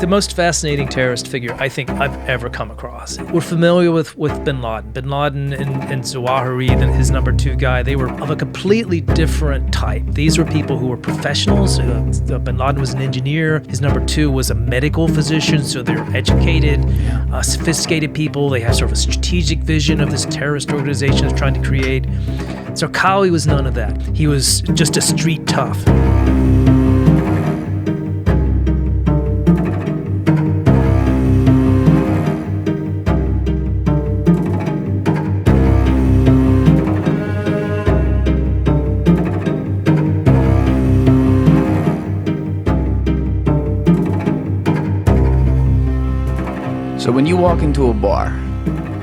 the most fascinating terrorist figure I think I've ever come across. We're familiar with bin Laden. Bin Laden and Zawahiri, and his number 2 guy, they were of a completely different type. These were people who were professionals. Bin Laden was an engineer. His number 2 was a medical physician, so they're educated, sophisticated people. They have sort of a strategic vision of this terrorist organization is trying to create. Zarqawi was none of that. He was just a street tough. So when you walk into a bar,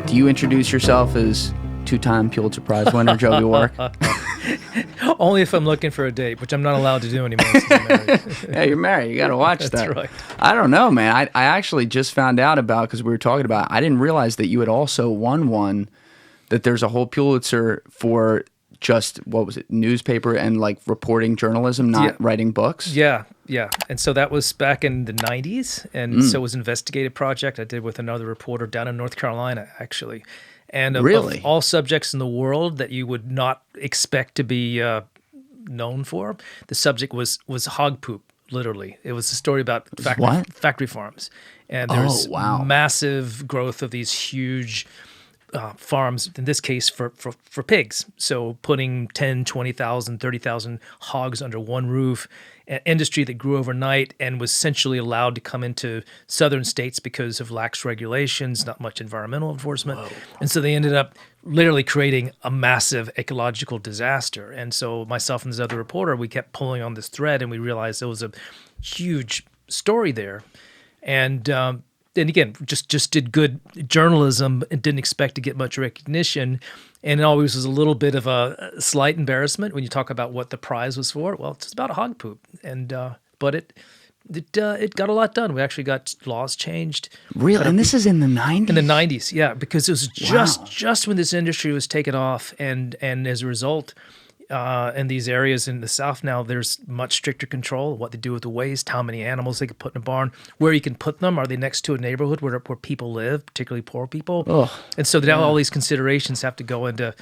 do you introduce yourself as 2-time Pulitzer Prize winner Joby Warrick? Only if I'm looking for a date, which I'm not allowed to do anymore since I'm married. Yeah, you're married. You got to watch that. That's right. I don't know, man. I actually just found out about, because we were talking about, I didn't realize that you had also won one, that there's a whole Pulitzer for just, what was it, newspaper and like reporting journalism, not writing books? Yeah. And so that was back in the 90s. And so it was an investigative project I did with another reporter down in North Carolina, actually. And of all subjects in the world that you would not expect to be known for, the subject was hog poop, literally. It was a story about factory farms. And there's massive growth of these huge farms, in this case for pigs. So putting 10, 20,000, 30,000 hogs under one roof, an industry that grew overnight and was essentially allowed to come into southern states because of lax regulations, not much environmental enforcement. Whoa. And so they ended up literally creating a massive ecological disaster. And so myself and this other reporter, we kept pulling on this thread, and we realized there was a huge story there. And again, just did good journalism and didn't expect to get much recognition. And it always was a little bit of a slight embarrassment when you talk about what the prize was for. Well, it's about hog poop. And but it got a lot done. We actually got laws changed. Really? And this is in the 90s? In the 90s, yeah, because it was just when this industry was taken off. And as a result, in these areas in the South now, there's much stricter control of what they do with the waste, how many animals they can put in a barn, where you can put them. Are they next to a neighborhood where people live, particularly poor people? Ugh. And so now all these considerations have to go into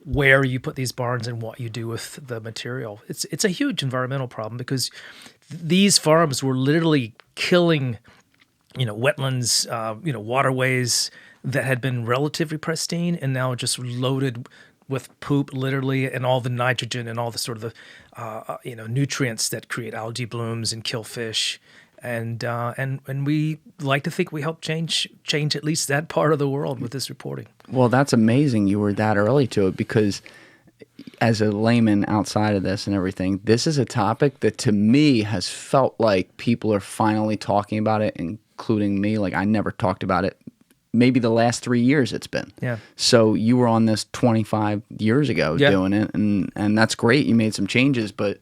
where you put these barns and what you do with the material. It's a huge environmental problem because these farms were literally killing wetlands, waterways that had been relatively pristine and now just loaded with poop, literally, and all the nitrogen and all the sort of the nutrients that create algae blooms and kill fish, and we like to think we help change at least that part of the world with this reporting. Well, that's amazing. You were that early to it, because as a layman outside of this and everything, this is a topic that to me has felt like people are finally talking about it, including me. Like I never talked about it. Maybe the last 3 years it's been. Yeah. So you were on this 25 years ago doing it, and that's great. You made some changes, but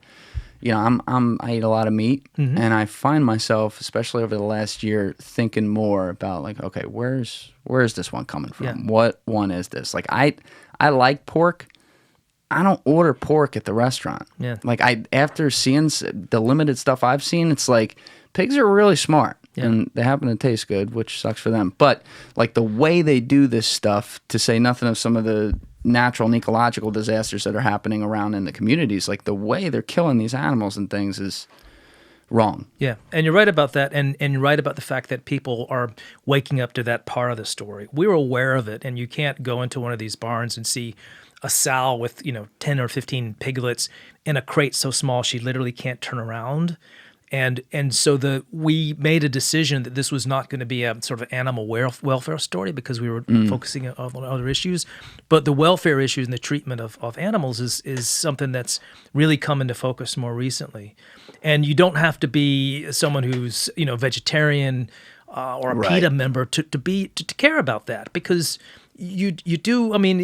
I eat a lot of meat, and I find myself, especially over the last year, thinking more about like, okay, where's this one coming from? Yeah. What one is this? Like I like pork. I don't order pork at the restaurant. Yeah. Like after seeing the limited stuff I've seen, it's like pigs are really smart. Yeah. And they happen to taste good, which sucks for them. But like the way they do this stuff, to say nothing of some of the natural and ecological disasters that are happening around in the communities, like the way they're killing these animals and things is wrong. Yeah, and you're right about that, and you're right about the fact that people are waking up to that part of the story. We were aware of it, and you can't go into one of these barns and see a sow with 10 or 15 piglets in a crate so small she literally can't turn around. And so we made a decision that this was not going to be a sort of animal welfare story, because we were focusing on other issues. But the welfare issues and the treatment of animals is something that's really come into focus more recently. And you don't have to be someone who's vegetarian or a PETA member to care about that, because you do. I mean,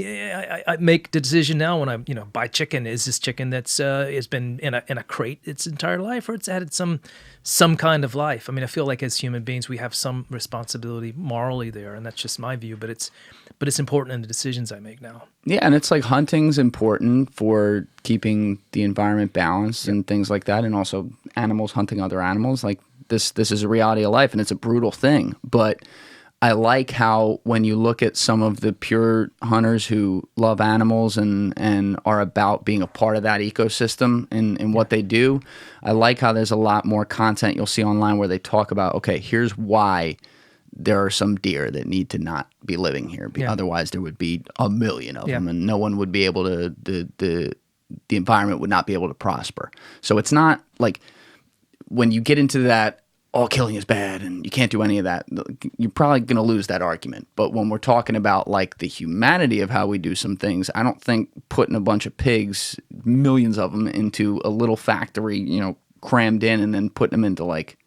I make the decision now when I buy chicken. Is this chicken that's has been in a crate its entire life, or it's added some kind of life? I mean, I feel like as human beings we have some responsibility morally there, and that's just my view. But it's important in the decisions I make now. Yeah, and it's like hunting's important for keeping the environment balanced and things like that, and also animals hunting other animals. Like this is a reality of life, and it's a brutal thing, but I like how when you look at some of the pure hunters who love animals and are about being a part of that ecosystem in what they do, I like how there's a lot more content you'll see online where they talk about, okay, here's why there are some deer that need to not be living here. Otherwise there would be a million of them and no one would be able to, the environment would not be able to prosper. So it's not like when you get into that, all killing is bad and you can't do any of that, you're probably going to lose that argument. But when we're talking about like the humanity of how we do some things, I don't think putting a bunch of pigs, millions of them, into a little factory, crammed in and then putting them into like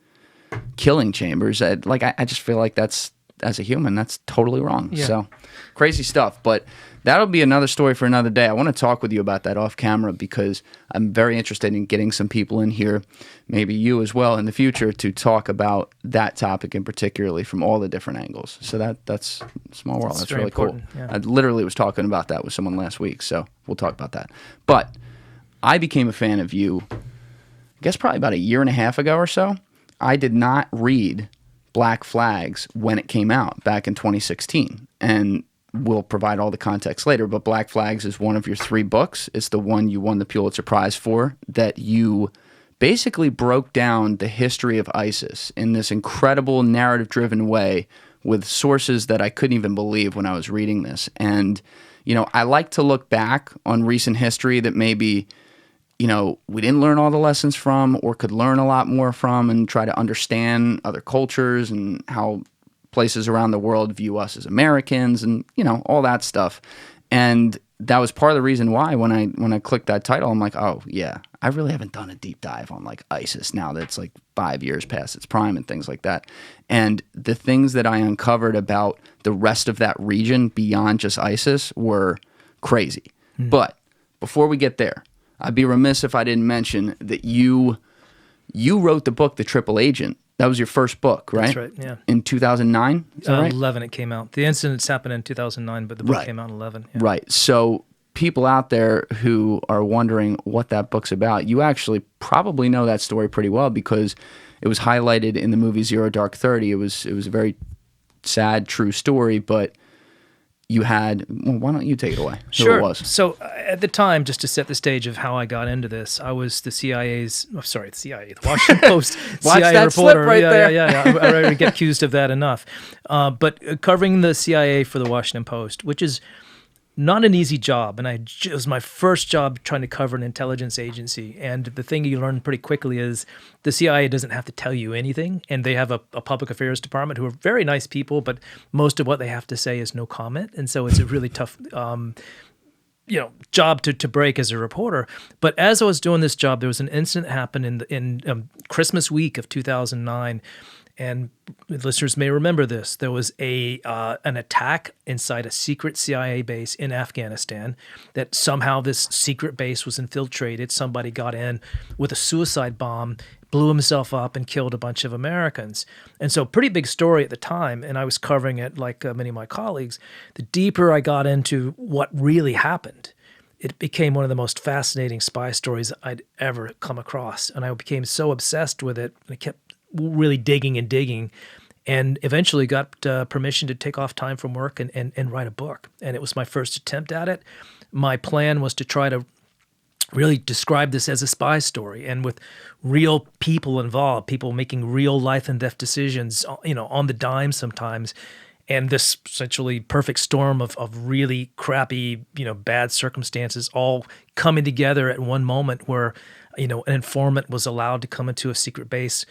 killing chambers, I just feel like that's, as a human, that's totally wrong. Yeah. So crazy stuff. But that'll be another story for another day. I want to talk with you about that off camera because I'm very interested in getting some people in here, maybe you as well in the future, to talk about that topic and particularly from all the different angles. So that's small world. That's really cool. Yeah. I literally was talking about that with someone last week, so we'll talk about that. But I became a fan of you, I guess probably about a year and a half ago or so. I did not read Black Flags when it came out back in 2016, and we'll provide all the context later, but Black Flags is one of your 3 books. It's the one you won the Pulitzer Prize for, that you basically broke down the history of ISIS in this incredible narrative-driven way with sources that I couldn't even believe when I was reading this. And, I like to look back on recent history that maybe, we didn't learn all the lessons from or could learn a lot more from and try to understand other cultures and how places around the world view us as Americans and, all that stuff. And that was part of the reason why when I clicked that title, I'm like, oh yeah, I really haven't done a deep dive on like ISIS now that it's like 5 years past its prime and things like that. And the things that I uncovered about the rest of that region beyond just ISIS were crazy. But before we get there, I'd be remiss if I didn't mention that you wrote the book, The Triple Agent. That was your first book, right? That's right, yeah. In 2009? Is that right? 11 it came out. The incidents happened in 2009, but the book came out in 11. Yeah. Right. So people out there who are wondering what that book's about, you actually probably know that story pretty well because it was highlighted in the movie Zero Dark 30. It was a very sad, true story, but you had, well, why don't you take it away? Sure. Who it was? So at the time, just to set the stage of how I got into this, I was the the Washington Post Watch CIA that reporter. Slip right there. Yeah. I already get accused of that enough. But covering the CIA for the Washington Post, which is not an easy job, and it was my first job trying to cover an intelligence agency. And the thing you learn pretty quickly is the CIA doesn't have to tell you anything, and they have a public affairs department who are very nice people, but most of what they have to say is no comment. And so it's a really tough job to break as a reporter. But as I was doing this job, there was an incident happened in Christmas week of 2009. And listeners may remember this. There was an attack inside a secret CIA base in Afghanistan that somehow this secret base was infiltrated. Somebody got in with a suicide bomb, blew himself up, and killed a bunch of Americans. And so pretty big story at the time, and I was covering it like many of my colleagues. The deeper I got into what really happened, it became one of the most fascinating spy stories I'd ever come across. And I became so obsessed with it, and I kept really digging and eventually got permission to take off time from work and write a book. And it was my first attempt at it. My plan was to try to really describe this as a spy story and with real people involved, people making real life and death decisions, on the dime sometimes. And this essentially perfect storm of really crappy, bad circumstances all coming together at one moment where, an informant was allowed to come into a secret base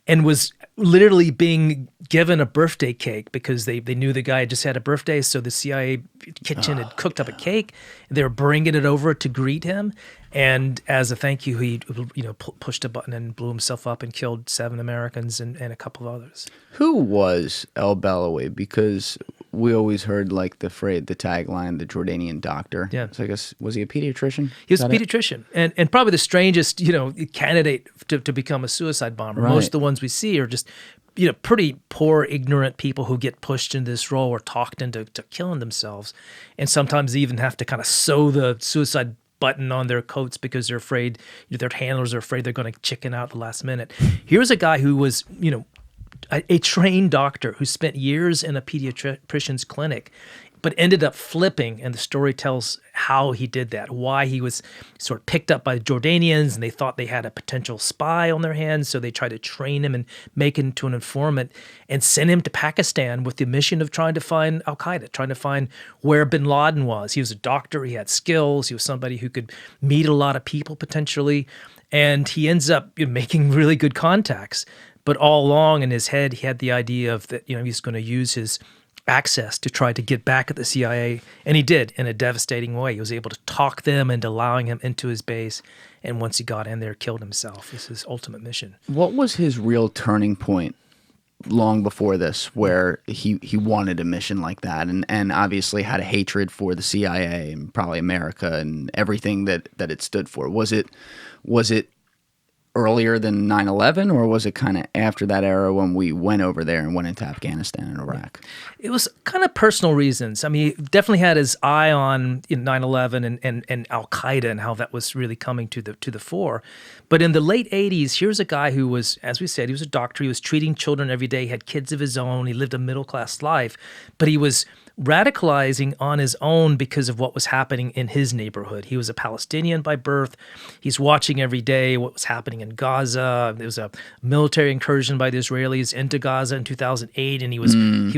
and was literally being given a birthday cake because they knew the guy had just had a birthday. So the CIA kitchen had cooked up a cake. They were bringing it over to greet him. And as a thank you, he pushed a button and blew himself up and killed 7 Americans and a couple of others. Who was El Belawi? Because we always heard like the tagline, the Jordanian doctor. Yeah. So I guess, was he a pediatrician? He was a pediatrician, and probably the strangest, candidate to become a suicide bomber. Right. Most of the ones we see are just, pretty poor, ignorant people who get pushed into this role or talked into killing themselves, and sometimes they even have to kind of sew the suicide button on their coats because they're afraid, their handlers are afraid they're going to chicken out at the last minute. Here's a guy who was, a trained doctor who spent years in a pediatrician's clinic, but ended up flipping, and the story tells how he did that, why he was sort of picked up by the Jordanians, and they thought they had a potential spy on their hands, so they tried to train him and make him into an informant and send him to Pakistan with the mission of trying to find Al-Qaeda, trying to find where bin Laden was. He was a doctor, he had skills, he was somebody who could meet a lot of people potentially, and he ends up making really good contacts. But all along in his head, he had the idea of that, he's going to use his access to try to get back at the CIA. And he did in a devastating way. He was able to talk them into allowing him into his base. And once he got in there, killed himself. It's his ultimate mission. What was his real turning point long before this where he wanted a mission like that and obviously had a hatred for the CIA and probably America and everything that it stood for? Was it earlier than 9/11, or was it kind of after that era when we went over there and went into Afghanistan and Iraq? It was kind of personal reasons. I mean, he definitely had his eye on 9/11 and Al-Qaeda and how that was really coming to the fore. But in the late 80s, here's a guy who was, as we said, he was a doctor. He was treating children every day, had kids of his own. He lived a middle-class life, but he was radicalizing on his own because of what was happening in his neighborhood. He was a Palestinian by birth. He's watching every day what was happening in Gaza. There was a military incursion by the Israelis into Gaza in 2008, and he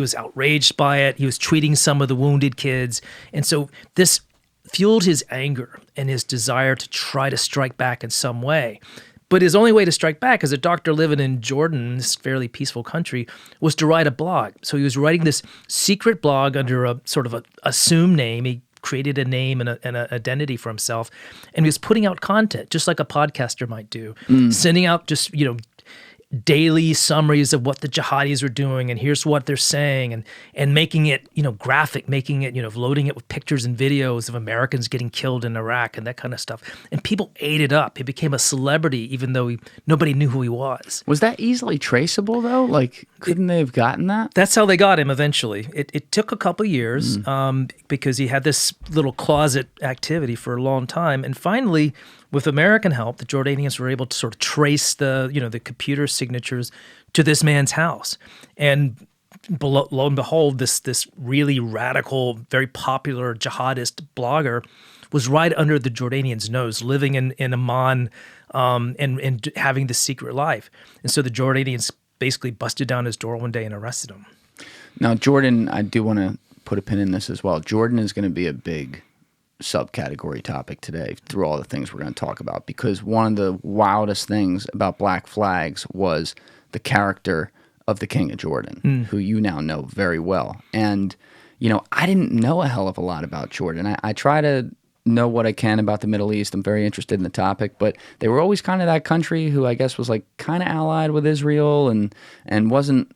was outraged by it. He was treating some of the wounded kids. And so this fueled his anger and his desire to try to strike back in some way. But his only way to strike back as a doctor living in Jordan, this fairly peaceful country, was to write a blog. So he was writing this secret blog under a sort of a assumed name. He created a name and an identity for himself, and he was putting out content just like a podcaster might do, sending out just, daily summaries of what the jihadis are doing, and here's what they're saying, and making it, graphic, making it, loading it with pictures and videos of Americans getting killed in Iraq and that kind of stuff. And people ate it up. He became a celebrity, even though nobody knew who he was. Was that easily traceable, though? Like, couldn't they have gotten that? That's how they got him eventually. It took a couple years because he had this little closet activity for a long time. And finally, with American help, the Jordanians were able to sort of trace the computer signatures to this man's house. And lo and behold, this really radical, very popular jihadist blogger was right under the Jordanians' nose, living in Amman and having this secret life. And so the Jordanians basically busted down his door one day and arrested him. Now, Jordan, I do want to put a pin in this as well. Jordan is going to be a big subcategory topic today through all the things we're going to talk about, because one of the wildest things about Black Flags was the character of the King of Jordan, who you now know very well. And, I didn't know a hell of a lot about Jordan. I try to know what I can about the Middle East. I'm very interested in the topic, but they were always kind of that country who I guess was like kind of allied with Israel and wasn't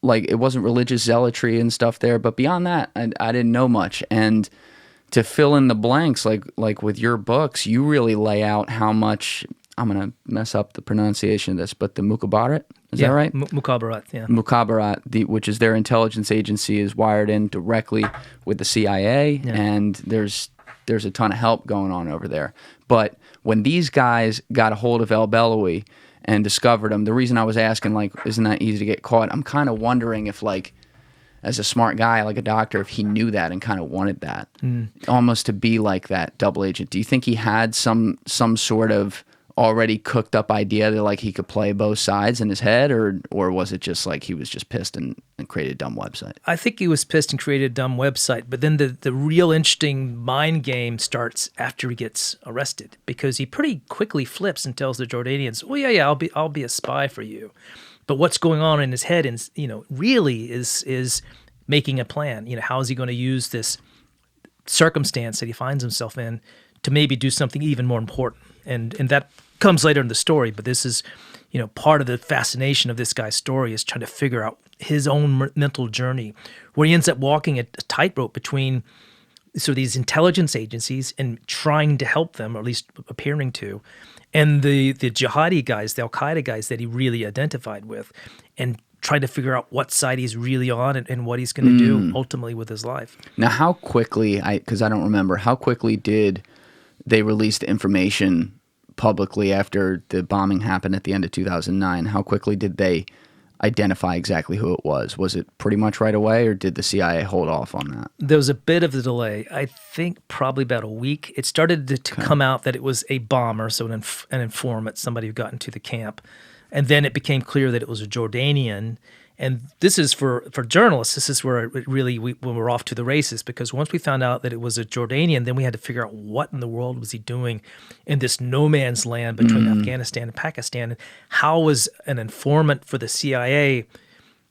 like, it wasn't religious zealotry and stuff there. But beyond that, I didn't know much. And to fill in the blanks, like with your books, you really lay out how much, I'm going to mess up the pronunciation of this, but the Mukhabarat, is that right? Mukhabarat, yeah. Mukhabarat, which is their intelligence agency, is wired in directly with the CIA, and there's a ton of help going on over there. But when these guys got a hold of al-Belawi and discovered him, the reason I was asking, like, isn't that easy to get caught? I'm kind of wondering if, like, as a smart guy, like a doctor, if he knew that and kind of wanted that, almost to be like that double agent. Do you think he had some sort of already cooked up idea that like he could play both sides in his head, or was it just like he was just pissed and created a dumb website? I think he was pissed and created a dumb website, but then the real interesting mind game starts after he gets arrested, because he pretty quickly flips and tells the Jordanians, "Oh yeah, I'll be a spy for you." But what's going on in his head, and really is making a plan. How is he going to use this circumstance that he finds himself in to maybe do something even more important? And that comes later in the story. But this is, part of the fascination of this guy's story is trying to figure out his own mental journey, where he ends up walking a tightrope between these intelligence agencies and trying to help them, or at least appearing to, and the jihadi guys, the Al-Qaeda guys that he really identified with, and trying to figure out what side he's really on and what he's going to do ultimately with his life. Now, how quickly, because I don't remember, how quickly did they release the information publicly after the bombing happened at the end of 2009? How quickly did they identify exactly who it was? Was it pretty much right away, or did the CIA hold off on that? There was a bit of a delay. I think probably about a week. It started to come out that it was a bomber, so an informant, somebody who got into the camp. And then it became clear that it was a Jordanian. And this is for journalists, this is where it really when we're off to the races, because once we found out that it was a Jordanian, then we had to figure out what in the world was he doing in this no man's land between Afghanistan and Pakistan, and how was an informant for the CIA,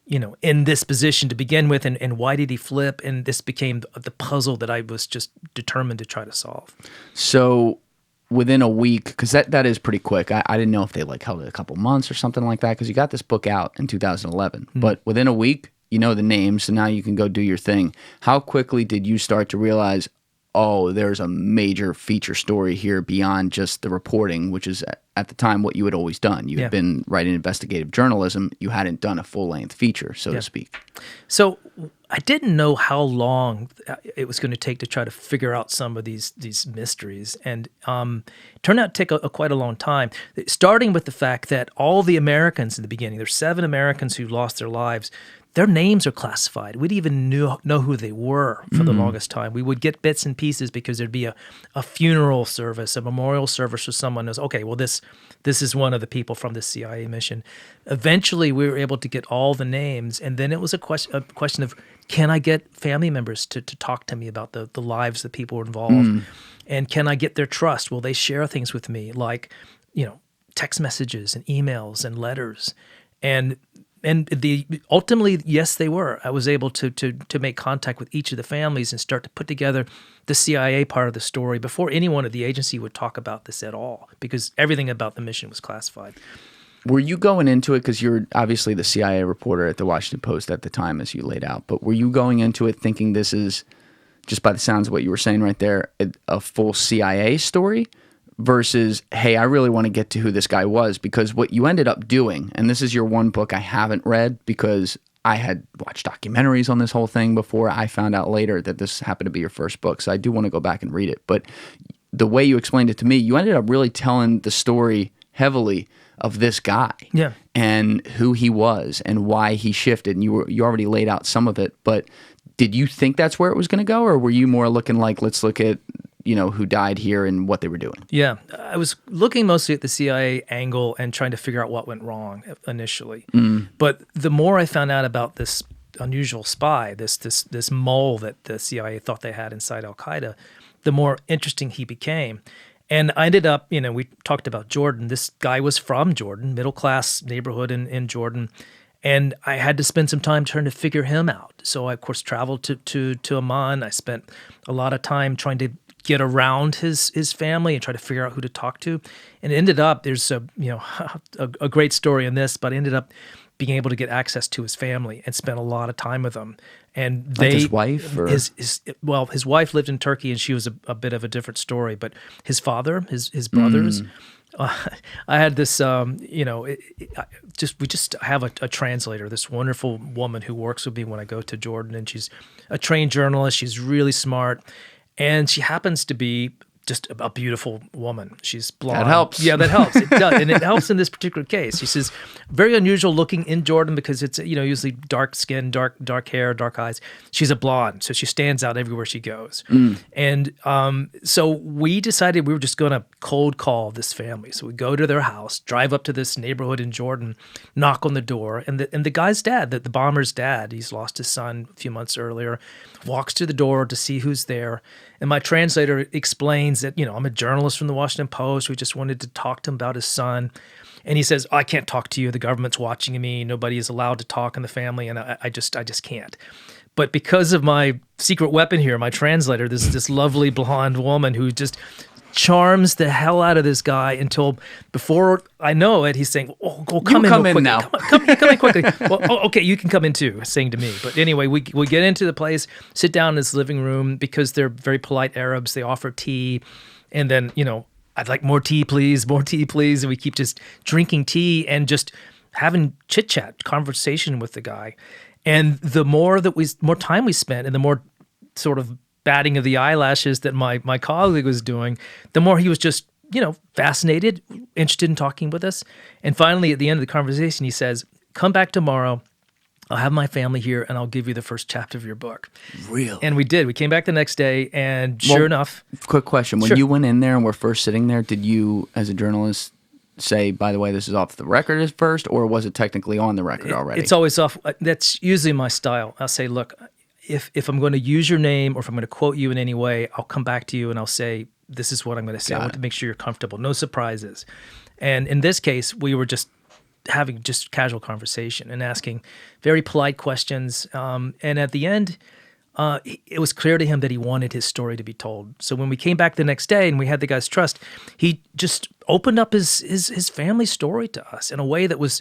in this position to begin with, and why did he flip? And this became the puzzle that I was just determined to try to solve. So within a week, because that is pretty quick. I didn't know if they held it a couple months or something like that, because you got this book out in 2011. But within a week, you know the names, so now you can go do your thing. How quickly did you start to realize, oh, there's a major feature story here beyond just the reporting, which is at the time what you had always done? You had been writing investigative journalism. You hadn't done a full-length feature, so to speak. So I didn't know how long it was going to take to try to figure out some of these mysteries, and it turned out to take quite a long time, starting with the fact that all the Americans in the beginning, there's 7 Americans who lost their lives, their names are classified. We didn't even know who they were for the longest time. We would get bits and pieces because there'd be a funeral service, a memorial service for someone who's, okay, well, this is one of the people from the CIA mission. Eventually, we were able to get all the names, and then it was a question of, can I get family members to talk to me about the lives that people were involved? And can I get their trust? Will they share things with me, like, text messages and emails and letters? And ultimately, yes, they were. I was able to make contact with each of the families and start to put together the CIA part of the story before anyone at the agency would talk about this at all, because everything about the mission was classified. Were you going into it, because you're obviously the CIA reporter at the Washington Post at the time, as you laid out, but were you going into it thinking this is, just by the sounds of what you were saying right there, a full CIA story? Versus, hey, I really want to get to who this guy was? Because what you ended up doing, and this is your one book I haven't read because I had watched documentaries on this whole thing before. I found out later that this happened to be your first book, so I do want to go back and read it. But the way you explained it to me, you ended up really telling the story heavily of this guy and who he was and why he shifted. And you already laid out some of it, but did you think that's where it was going to go, or were you more looking like, let's look at who died here and what they were doing? Yeah, I was looking mostly at the CIA angle and trying to figure out what went wrong initially. But the more I found out about this unusual spy, this mole that the CIA thought they had inside Al-Qaeda, the more interesting he became. And I ended up, we talked about Jordan. This guy was from Jordan, middle-class neighborhood in Jordan. And I had to spend some time trying to figure him out. So I, of course, traveled to Amman. I spent a lot of time trying to get around his family and try to figure out who to talk to. And it ended up, there's a great story in this, but I ended up being able to get access to his family and spent a lot of time with them. And like his wife? Or? His wife lived in Turkey, and she was a bit of a different story. But his father, his brothers, I had this, we just have a translator, this wonderful woman who works with me when I go to Jordan, and she's a trained journalist. She's really smart, and she happens to be just a beautiful woman. She's blonde. That helps. Yeah, that helps. It does, and it helps in this particular case. She says, very unusual looking in Jordan because it's usually dark skin, dark hair, dark eyes. She's a blonde, so she stands out everywhere she goes. And so we decided we were just going to cold call this family. So we go to their house, drive up to this neighborhood in Jordan, knock on the door, and the guy's dad, the bomber's dad, he's lost his son a few months earlier, walks to the door to see who's there. And my translator explains that, I'm a journalist from the Washington Post. We just wanted to talk to him about his son. And he says, I can't talk to you. The government's watching me. Nobody is allowed to talk in the family. And I just can't. But because of my secret weapon here, my translator, this lovely blonde woman who just charms the hell out of this guy until before I know it, he's saying, "Oh, go come in now. Come in quickly." Well, okay, you can come in too, saying to me. But anyway, we get into the place, sit down in his living room because they're very polite Arabs. They offer tea, and then I'd like more tea, please, and we keep just drinking tea and just having chit chat, conversation with the guy. And the more time we spent, and the more sort of batting of the eyelashes that my colleague was doing, the more he was just, fascinated, interested in talking with us. And finally, at the end of the conversation, he says, "Come back tomorrow. I'll have my family here, and I'll give you the first chapter of your book." Really? And we did. We came back the next day, and sure enough. Quick question. When you went in there and were first sitting there, did you, as a journalist, say, by the way, this is off the record at first, or was it technically on the record already? It's always off. That's usually my style. I'll say, look, if I'm going to use your name or if I'm going to quote you in any way, I'll come back to you and I'll say, this is what I'm going to say. I want to make sure you're comfortable. No surprises. And in this case, we were just having just casual conversation and asking very polite questions. And at the end, it was clear to him that he wanted his story to be told. So when we came back the next day and we had the guy's trust, he just opened up his family story to us in a way that was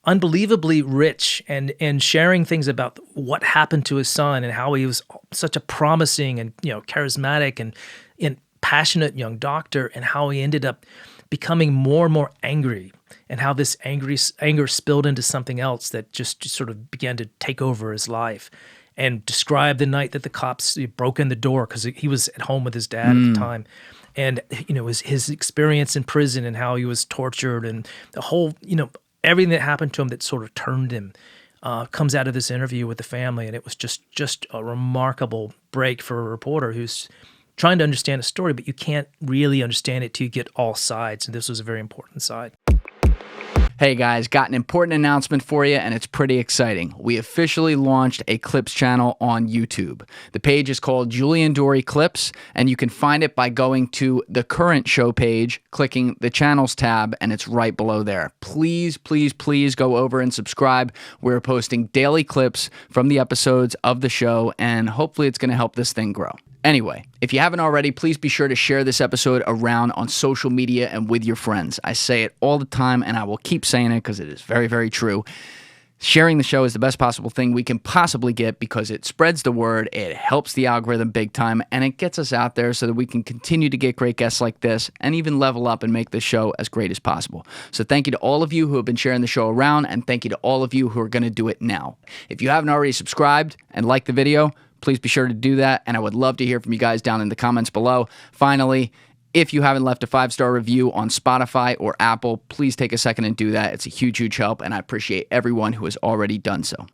unbelievably rich, and sharing things about what happened to his son and how he was such a promising and charismatic and passionate young doctor, and how he ended up becoming more and more angry, and how this anger spilled into something else that just sort of began to take over his life. And described the night that the cops broke in the door because he was at home with his dad at the time, and his experience in prison and how he was tortured, and the whole everything that happened to him that sort of turned him comes out of this interview with the family. And it was just a remarkable break for a reporter who's trying to understand a story, but you can't really understand it till you get all sides. And this was a very important side. Hey guys, got an important announcement for you, and it's pretty exciting. We officially launched a Clips channel on YouTube. The page is called Julian Dorey Clips, and you can find it by going to the current show page, clicking the channels tab, and it's right below there. Please, please, please go over and subscribe. We're posting daily clips from the episodes of the show, and hopefully it's going to help this thing grow. Anyway, if you haven't already, please be sure to share this episode around on social media and with your friends. I say it all the time, and I will keep saying it because it is very, very true. Sharing the show is the best possible thing we can possibly get because it spreads the word, it helps the algorithm big time, and it gets us out there so that we can continue to get great guests like this and even level up and make this show as great as possible. So thank you to all of you who have been sharing the show around, and thank you to all of you who are going to do it now. If you haven't already subscribed and liked the video, please be sure to do that, and I would love to hear from you guys down in the comments below. Finally, if you haven't left a 5-star review on Spotify or Apple, please take a second and do that. It's a huge, huge help, and I appreciate everyone who has already done so.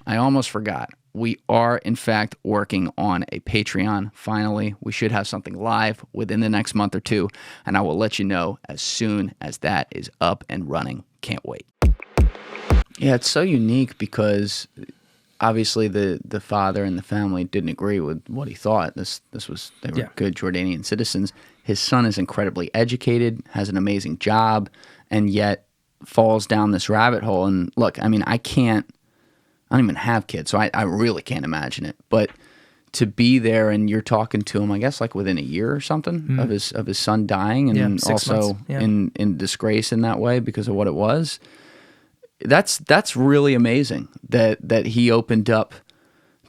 I almost forgot. We are, in fact, working on a Patreon. Finally, we should have something live within the next month or two, and I will let you know as soon as that is up and running. Can't wait. Yeah, it's so unique because obviously the father and the family didn't agree with what he thought. They were good Jordanian citizens. His son is incredibly educated, has an amazing job, and yet falls down this rabbit hole. And look, I mean, I don't even have kids, so I really can't imagine it. But to be there and you're talking to him, I guess like within a year or something of his son dying, and also in disgrace in that way because of what it was. That's really amazing that he opened up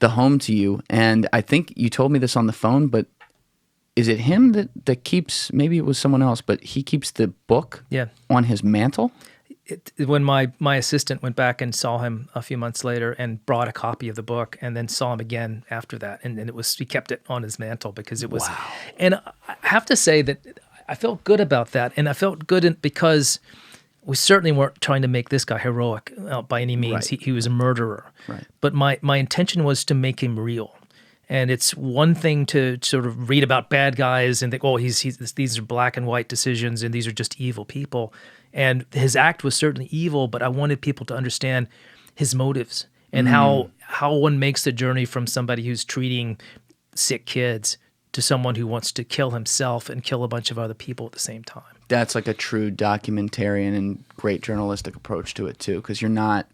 the home to you. And I think you told me this on the phone, but is it him that keeps, maybe it was someone else, but he keeps the book on his mantle? When my assistant went back and saw him a few months later and brought a copy of the book and then saw him again after that, and he kept it on his mantle because it was, and I have to say that I felt good about that, and I felt good because we certainly weren't trying to make this guy heroic by any means. Right. He was a murderer. Right. But my intention was to make him real. And it's one thing to sort of read about bad guys and think, oh, these are black and white decisions and these are just evil people. And his act was certainly evil, but I wanted people to understand his motives and how one makes the journey from somebody who's treating sick kids to someone who wants to kill himself and kill a bunch of other people at the same time. That's like a true documentarian and great journalistic approach to it too, because you're not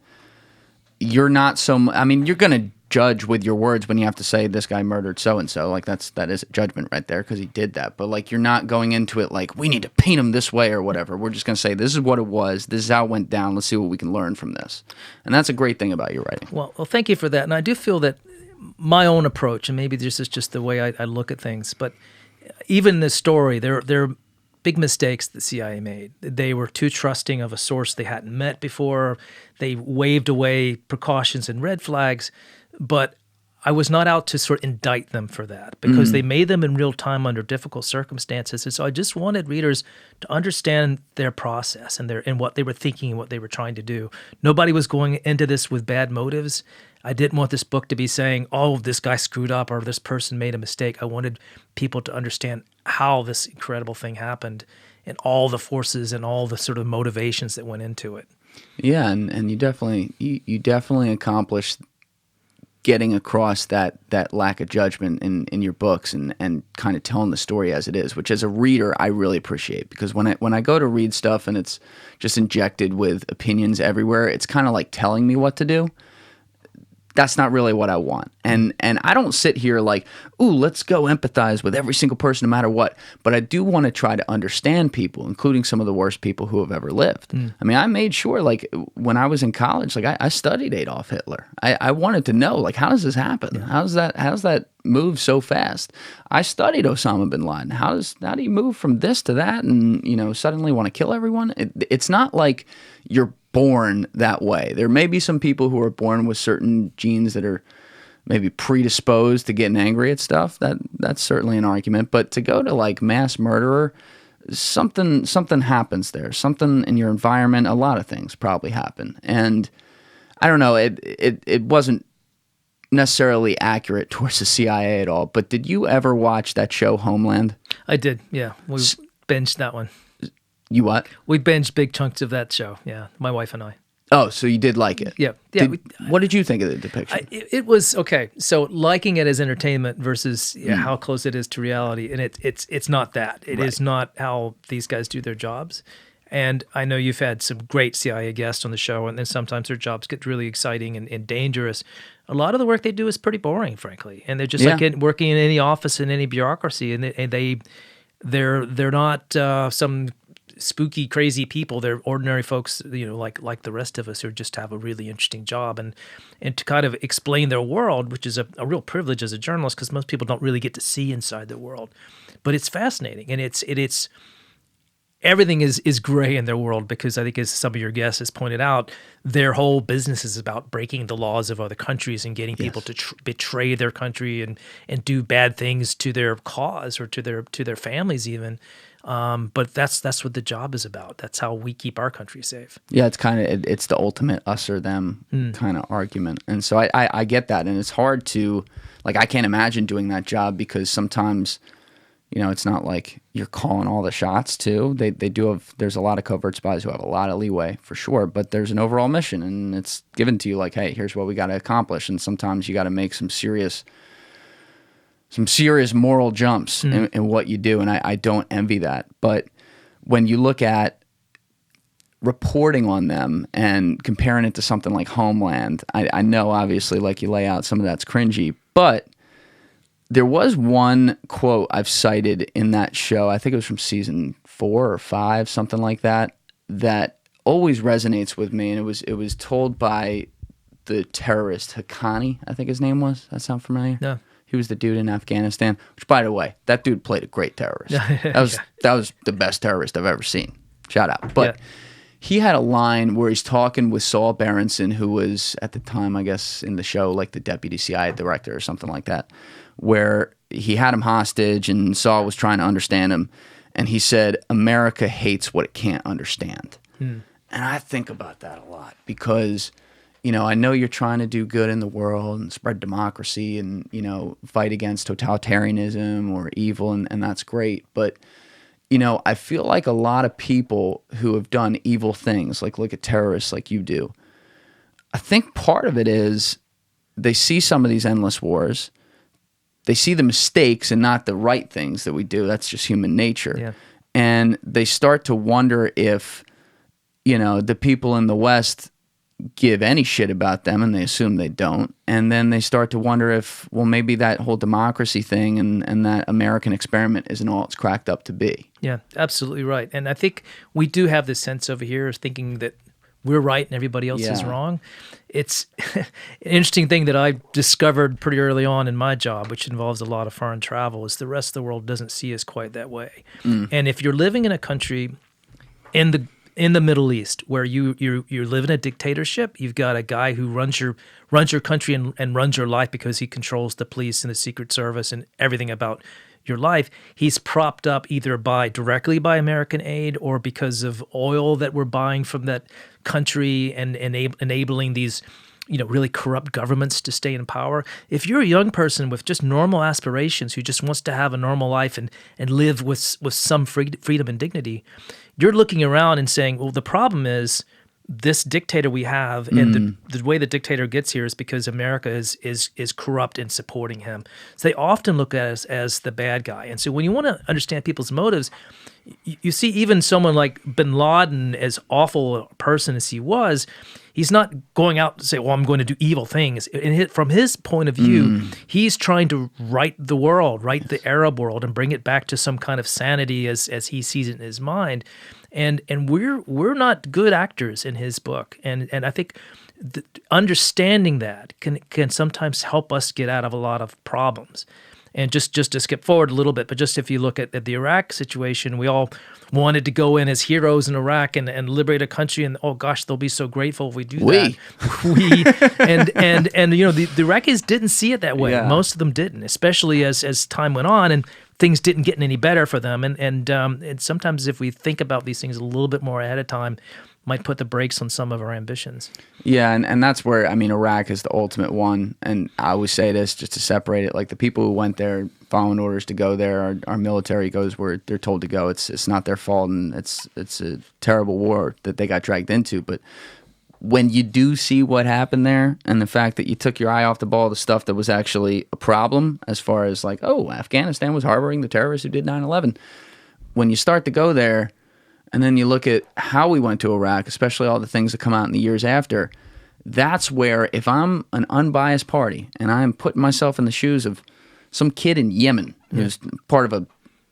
so. I mean, you're gonna judge with your words when you have to say this guy murdered so-and-so. Like that is a judgment right there because he did that. But like you're not going into it like we need to paint him this way or whatever. We're just going to say this is what it was. This is how it went down. Let's see what we can learn from this. And that's a great thing about your writing. Well, thank you for that. And I do feel that my own approach, and maybe this is just the way I look at things, but even in this story, there are big mistakes the CIA made. They were too trusting of a source they hadn't met before. They waved away precautions and red flags. But I was not out to sort of indict them for that because they made them in real time under difficult circumstances. And so I just wanted readers to understand their process and what they were thinking and what they were trying to do. Nobody was going into this with bad motives. I didn't want this book to be saying, oh, this guy screwed up or this person made a mistake. I wanted people to understand how this incredible thing happened and all the forces and all the sort of motivations that went into it. Yeah, and you definitely accomplished getting across that lack of judgment in your books and kind of telling the story as it is, which as a reader I really appreciate, because when I go to read stuff and it's just injected with opinions everywhere, it's kind of like telling me what to do. That's not really what I want. And I don't sit here like, ooh, let's go empathize with every single person no matter what. But I do want to try to understand people, including some of the worst people who have ever lived. I mean, I made sure, like, when I was in college, like, I studied Adolf Hitler. I wanted to know, like, how does this happen? Yeah. How's that move so fast? I studied Osama bin Laden. How do you move from this to that and, suddenly want to kill everyone? It's not like you're born that way. There may be some people who are born with certain genes that are maybe predisposed to getting angry at stuff. That's certainly an argument. But to go to like mass murderer, something happens there. Something in your environment, a lot of things probably happen. And I don't know, it wasn't necessarily accurate towards the CIA at all. But did you ever watch that show Homeland? I did, yeah. We binged that one. You what? We binged big chunks of that show, yeah, my wife and I. Oh, so you did like it? Yeah. What did you think of the depiction? It was, okay, so liking it as entertainment versus how close it is to reality, and it's not that. It is not how these guys do their jobs. And I know you've had some great CIA guests on the show, and then sometimes their jobs get really exciting and dangerous. A lot of the work they do is pretty boring, frankly, and they're just like working in any office in any bureaucracy, and they're not some spooky, crazy people. They're ordinary folks, like the rest of us, who just have a really interesting job, and to kind of explain their world, which is a real privilege as a journalist, because most people don't really get to see inside their world. But it's fascinating, and it's everything is gray in their world, because I think, as some of your guests has pointed out, their whole business is about breaking the laws of other countries and getting people to betray their country and do bad things to their cause or to their families even. But that's what the job is about. That's how we keep our country safe. Yeah, it's the ultimate us or them kind of argument. And so I get that, and it's hard to, like, I can't imagine doing that job, because sometimes, it's not like you're calling all the shots too. They do have, there's a lot of covert spies who have a lot of leeway for sure, but there's an overall mission, and it's given to you like, hey, here's what we got to accomplish. And sometimes you got to make some serious moral jumps in what you do, and I don't envy that. But when you look at reporting on them and comparing it to something like Homeland, I know obviously, like you lay out, some of that's cringy, but there was one quote I've cited in that show, I think it was from season 4 or 5, something like that, that always resonates with me, and it was told by the terrorist Haqqani, I think his name was. That sound familiar? Yeah. He was the dude in Afghanistan, which, by the way, that dude played a great terrorist. That was the best terrorist I've ever seen. Shout out. But he had a line where he's talking with Saul Berenson, who was at the time, I guess, in the show, like the deputy CIA director or something like that, where he had him hostage and Saul was trying to understand him. And he said, America hates what it can't understand. And I think about that a lot, because I know you're trying to do good in the world and spread democracy and, fight against totalitarianism or evil, and that's great. But, I feel like a lot of people who have done evil things, like look at terrorists like you do, I think part of it is they see some of these endless wars. They see the mistakes and not the right things that we do. That's just human nature. Yeah. And they start to wonder if, the people in the West give any shit about them, and they assume they don't. And then they start to wonder if, well, maybe that whole democracy thing and that American experiment isn't all it's cracked up to be. Yeah, absolutely right. And I think we do have this sense over here of thinking that we're right and everybody else is wrong. It's an interesting thing that I discovered pretty early on in my job, which involves a lot of foreign travel, is the rest of the world doesn't see us quite that way. And if you're living in a country in the Middle East where you live in a dictatorship, you've got a guy who runs your country and runs your life because he controls the police and the Secret Service and everything about your life. He's propped up either directly by American aid or because of oil that we're buying from that country and enabling these, really corrupt governments to stay in power. If you're a young person with just normal aspirations who just wants to have a normal life and live with some freedom and dignity, you're looking around and saying, well, the problem is this dictator we have, and the way the dictator gets here is because America is corrupt in supporting him. So they often look at us as the bad guy. And so when you want to understand people's motives, you see even someone like bin Laden, as awful a person as he was, he's not going out to say, well, I'm going to do evil things. From his point of view, he's trying to right the world, right the Arab world, and bring it back to some kind of sanity as he sees it in his mind. And we're not good actors in his book. And I think understanding that can sometimes help us get out of a lot of problems. And just to skip forward a little bit, but just if you look at the Iraq situation, we all wanted to go in as heroes in Iraq and liberate a country, and oh gosh, they'll be so grateful if we do that. The Iraqis didn't see it that way. Yeah. Most of them didn't, especially as time went on and things didn't get any better for them. And sometimes if we think about these things a little bit more ahead of time, might put the brakes on some of our ambitions. Yeah, and that's where, Iraq is the ultimate one. And I always say this just to separate it. Like, the people who went there following orders to go there, our military goes where they're told to go. It's not their fault, and it's a terrible war that they got dragged into. But when you do see what happened there, and the fact that you took your eye off the ball, the stuff that was actually a problem, as far as like, oh, Afghanistan was harboring the terrorists who did 9/11. When you start to go there, and then you look at how we went to Iraq, especially all the things that come out in the years after, that's where, if I'm an unbiased party and I'm putting myself in the shoes of some kid in Yemen who's part of a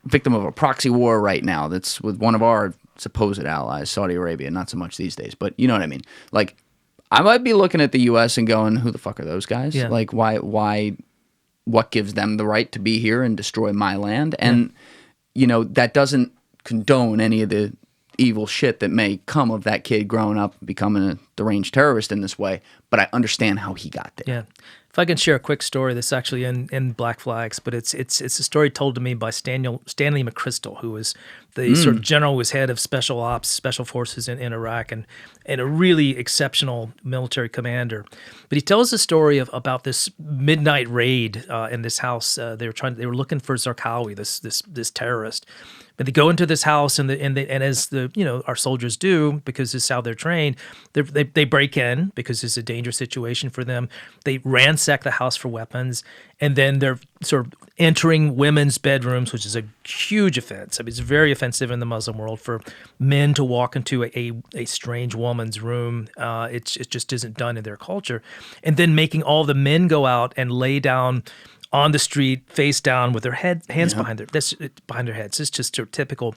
victim of a proxy war right now that's with one of our supposed allies, Saudi Arabia, not so much these days, but you know what I mean? Like, I might be looking at the U.S. and going, who the fuck are those guys? Yeah. Like, why, what gives them the right to be here and destroy my land? And, that doesn't condone any of the evil shit that may come of that kid growing up and becoming a deranged terrorist in this way, but I understand how he got there. Yeah. If I can share a quick story that's actually in Black Flags, but it's a story told to me by Stanley McChrystal, who was the sort of general who was head of special ops, special forces in Iraq, and a really exceptional military commander. But he tells a story about this midnight raid in this house. They were looking for Zarqawi, this terrorist. But they go into this house, and as our soldiers do, because this is how they're trained, they break in because it's a dangerous situation for them. They ransack the house for weapons, and then they're sort of entering women's bedrooms, which is a huge offense. I mean, it's very offensive in the Muslim world for men to walk into a strange woman's room. It just isn't done in their culture. And then making all the men go out and lay down on the street, face down, with their hands behind their heads. It's just sort of typical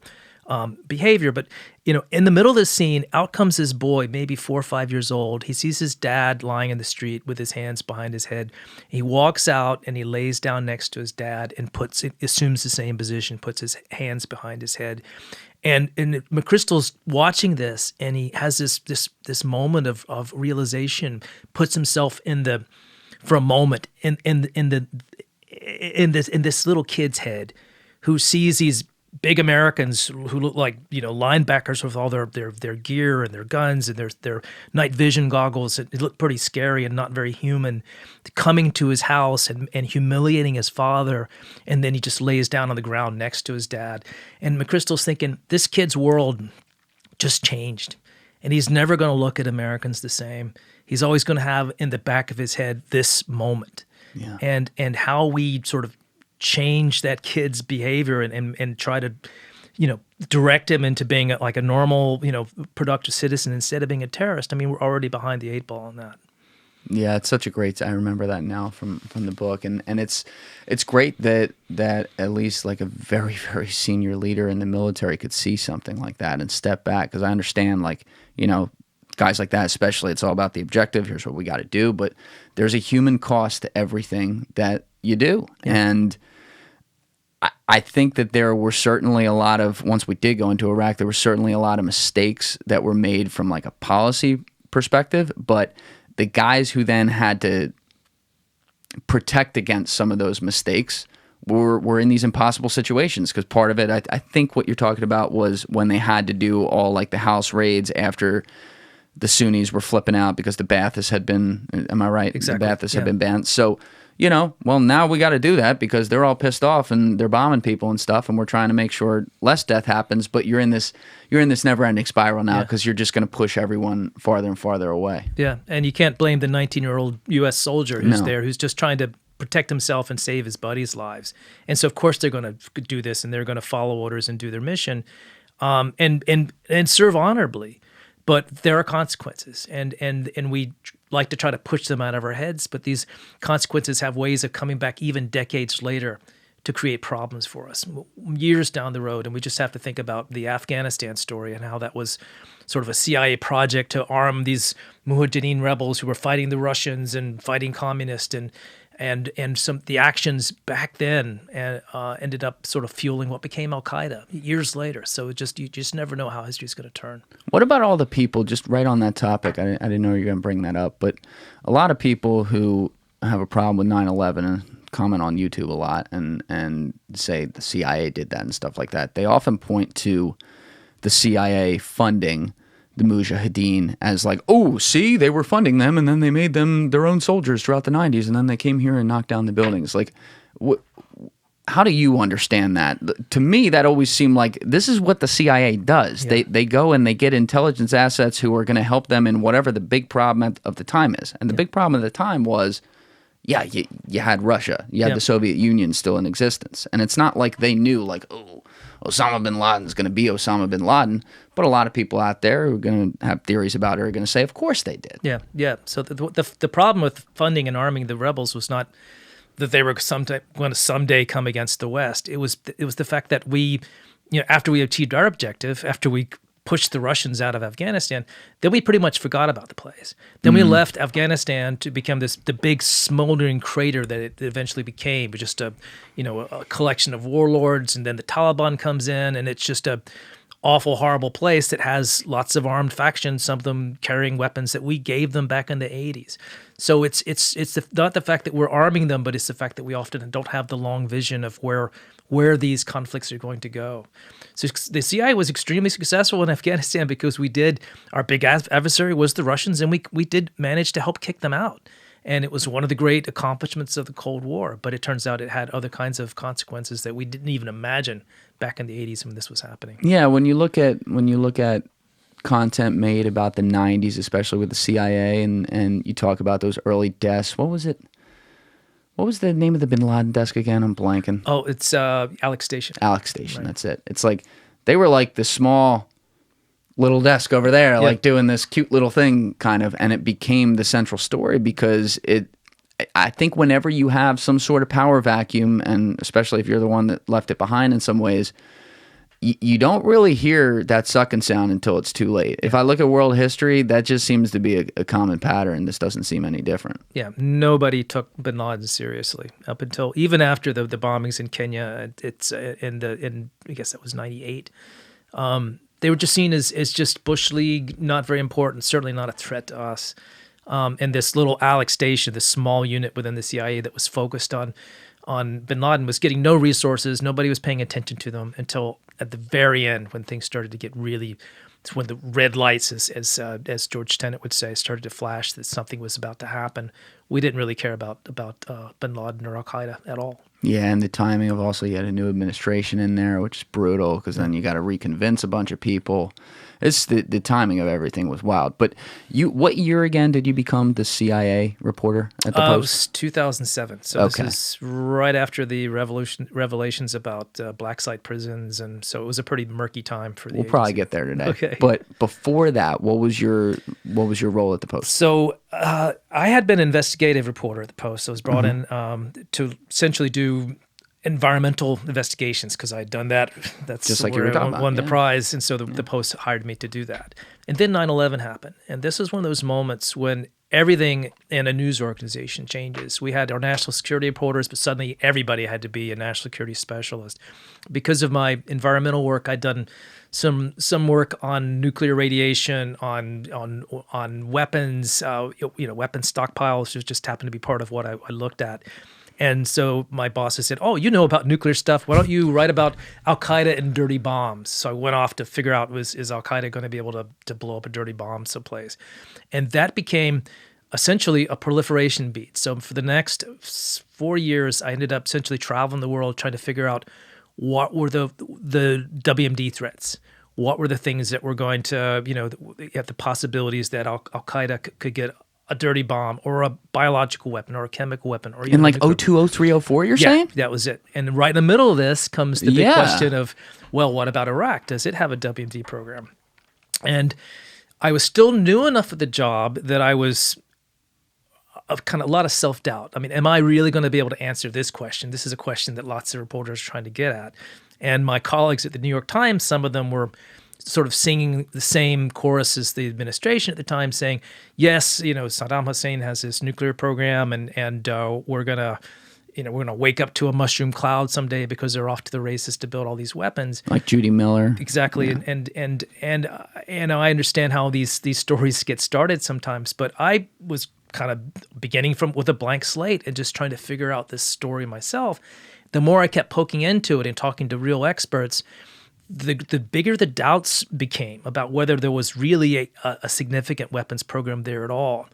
behavior. But in the middle of this scene, out comes this boy, maybe 4 or 5 years old. He sees his dad lying in the street with his hands behind his head. He walks out and he lays down next to his dad and assumes the same position, puts his hands behind his head. And McChrystal's watching this, and he has this moment of realization, puts himself for a moment in this little kid's head, who sees these big Americans who look like linebackers with all their gear and their guns and their night vision goggles. It looked pretty scary and not very human, coming to his house and humiliating his father, and then he just lays down on the ground next to his dad. And McChrystal's thinking, this kid's world just changed, and he's never going to look at Americans the same. He's always going to have in the back of his head this moment. Yeah. And how we sort of change that kid's behavior and try to direct him into being like a normal, productive citizen instead of being a terrorist. I mean, we're already behind the 8 ball on that. Yeah, it's such a great. I remember that now from the book, and it's great that at least like a very, very senior leader in the military could see something like that and step back, because I understand, like, guys like that especially, it's all about the objective. Here's what we got to do, but there's a human cost to everything that you do, and I think that there were certainly a lot of, once we did go into Iraq, there were certainly a lot of mistakes that were made from like a policy perspective, but the guys who then had to protect against some of those mistakes were in these impossible situations, because part of it, I think what you're talking about was when they had to do all like the house raids after the Sunnis were flipping out because the Baathists had been, am I right? Exactly. The Baathists had been banned. So, well, now we got to do that because they're all pissed off and they're bombing people and stuff, and we're trying to make sure less death happens, but you're in this never-ending spiral now because you're just going to push everyone farther and farther away. Yeah, and you can't blame the 19-year-old U.S. soldier who's there, who's just trying to protect himself and save his buddies' lives. And so, of course, they're going to do this, and they're going to follow orders and do their mission, and serve honorably. But there are consequences, and we like to try to push them out of our heads, but these consequences have ways of coming back even decades later to create problems for us, years down the road. And we just have to think about the Afghanistan story and how that was sort of a CIA project to arm these Mujahideen rebels who were fighting the Russians and fighting communists, and some the actions back then ended up sort of fueling what became Al-Qaeda years later. So you just never know how history is going to turn. What about all the people, just right on that topic, I didn't know you were going to bring that up, but a lot of people who have a problem with 9/11 and comment on YouTube a lot and say the CIA did that and stuff like that, they often point to the CIA funding the Mujahideen as like, oh, see, they were funding them, and then they made them their own soldiers throughout the 90s, and then they came here and knocked down the buildings. Like, how do you understand that? To me, that always seemed like this is what the CIA does. Yeah. They go and they get intelligence assets who are going to help them in whatever the big problem of the time is. And the big problem of the time was, you had Russia. You had the Soviet Union still in existence. And it's not like they knew, like, oh, Osama bin Laden is going to be Osama bin Laden. But a lot of people out there who are going to have theories about it are going to say, of course they did. Yeah. So the problem with funding and arming the rebels was not that they were going to someday come against the West. It was the fact that we, after we achieved our objective, after we pushed the Russians out of Afghanistan, then we pretty much forgot about the place. Then we left Afghanistan to become the big smoldering crater that it eventually became, just a collection of warlords, and then the Taliban comes in, and it's just a awful, horrible place that has lots of armed factions, some of them carrying weapons that we gave them back in the 80s. So it's not the fact that we're arming them, but it's the fact that we often don't have the long vision of where these conflicts are going to go. So the CIA was extremely successful in Afghanistan because our big adversary was the Russians, and we did manage to help kick them out. And it was one of the great accomplishments of the Cold War. But it turns out it had other kinds of consequences that we didn't even imagine back in the 80s when this was happening. Yeah, when you look at content made about the 90s, especially with the CIA, and you talk about those early deaths, what was it? What was the name of the bin Laden desk again? I'm blanking. Oh, it's Alex Station. Alex Station, right. That's it. It's like they were like the small little desk over there, like doing this cute little thing kind of, and it became the central story because I think whenever you have some sort of power vacuum, and especially if you're the one that left it behind in some ways, you don't really hear that sucking sound until it's too late. If I look at world history, that just seems to be a common pattern. This doesn't seem any different. Yeah, nobody took bin Laden seriously up until even after the bombings in Kenya. It's in I guess that was 98. They were just seen as just Bush League, not very important, certainly not a threat to us. And this little Alex Station, this small unit within the CIA that was focused on bin Laden, was getting no resources. Nobody was paying attention to them until at the very end, when things started to get really, when the red lights, as George Tenet would say, started to flash that something was about to happen. We didn't really care about bin Laden or Al-Qaeda at all. Yeah, and the timing of also you had a new administration in there, which is brutal because then you got to reconvince a bunch of people. It's the timing of everything was wild. But what year again did you become the CIA reporter at the Post? It was 2007. So this is right after the revelations about black site prisons, and so it was a pretty murky time for the agency. Probably get there today. Okay. But before that, what was your role at the Post? So I had been an investigative reporter at the Post. I was brought in to essentially do environmental investigations because I'd done that. That's just like you were talking about. Won the prize, and so the Post hired me to do that. And then 9/11 happened, and this is one of those moments when everything in a news organization changes. We had our national security reporters, but suddenly everybody had to be a national security specialist. Because of my environmental work, I'd done some work on nuclear radiation, on weapons, weapon stockpiles. It just happened to be part of what I looked at. And so my bosses said, "Oh, you know about nuclear stuff. Why don't you write about Al-Qaeda and dirty bombs?" So I went off to figure out, is Al-Qaeda going to be able to blow up a dirty bomb someplace? And that became essentially a proliferation beat. So for the next 4 years, I ended up essentially traveling the world trying to figure out what were the WMD threats. What were the things that were going to, the possibilities that Al-Qaeda could get a dirty bomb or a biological weapon or a chemical weapon. Or in like 02, 03, 04, you're saying? Yeah, that was it. And right in the middle of this comes the big question of, well, what about Iraq? Does it have a WMD program? And I was still new enough at the job that I was kind of a lot of self-doubt. I mean, am I really going to be able to answer this question? This is a question that lots of reporters are trying to get at. And my colleagues at the New York Times, some of them were sort of singing the same chorus as the administration at the time, saying, yes, Saddam Hussein has this nuclear program, and we're gonna wake up to a mushroom cloud someday because they're off to the races to build all these weapons. Like Judy Miller. Exactly. Yeah. And I understand how these stories get started sometimes, but I was kind of beginning with a blank slate and just trying to figure out this story myself. The more I kept poking into it and talking to real experts, the bigger the doubts became about whether there was really a significant weapons program there at all.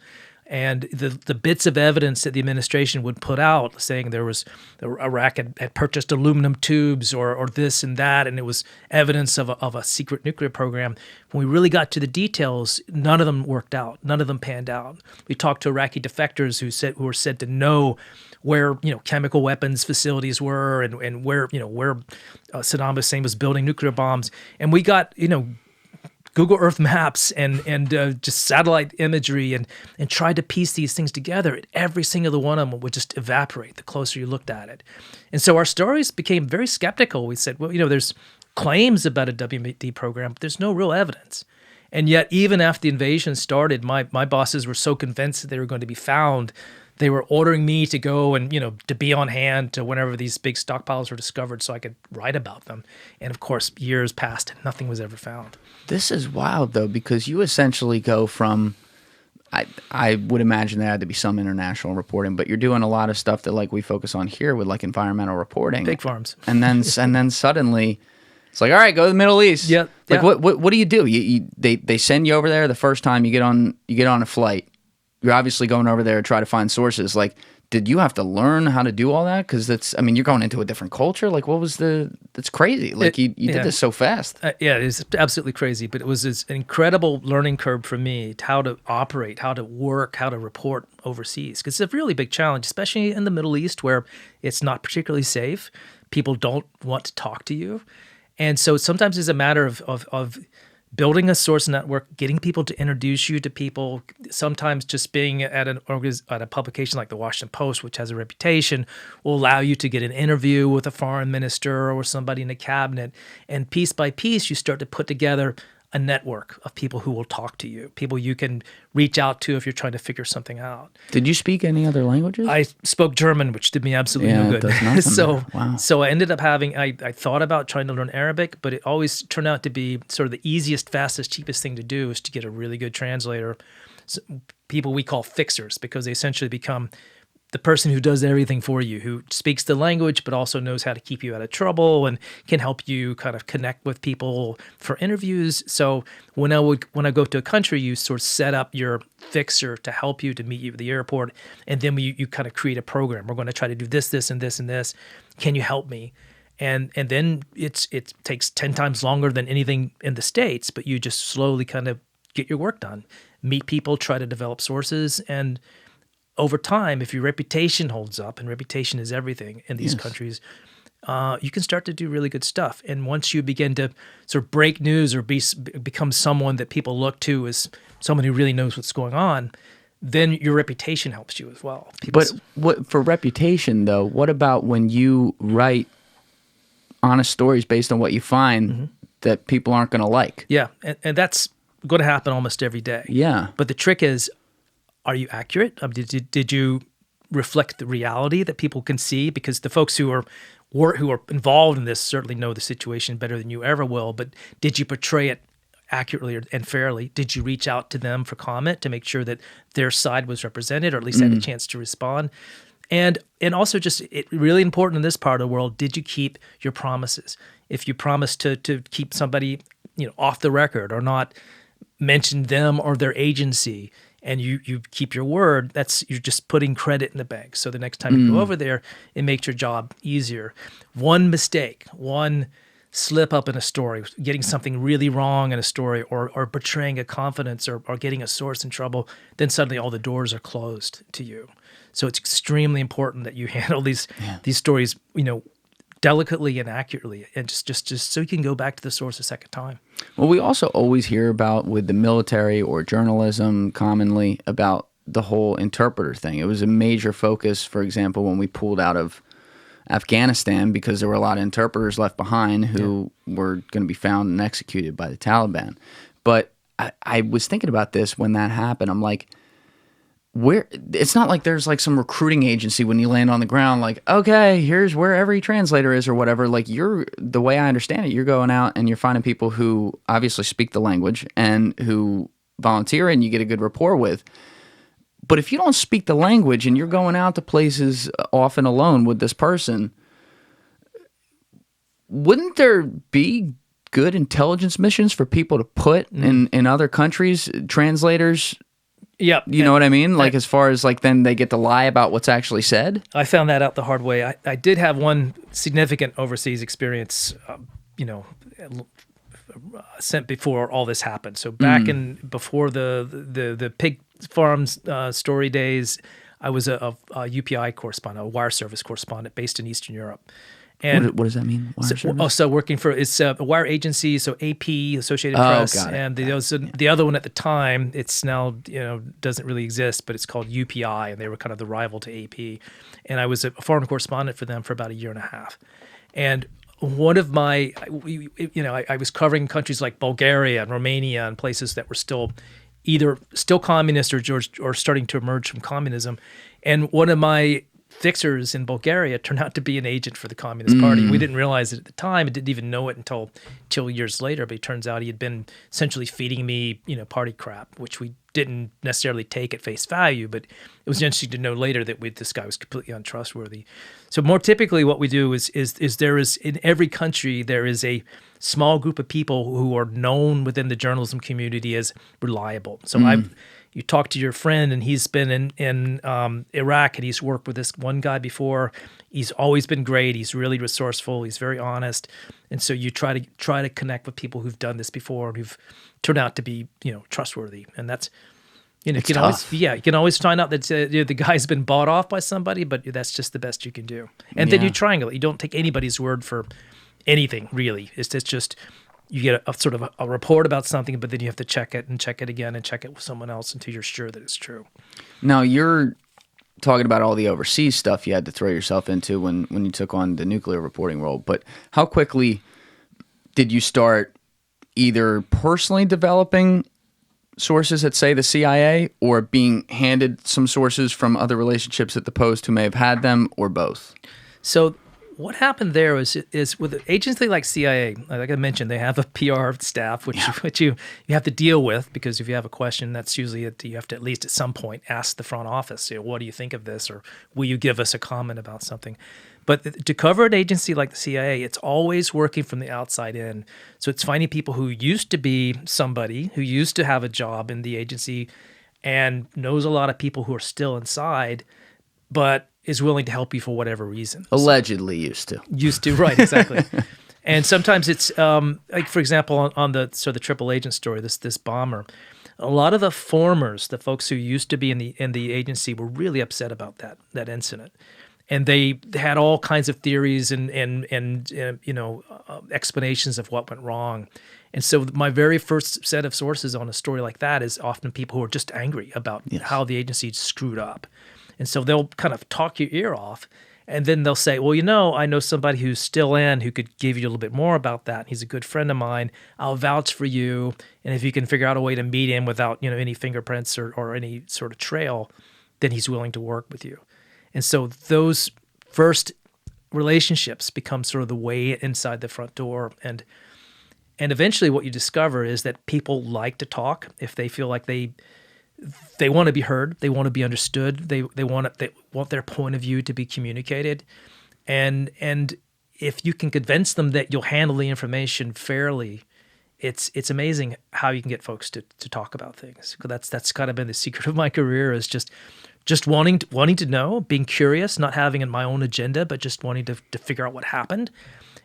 And the bits of evidence that the administration would put out saying Iraq had purchased aluminum tubes or this and that, and it was evidence of a secret nuclear program. When we really got to the details, none of them worked out. None of them panned out. We talked to Iraqi defectors who were said to know where chemical weapons facilities were and where Saddam Hussein was building nuclear bombs, and we got Google Earth maps and just satellite imagery and tried to piece these things together. And every single one of them would just evaporate the closer you looked at it. And so our stories became very skeptical. We said, well, there's claims about a WMD program, but there's no real evidence. And yet, even after the invasion started, my bosses were so convinced that they were going to be found, they were ordering me to go and, to be on hand to whenever these big stockpiles were discovered so I could write about them. And of course, years passed and nothing was ever found. This is wild, though, because you essentially go from, I would imagine there had to be some international reporting, but you're doing a lot of stuff that like we focus on here with like environmental reporting. Pig farms. And then suddenly it's like, all right, go to the Middle East. Yeah. Like what do you do? They send you over there the first time you get on a flight. You're obviously going over there to try to find sources. Like, did you have to learn how to do all that? Because you're going into a different culture. Like, that's crazy. Like, you did this so fast. Yeah, it was absolutely crazy. But it was this incredible learning curve for me, how to operate, how to work, how to report overseas. Because it's a really big challenge, especially in the Middle East where it's not particularly safe. People don't want to talk to you. And so sometimes it's a matter of building a source network, getting people to introduce you to people, sometimes just being at a publication like the Washington Post, which has a reputation, will allow you to get an interview with a foreign minister or somebody in the cabinet. And piece by piece, you start to put together a network of people who will talk to you, people you can reach out to if you're trying to figure something out. Did you speak any other languages? I spoke German, which did me absolutely no good. So I ended up I thought about trying to learn Arabic, but it always turned out to be sort of the easiest, fastest, cheapest thing to do is to get a really good translator, people we call fixers, because they essentially become the person who does everything for you, who speaks the language, but also knows how to keep you out of trouble and can help you kind of connect with people for interviews. So when I go to a country, you sort of set up your fixer to help you, to meet you at the airport. And then you kind of create a program. We're going to try to do this, this, and this, and this. Can you help me? And then it takes 10 times longer than anything in the States, but you just slowly kind of get your work done, meet people, try to develop sources, and over time, if your reputation holds up, and reputation is everything in these countries, you can start to do really good stuff. And once you begin to sort of break news or become someone that people look to as someone who really knows what's going on, then your reputation helps you as well. But what for reputation, though, what about when you write honest stories based on what you find that people aren't going to like? Yeah, and that's going to happen almost every day. Yeah. But the trick is, are you accurate? Did you reflect the reality that people can see? Because the folks who are involved in this certainly know the situation better than you ever will. But did you portray it accurately and fairly? Did you reach out to them for comment to make sure that their side was represented, or at least had a chance to respond? And also, just really important in this part of the world, did you keep your promises? If you promised to keep somebody off the record or not mention them or their agency, and you keep your word, you're just putting credit in the bank. So the next time you go over there, it makes your job easier. One mistake, one slip up in a story, getting something really wrong in a story, or betraying a confidence, or getting a source in trouble, then suddenly all the doors are closed to you. So it's extremely important that you handle these stories, delicately and accurately, and just so you can go back to the source a second time. Well, we also always hear about, with the military or journalism commonly, about the whole interpreter thing. It was a major focus, for example, when we pulled out of Afghanistan, because there were a lot of interpreters left behind who were going to be found and executed by the Taliban. But I was thinking about this when that happened. I'm like, it's not like there's like some recruiting agency when you land on the ground, like, okay, here's where every translator is or whatever. Like, the way I understand it, you're going out and you're finding people who obviously speak the language and who volunteer and you get a good rapport with. But if you don't speak the language and you're going out to places often alone with this person, wouldn't there be good intelligence missions for people to put in other countries, translators? Yeah. You know what I mean? Like, as far as like, then they get to lie about what's actually said. I found that out the hard way. I did have one significant overseas experience, sent before all this happened. So back before the pig farms story days, I was a UPI correspondent, a wire service correspondent based in Eastern Europe. And what does that mean? So working for it's a wire agency, so AP, Associated Press, and the other one at the time, it's now doesn't really exist, but it's called UPI, and they were kind of the rival to AP. And I was a foreign correspondent for them for about a year and a half. And one of my, I was covering countries like Bulgaria and Romania and places that were still communist or starting to emerge from communism. And one of my fixers in Bulgaria turned out to be an agent for the Communist Party. We didn't realize it at the time. I didn't even know it until years later. But it turns out he had been essentially feeding me, party crap, which we didn't necessarily take at face value. But it was interesting to know later that this guy was completely untrustworthy. So more typically, what we do is there is in every country there is a small group of people who are known within the journalism community as reliable. So you talk to your friend, and he's been in Iraq, and he's worked with this one guy before. He's always been great. He's really resourceful. He's very honest, and so you try to connect with people who've done this before and who've turned out to be trustworthy. And that's you can always find out that the guy's been bought off by somebody, but that's just the best you can do. And then you triangulate. You don't take anybody's word for anything really. It's just. You get a sort of a report about something, but then you have to check it and check it again and check it with someone else until you're sure that it's true. Now, you're talking about all the overseas stuff you had to throw yourself into when you took on the nuclear reporting role, but how quickly did you start either personally developing sources at, say, the CIA, or being handed some sources from other relationships at the Post who may have had them, or both? So what happened there is with an agency like CIA, like I mentioned, they have a PR staff, which you have to deal with, because if you have a question, that's usually you have to at least at some point ask the front office, what do you think of this, or will you give us a comment about something? But to cover an agency like the CIA, it's always working from the outside in. So it's finding people who used to be somebody, who used to have a job in the agency and knows a lot of people who are still inside, but is willing to help you for whatever reason. Allegedly used to. Used to, right, exactly. And sometimes it's, like, for example, on the triple agent story, this bomber, a lot of the formers, the folks who used to be in the agency, were really upset about that incident. And they had all kinds of theories and explanations of what went wrong. And so my very first set of sources on a story like that is often people who are just angry about how the agency screwed up. And so they'll kind of talk your ear off, and then they'll say, well, I know somebody who's still in who could give you a little bit more about that. He's a good friend of mine. I'll vouch for you. And if you can figure out a way to meet him without, any fingerprints or any sort of trail, then he's willing to work with you. And so those first relationships become sort of the way inside the front door. And eventually what you discover is that people like to talk if they feel like they want to be heard, they want to be understood, they want their point of view to be communicated. And if you can convince them that you'll handle the information fairly, it's amazing how you can get folks to talk about things. That's kind of been the secret of my career, is just wanting to know, being curious, not having my own agenda, but just wanting to figure out what happened.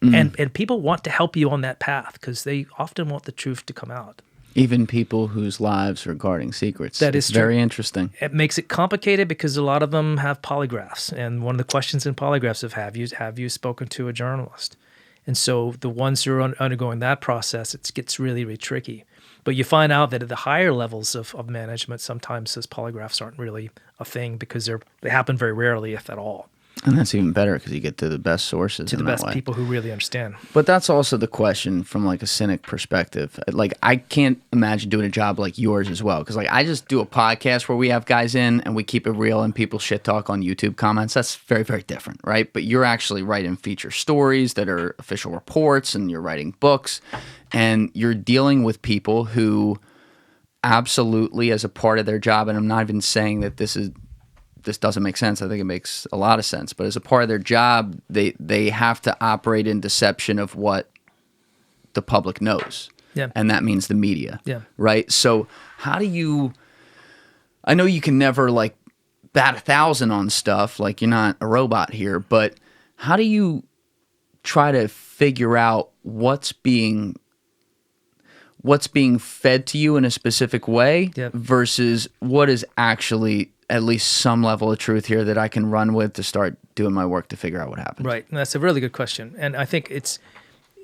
And people want to help you on that path because they often want the truth to come out. Even people whose lives are guarding secrets. That is true. Very interesting. It makes it complicated because a lot of them have polygraphs. And one of the questions in polygraphs is, have you spoken to a journalist? And so the ones who are undergoing that process, it gets really, really tricky. But you find out that at the higher levels of management, sometimes those polygraphs aren't really a thing because they happen very rarely, if at all. And that's even better because you get to the best sources to in the that best way. People who really understand. But that's also the question from like a cynic perspective. Like, I can't imagine doing a job like yours as well, because like I just do a podcast where we have guys in and we keep it real and people shit talk on YouTube comments. That's very, very different, right? But you're actually writing feature stories that are official reports, and you're writing books, and you're dealing with people who absolutely, as a part of their job, and I'm not even saying that this doesn't make sense. I think it makes a lot of sense. But as a part of their job, they have to operate in deception of what the public knows. Yeah. And that means the media. Yeah. Right? So how do you – I know you can never like bat 1,000 on stuff. Like, you're not a robot here. But how do you try to figure out what's being fed to you in a specific way versus what is actually – at least some level of truth here that I can run with to start doing my work to figure out what happened? Right. And that's a really good question. And I think it's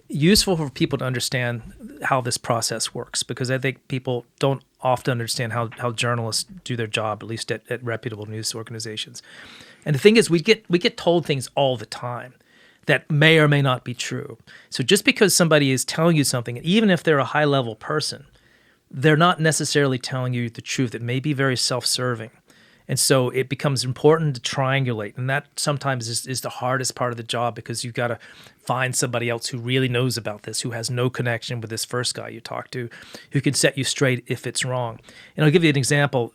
useful for people to understand how this process works, because I think people don't often understand how journalists do their job, at least at reputable news organizations. And the thing is, we get told things all the time that may or may not be true. So just because somebody is telling you something, even if they're a high-level person, they're not necessarily telling you the truth. It may be very self-serving. And so it becomes important to triangulate. And that sometimes is the hardest part of the job, because you've got to find somebody else who really knows about this, who has no connection with this first guy you talk to, who can set you straight if it's wrong. And I'll give you an example.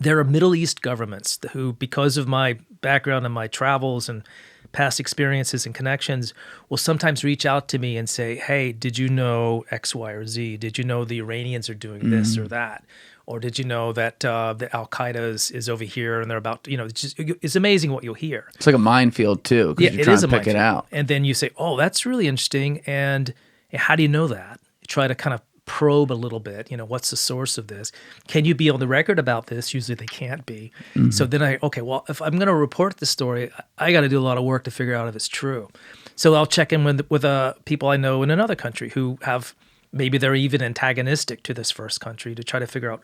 There are Middle East governments who, because of my background and my travels and past experiences and connections, will sometimes reach out to me and say, hey, did you know X, Y, or Z? Did you know the Iranians are doing this or that? Or did you know that the Al-Qaeda is over here and they're about to, it's amazing what you'll hear. It's like a minefield too, because you're trying to pick it out. And then you say, oh, that's really interesting. And how do you know that? You try to kind of probe a little bit, what's the source of this? Can you be on the record about this? Usually they can't be. Mm-hmm. So then if I'm going to report this story, I got to do a lot of work to figure out if it's true. So I'll check in with people I know in another country who have, maybe they're even antagonistic to this first country, to try to figure out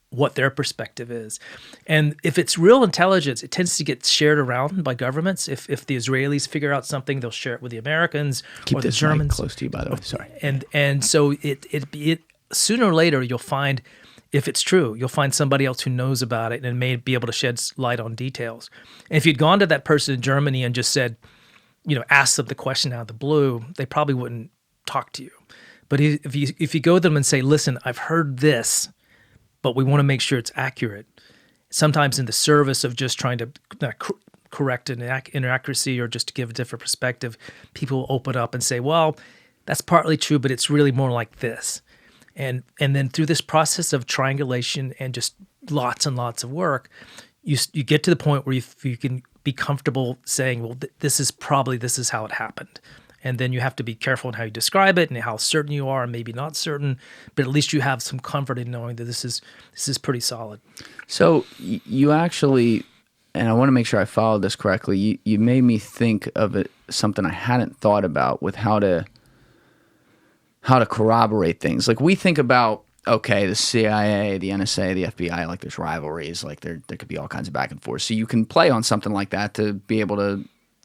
what their perspective is. And if it's real intelligence, it tends to get shared around by governments. If the Israelis figure out something, they'll share it with the Americans or the Germans. Keep this close to you, by the way. Sorry. And so it sooner or later you'll find, if it's true, you'll find somebody else who knows about it and may be able to shed light on details. And if you'd gone to that person in Germany and just said, ask them the question out of the blue, they probably wouldn't talk to you. But if you go to them and say, listen, I've heard this, but we want to make sure it's accurate, sometimes in the service of just trying to correct an inaccuracy or just to give a different perspective, people open up and say, well, that's partly true, but it's really more like this. And then through this process of triangulation and just lots and lots of work, you get to the point where you can be comfortable saying, well, this is how it happened. And then you have to be careful in how you describe it and how certain you are and maybe not certain, but at least you have some comfort in knowing that this is pretty solid. So you actually, and I want to make sure I followed this correctly, you made me think of something I hadn't thought about with how to corroborate things. Like we think about, okay, the CIA, the NSA, the FBI, like there's rivalries, like there could be all kinds of back and forth. So you can play on something like that to be able to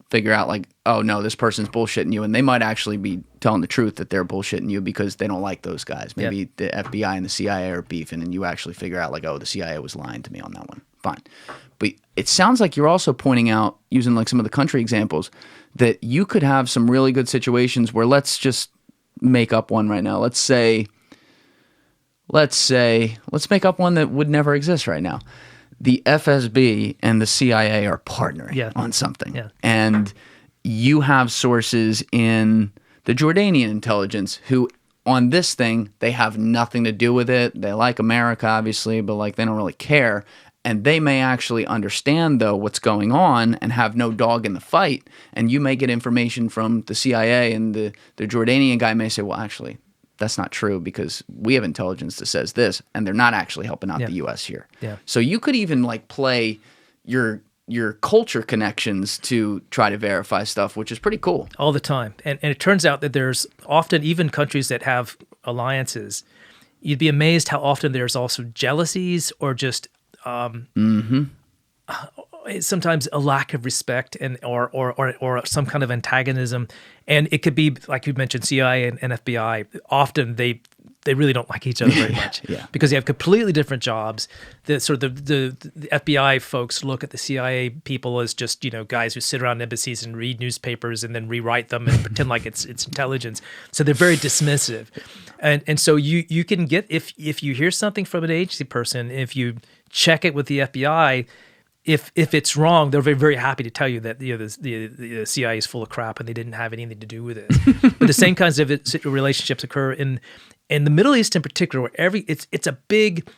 figure out like, oh no, this person's bullshitting you, and they might actually be telling the truth that they're bullshitting you because they don't like those guys. Maybe the FBI and the CIA are beefing, and you actually figure out like, oh, the CIA was lying to me on that one. Fine. But it sounds like you're also pointing out, using like some of the country examples, that you could have some really good situations where, let's just make up one right now. Let's make up one that would never exist right now. The FSB and the CIA are partnering on something. Yeah. And you have sources in the Jordanian intelligence who, on this thing, they have nothing to do with it. They like America, obviously, but like they don't really care. And they may actually understand, though, what's going on and have no dog in the fight. And you may get information from the CIA, and the Jordanian guy may say, well, actually, that's not true because we have intelligence that says this, and they're not actually helping out the U.S. here. Yeah. So you could even like play your culture connections to try to verify stuff, which is pretty cool. All the time. And it turns out that there's often even countries that have alliances. You'd be amazed how often there's also jealousies or just sometimes a lack of respect and or some kind of antagonism. And it could be, like you mentioned, CIA and FBI. Often they really don't like each other very much because they have completely different jobs. The FBI folks look at the CIA people as just guys who sit around embassies and read newspapers and then rewrite them and pretend like it's intelligence. So they're very dismissive, and so you can get, if you hear something from an agency person, if you check it with the FBI. If it's wrong, they're very, very happy to tell you that the CIA is full of crap and they didn't have anything to do with it. But the same kinds of relationships occur in the Middle East in particular, where it's a big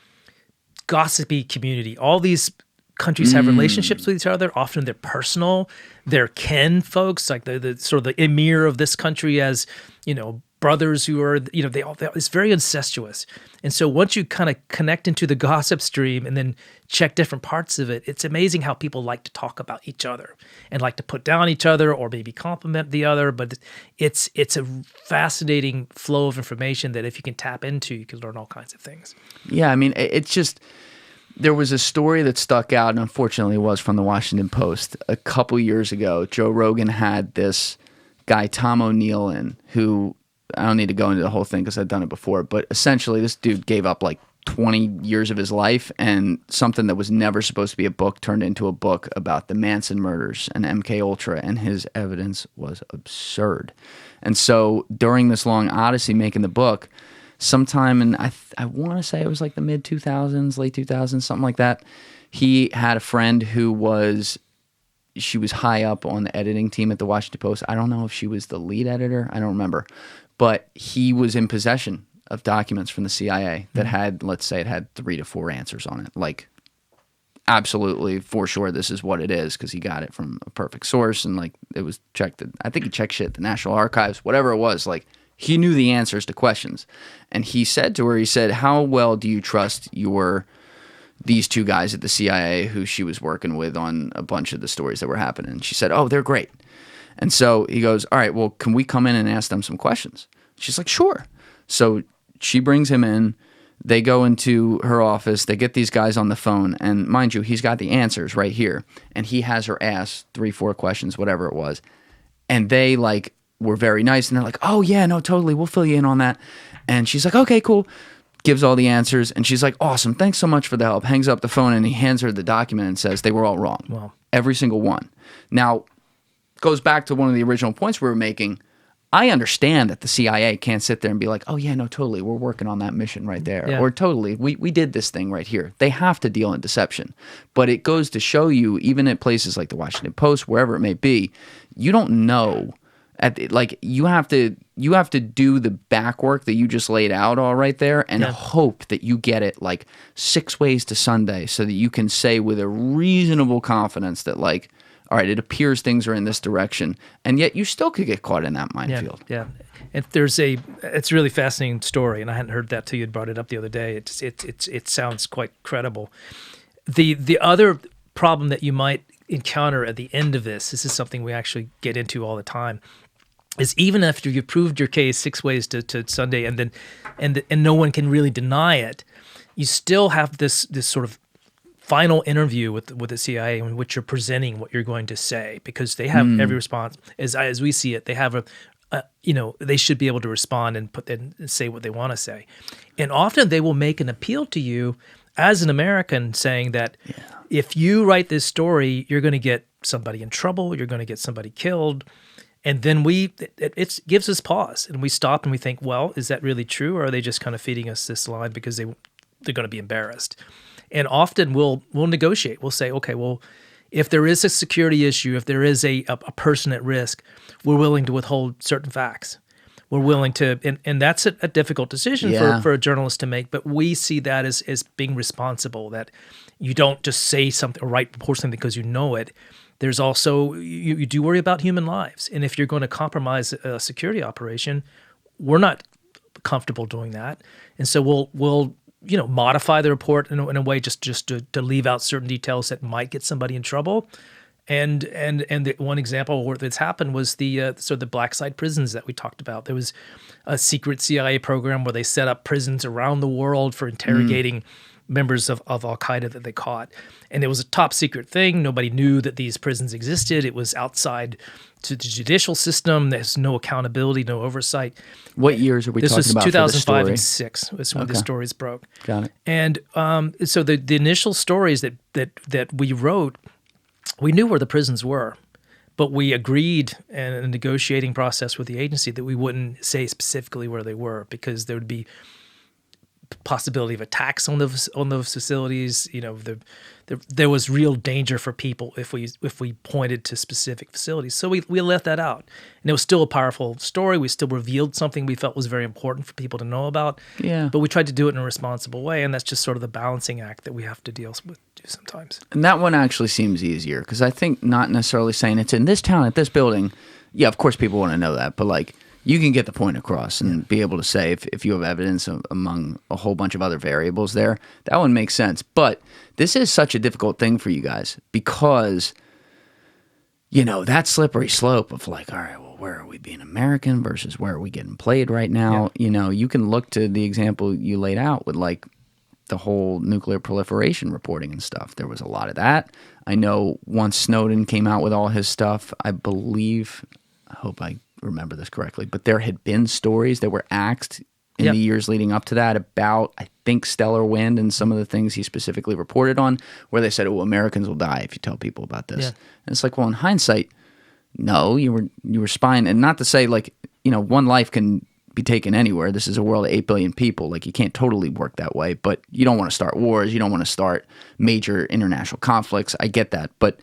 gossipy community. All these countries have relationships with each other. Often they're personal. They're kin folks, like the sort of the emir of this country as brothers who are it's very incestuous. And so once you kind of connect into the gossip stream and then check different parts of it, it's amazing how people like to talk about each other and like to put down each other or maybe compliment the other. But it's a fascinating flow of information that if you can tap into, you can learn all kinds of things. Yeah, I mean, it's just, there was a story that stuck out, and unfortunately it was from the Washington Post. A couple years ago, Joe Rogan had this guy, Tom O'Neill, in, who, I don't need to go into the whole thing because I've done it before, but essentially this dude gave up like 20 years of his life, and something that was never supposed to be a book turned into a book about the Manson murders and MK Ultra, and his evidence was absurd. And so during this long odyssey making the book, sometime in, I want to say it was like the mid-2000s, late 2000s, something like that, he had a friend who she was high up on the editing team at the Washington Post. I don't know if she was the lead editor. I don't remember. But he was in possession of documents from the CIA that had, let's say it had 3 to 4 answers on it. Like, absolutely, for sure, this is what it is, because he got it from a perfect source, and like it was checked. I think he checked shit at the National Archives, whatever it was. Like, he knew the answers to questions. And he said to her, he said, how well do you trust these 2 guys at the CIA who she was working with on a bunch of the stories that were happening? And she said, oh, they're great. And so he goes, all right, well, can we come in and ask them some questions? She's like, sure. So she brings him in. They go into her office. They get these guys on the phone. And mind you, he's got the answers right here. And he has her ask 3, 4 questions, whatever it was. And they like were very nice. And they're like, oh, yeah, no, totally. We'll fill you in on that. And she's like, okay, cool. Gives all the answers. And she's like, awesome. Thanks so much for the help. Hangs up the phone, and he hands her the document and says they were all wrong. Wow. Every single one. Now, goes back to one of the original points we were making. I understand that the CIA can't sit there and be like, oh, yeah, no, totally, we're working on that mission right there. Yeah. Or totally, we did this thing right here. They have to deal in deception. But it goes to show you, even at places like the Washington Post, wherever it may be, you don't know. You have to do the back work that you just laid out all right there and hope that you get it like 6 ways to Sunday so that you can say with a reasonable confidence that like, all right, it appears things are in this direction, and yet you still could get caught in that minefield. Yeah. And it's a really fascinating story, and I hadn't heard that till you brought it up the other day. It sounds quite credible. The other problem that you might encounter at the end of this is something we actually get into all the time, is even after you've proved your case 6 ways to Sunday, and no one can really deny it, you still have this sort of final interview with the CIA in which you're presenting what you're going to say, because they have every response. As we see it, they have they should be able to respond and say what they want to say, and often they will make an appeal to you as an American, saying that if you write this story, you're going to get somebody in trouble, you're going to get somebody killed, and then it gives us pause, and we stop and we think, well, is that really true, or are they just kind of feeding us this line because they're going to be embarrassed? And often we'll negotiate. We'll say, okay, well, if there is a security issue, if there is a person at risk, we're willing to withhold certain facts. We're willing to, and that's a difficult decision for a journalist to make, but we see that as being responsible, that you don't just say something or report something because you know it. There's also, you do worry about human lives. And if you're going to compromise a security operation, we're not comfortable doing that. And so we'll modify the report in a way just to leave out certain details that might get somebody in trouble. And the one example where that's happened was the black site prisons that we talked about. There was a secret CIA program where they set up prisons around the world for interrogating members of Al-Qaeda that they caught. And it was a top secret thing. Nobody knew that these prisons existed. It was outside to the judicial system. There's no accountability, no oversight. What years are we talking about? This was 2005 and 6 was when the stories broke. Got it. And so the initial stories that we wrote, we knew where the prisons were, but we agreed in a negotiating process with the agency that we wouldn't say specifically where they were, because there would be possibility of attacks on those facilities. There was real danger for people if we pointed to specific facilities. So we left that out, and it was still a powerful story. We still revealed something we felt was very important for people to know about. Yeah. But we tried to do it in a responsible way, and that's just sort of the balancing act that we have to do sometimes. And that one actually seems easier, because I think not necessarily saying it's in this town at this building. Yeah, of course people want to know that, but like, you can get the point across and be able to say if you have evidence among a whole bunch of other variables there, that one makes sense. But this is such a difficult thing for you guys, because, that slippery slope of like, all right, well, where are we being American versus where are we getting played right now? Yeah. You can look to the example you laid out with like the whole nuclear proliferation reporting and stuff. There was a lot of that. I know once Snowden came out with all his stuff, I hope I remember this correctly, but there had been stories that were axed in the years leading up to that about, I think, stellar wind and some of the things he specifically reported on, where they said, oh, Americans will die if you tell people about this. Yeah. And it's like, well, in hindsight, no, you were spying. And not to say like, one life can be taken anywhere. This is a world of 8 billion people. Like, you can't totally work that way, but you don't want to start wars. You don't want to start major international conflicts. I get that. But,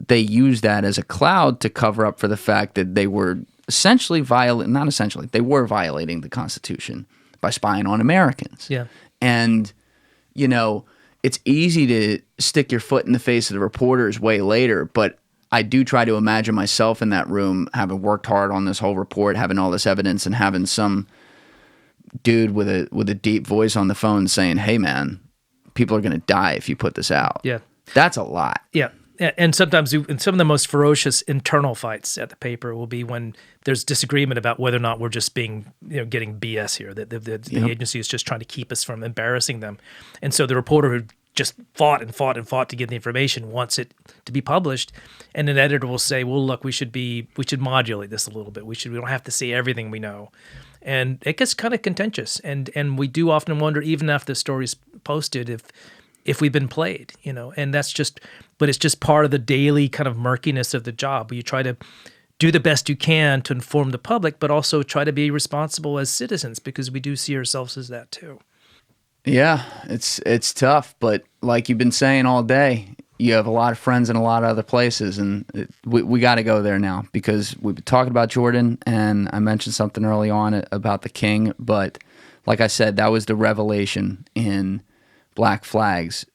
they used that as a cloud to cover up for the fact that they were essentially they were violating the Constitution by spying on Americans. Yeah. And, it's easy to stick your foot in the face of the reporters way later, but I do try to imagine myself in that room, having worked hard on this whole report, having all this evidence, and having some dude with a deep voice on the phone saying, hey, man, people are going to die if you put this out. Yeah. That's a lot. Yeah. And sometimes in some of the most ferocious internal fights at the paper will be when there's disagreement about whether or not we're just being, getting BS here, that the agency is just trying to keep us from embarrassing them. And so the reporter who just fought to get the information wants it to be published, and an editor will say, well, look, we should modulate this a little bit. We don't have to say everything we know. And it gets kind of contentious. And we do often wonder, even after the story's posted, if we've been played, and but it's just part of the daily kind of murkiness of the job where you try to do the best you can to inform the public, but also try to be responsible as citizens, because we do see ourselves as that too. Yeah, it's tough, but like you've been saying all day, you have a lot of friends in a lot of other places, and we got to go there now, because we've been talking about Jordan, and I mentioned something early on about the king, but like I said, that was the revelation in Black Flags,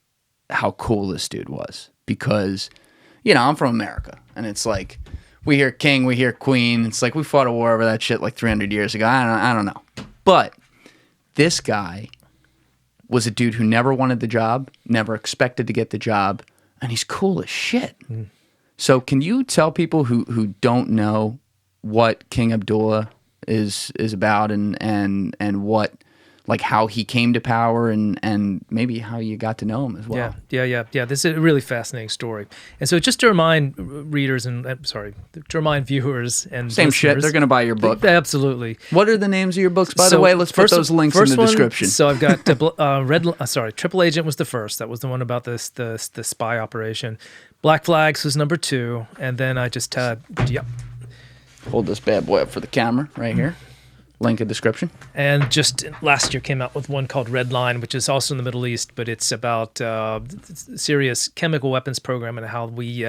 how cool this dude was, because, I'm from America, and it's like, we hear king, we hear queen, it's like we fought a war over that shit like 300 years ago, I don't know, but this guy was a dude who never wanted the job, never expected to get the job, and he's cool as shit. So can you tell people who don't know what King Abdullah is about, and what, like, how he came to power, and maybe how you got to know him as well? Yeah. This is a really fascinating story. And so just to remind readers to remind viewers and same shit, they're going to buy your book. Absolutely. What are the names of your books, by the way? Let's put those links in the description. So I've got Triple Agent was the first. That was the one about the spy operation. Black Flags was number 2, and then I just had hold this bad boy up for the camera right here. Link in description. And just last year came out with one called Red Line, which is also in the Middle East, but it's about Syria's chemical weapons program and how we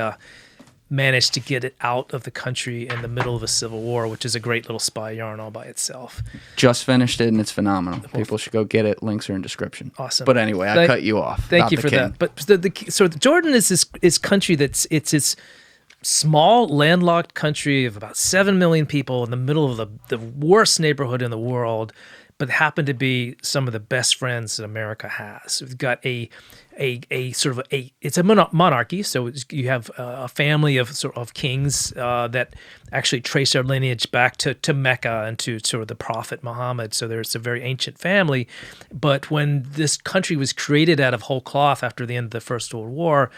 managed to get it out of the country in the middle of a civil war, which is a great little spy yarn all by itself. Just finished it, and it's phenomenal. People should go get it. Links are in description. Awesome. But anyway, I cut you off. Thank you for that. But so Jordan is this country it's small, landlocked country of about 7 million people in the middle of the worst neighborhood in the world, but happen to be some of the best friends that America has. We've got a it's a monarchy, so you have a family of kings that actually trace their lineage back to Mecca and to sort of the Prophet Muhammad. So there's a very ancient family. But when this country was created out of whole cloth after the end of the First World War,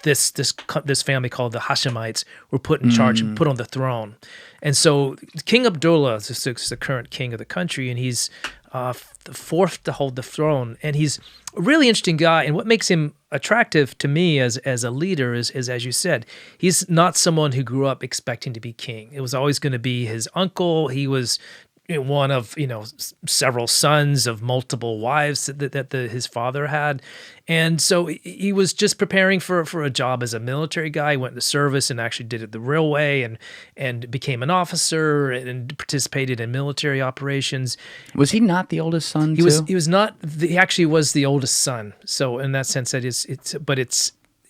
this family called the Hashemites were put in charge and put on the throne. And so King Abdullah is the current king of the country, and he's the fourth to hold the throne. And he's a really interesting guy. And what makes him attractive to me as a leader is, as you said, he's not someone who grew up expecting to be king. It was always going to be his uncle. He was one of several sons of multiple wives that his father had, and so he was just preparing for a job as a military guy. He went into service and actually did it the real way, and became an officer and participated in military operations. Was he not the oldest son? He was not. He actually was the oldest son. So in that sense,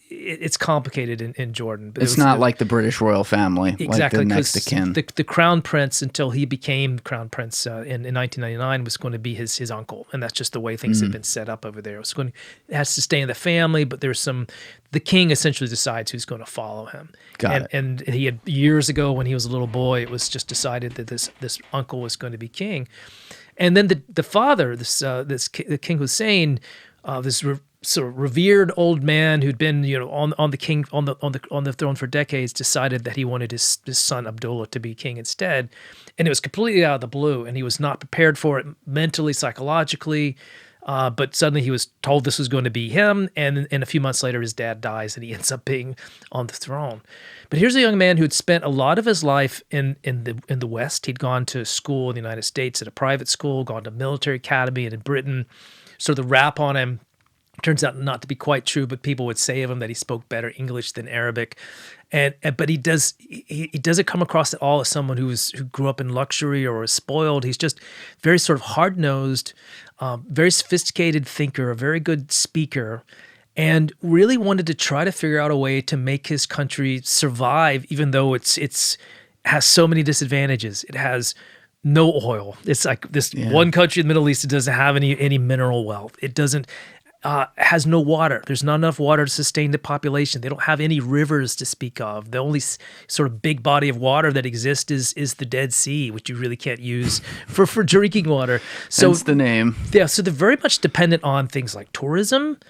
it's complicated in Jordan. But it's not like the British royal family, exactly, like the next of kin. The crown prince, until he became crown prince in 1999, was going to be his uncle, and that's just the way things have been set up over there. It has to stay in the family, but the king essentially decides who's going to follow him. And he had, years ago when he was a little boy, it was just decided that this uncle was going to be king. And then the father, the King Hussein, this sort of revered old man who'd been on the throne for decades, decided that he wanted his son Abdullah to be king instead, and it was completely out of the blue, and he was not prepared for it mentally, psychologically. But suddenly he was told this was going to be him, and a few months later his dad dies, and he ends up being on the throne. But here's a young man who'd spent a lot of his life in the West. He'd gone to school in the United States at a private school, gone to military academy, and in Britain. So the rap on him turns out not to be quite true, but people would say of him that he spoke better English than Arabic, but he doesn't come across at all as someone who grew up in luxury or was spoiled. He's just very sort of hard-nosed, very sophisticated thinker, a very good speaker, and really wanted to try to figure out a way to make his country survive, even though it has so many disadvantages. It has no oil. It's like this one country in the Middle East that doesn't have any mineral wealth. It doesn't. Has no water. There's not enough water to sustain the population. They don't have any rivers to speak of. The only sort of big body of water that exists is the Dead Sea, which you really can't use for drinking water. So that's the name. Yeah, so they're very much dependent on things like tourism,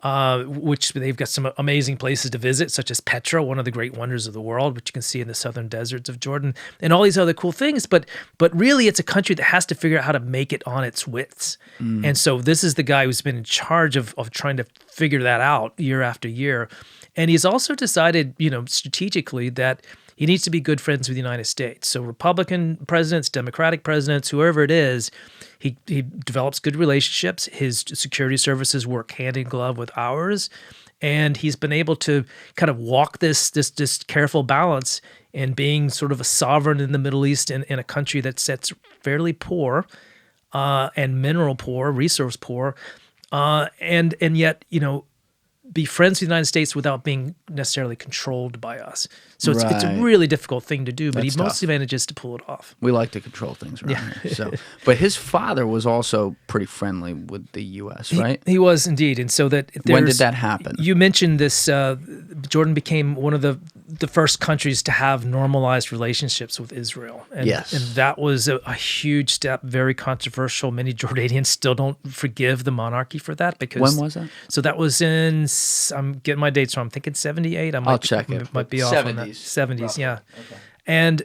which they've got some amazing places to visit, such as Petra, one of the great wonders of the world, which you can see in the southern deserts of Jordan, and all these other cool things. But really, it's a country that has to figure out how to make it on its wits. And so this is the guy who's been in charge of trying to figure that out year after year. And he's also decided, strategically that he needs to be good friends with the United States. So Republican presidents, Democratic presidents, whoever it is, he develops good relationships. His security services work hand in glove with ours. And he's been able to kind of walk this careful balance in being sort of a sovereign in the Middle East in a country that's fairly poor and mineral poor, resource poor, and yet, be friends with the United States without being necessarily controlled by us. So it's a really difficult thing to do, but he mostly manages to pull it off. We like to control things around here. So, but his father was also pretty friendly with the U.S., right? He was indeed. And so when did that happen? You mentioned this, Jordan became one of the first countries to have normalized relationships with Israel. And, yes. And that was a huge step, very controversial. Many Jordanians still don't forgive the monarchy for that. Because when was that? So that was I'm getting my dates wrong. I'm thinking 78. I'll check it. Might be off 70s. On that. 70s, roughly. Yeah. Okay.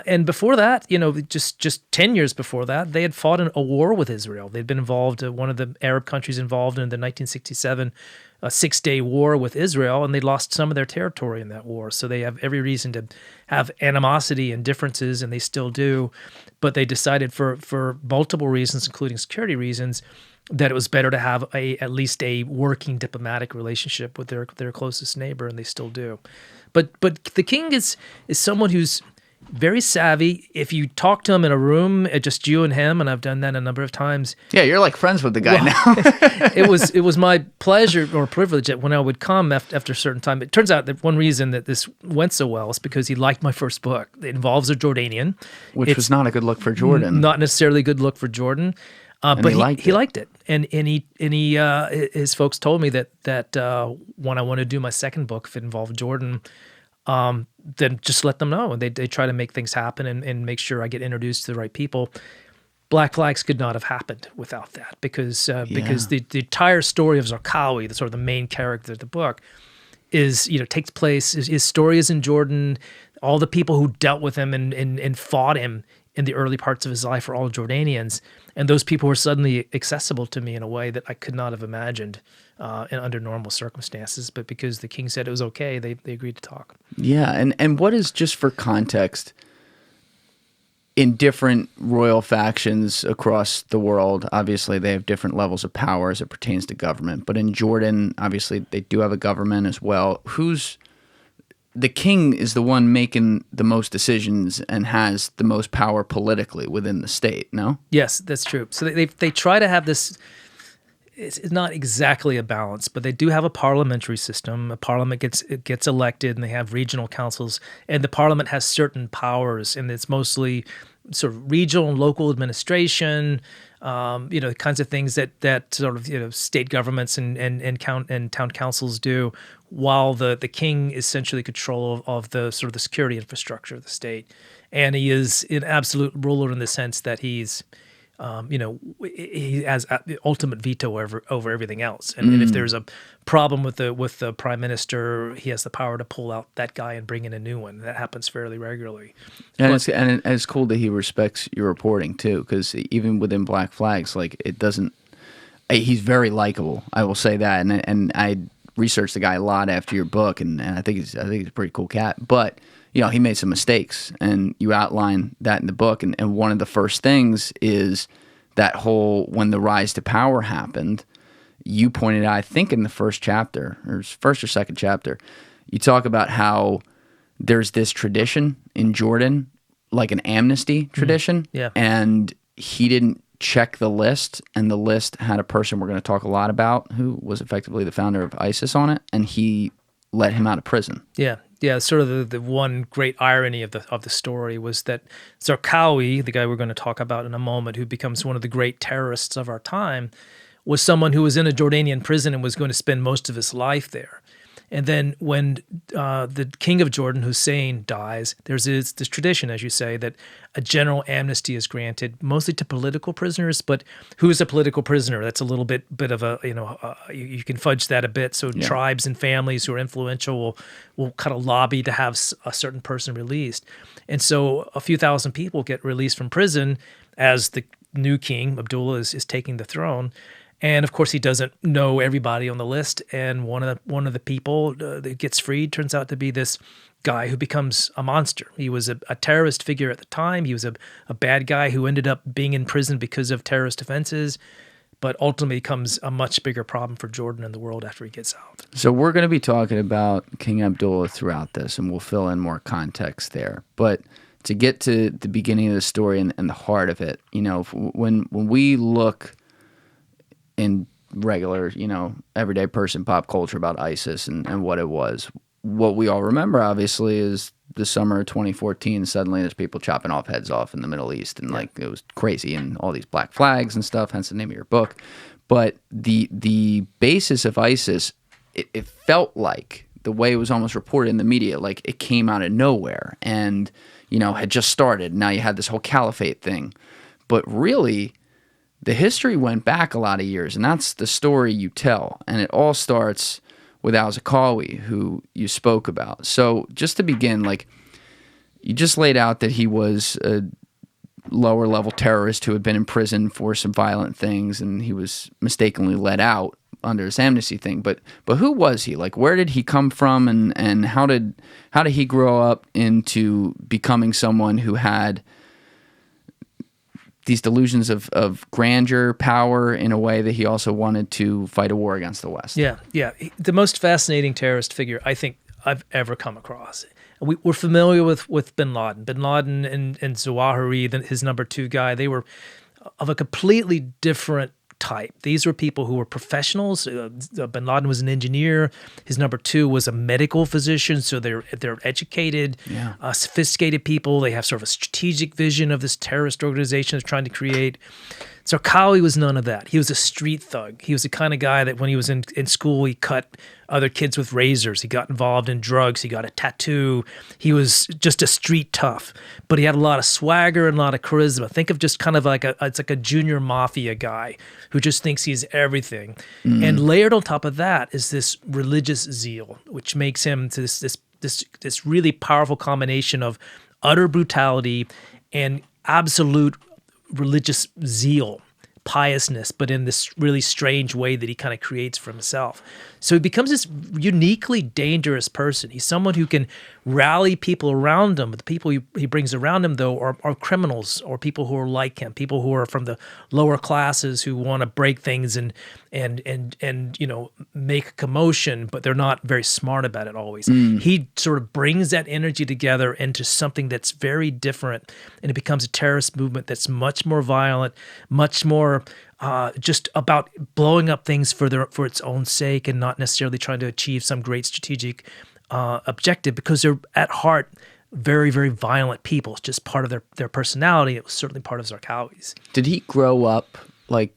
And before that, just 10 years before that, they had fought in a war with Israel. They'd been involved, one of the Arab countries involved in the 1967 6-day war with Israel, and they lost some of their territory in that war. So they have every reason to have animosity and differences, and they still do. But they decided for multiple reasons, including security reasons, that it was better to have at least a working diplomatic relationship with their closest neighbor, and they still do. But the king is someone who's very savvy. If you talk to him in a room, just you and him, and I've done that a number of times. Yeah, you're like friends with the guy now. It was my pleasure or privilege that when I would come after a certain time. It turns out that one reason that this went so well is because he liked my first book. It involves a Jordanian, which was not a good look for Jordan. Not necessarily a good look for Jordan. But he liked it, and his folks told me that when I want to do my second book, if it involved Jordan, then just let them know, and they try to make things happen and make sure I get introduced to the right people. Black Flags could not have happened without that because the entire story of Zarqawi, the sort of the main character of the book, takes place. His story is in Jordan. All the people who dealt with him and fought him in the early parts of his life are all Jordanians. And those people were suddenly accessible to me in a way that I could not have imagined under normal circumstances. But because the king said it was okay, they agreed to talk. Yeah, and what is, just for context, in different royal factions across the world, obviously they have different levels of power as it pertains to government. But in Jordan, obviously they do have a government as well. The king is the one making the most decisions and has the most power politically within the state, no? Yes, that's true. So they try to have this, it's not exactly a balance, but they do have a parliamentary system. A parliament gets elected, and they have regional councils, and the parliament has certain powers, and it's mostly sort of regional and local administration, kinds of things that sort of state governments and town councils do, while the king is essentially control of the sort of the security infrastructure of the state, and he is an absolute ruler in the sense that he's he has the ultimate veto over everything else. And if there's a problem with the prime minister, he has the power to pull out that guy and bring in a new one. That happens fairly regularly. And it's cool that he respects your reporting too, because even within Black Flags, like, it doesn't. He's very likable. I will say that, and I researched the guy a lot after your book, and I think he's a pretty cool cat, but. He made some mistakes, and you outline that in the book. And one of the first things is that whole, when the rise to power happened, you pointed out, I think in the first chapter, or first or second chapter, you talk about how there's this tradition in Jordan, like an amnesty tradition. Yeah. And he didn't check the list, and the list had a person we're going to talk a lot about who was effectively the founder of ISIS on it, and he let him out of prison. Yeah. Yeah, sort of the one great irony of the story was that Zarqawi, the guy we're going to talk about in a moment, who becomes one of the great terrorists of our time, was someone who was in a Jordanian prison and was going to spend most of his life there. And then when the king of Jordan, Hussein, dies, there's this tradition, as you say, that a general amnesty is granted, mostly to political prisoners. But who is a political prisoner? That's a little bit of a, you can fudge that a bit. So tribes and families who are influential will kind of lobby to have a certain person released. And so a few thousand people get released from prison as the new king, Abdullah, is taking the throne. And of course, he doesn't know everybody on the list. And one of the people that gets freed turns out to be this guy who becomes a monster. He was a terrorist figure at the time. He was a bad guy who ended up being in prison because of terrorist offenses, but ultimately becomes a much bigger problem for Jordan and the world after he gets out. So we're going to be talking about King Abdullah throughout this, and we'll fill in more context there. But to get to the beginning of the story and the heart of it, when we look in regular, everyday person pop culture about ISIS and what it was, what we all remember, obviously, is the summer of 2014. Suddenly there's people chopping off heads off in the Middle East, and it was crazy, and all these black flags and stuff, hence the name of your book. But the basis of ISIS, it felt like, the way it was almost reported in the media, like it came out of nowhere and, had just started. Now you had this whole Caliphate thing. But really, the history went back a lot of years, and that's the story you tell. And it all starts with Al-Zarqawi, who you spoke about. So just to begin, you just laid out that he was a lower-level terrorist who had been in prison for some violent things, and he was mistakenly let out under his amnesty thing. But who was he? Where did he come from, and how did he grow up into becoming someone who had these delusions of grandeur, power, in a way that he also wanted to fight a war against the West? Yeah. The most fascinating terrorist figure I think I've ever come across. We're familiar with bin Laden. Bin Laden and Zawahiri, his number two guy, they were of a completely different type. These were people who were professionals. Bin Laden was an engineer. His number two was a medical physician. So they're educated, sophisticated people. They have sort of a strategic vision of this terrorist organization they're trying to create. Zarqawi was none of that. He was a street thug. He was the kind of guy that when he was in school, he cut other kids with razors. He got involved in drugs. He got a tattoo. He was just a street tough, but he had a lot of swagger and a lot of charisma. Think of just kind of it's like a junior mafia guy who just thinks he's everything. And layered on top of that is this religious zeal, which makes him this really powerful combination of utter brutality and absolute religious zeal, piousness, but in this really strange way that he kind of creates for himself. So he becomes this uniquely dangerous person. He's someone who can rally people around him. But the people he brings around him, though, are criminals or people who are like him, people who are from the lower classes who want to break things and make a commotion, but they're not very smart about it always. He sort of brings that energy together into something that's very different, and it becomes a terrorist movement that's much more violent, much more just about blowing up things for its own sake and not necessarily trying to achieve some great strategic objective, because they're at heart very, very violent people. It's just part of their personality. It was certainly part of Zarqawi's. Did he grow up when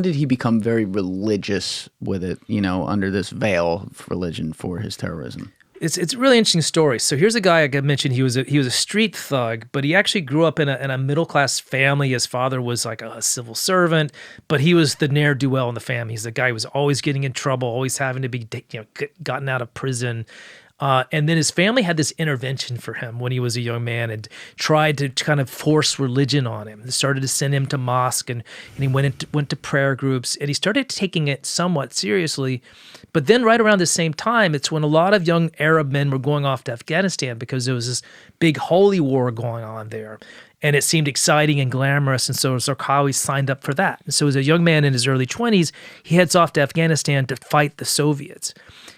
did he become very religious with it, under this veil of religion for his terrorism? It's a really interesting story. So here's a guy I mentioned. He was a street thug, but he actually grew up in a middle class family. His father was like a civil servant, but he was the ne'er-do-well in the family. He's the guy who was always getting in trouble, always having to be gotten out of prison. And then his family had this intervention for him when he was a young man and tried to kind of force religion on him. They started to send him to mosque, and he went to prayer groups, and he started taking it somewhat seriously. But then right around the same time, it's when a lot of young Arab men were going off to Afghanistan because there was this big holy war going on there. And it seemed exciting and glamorous, and so Zarqawi signed up for that. And so as a young man in his early 20s, he heads off to Afghanistan to fight the Soviets.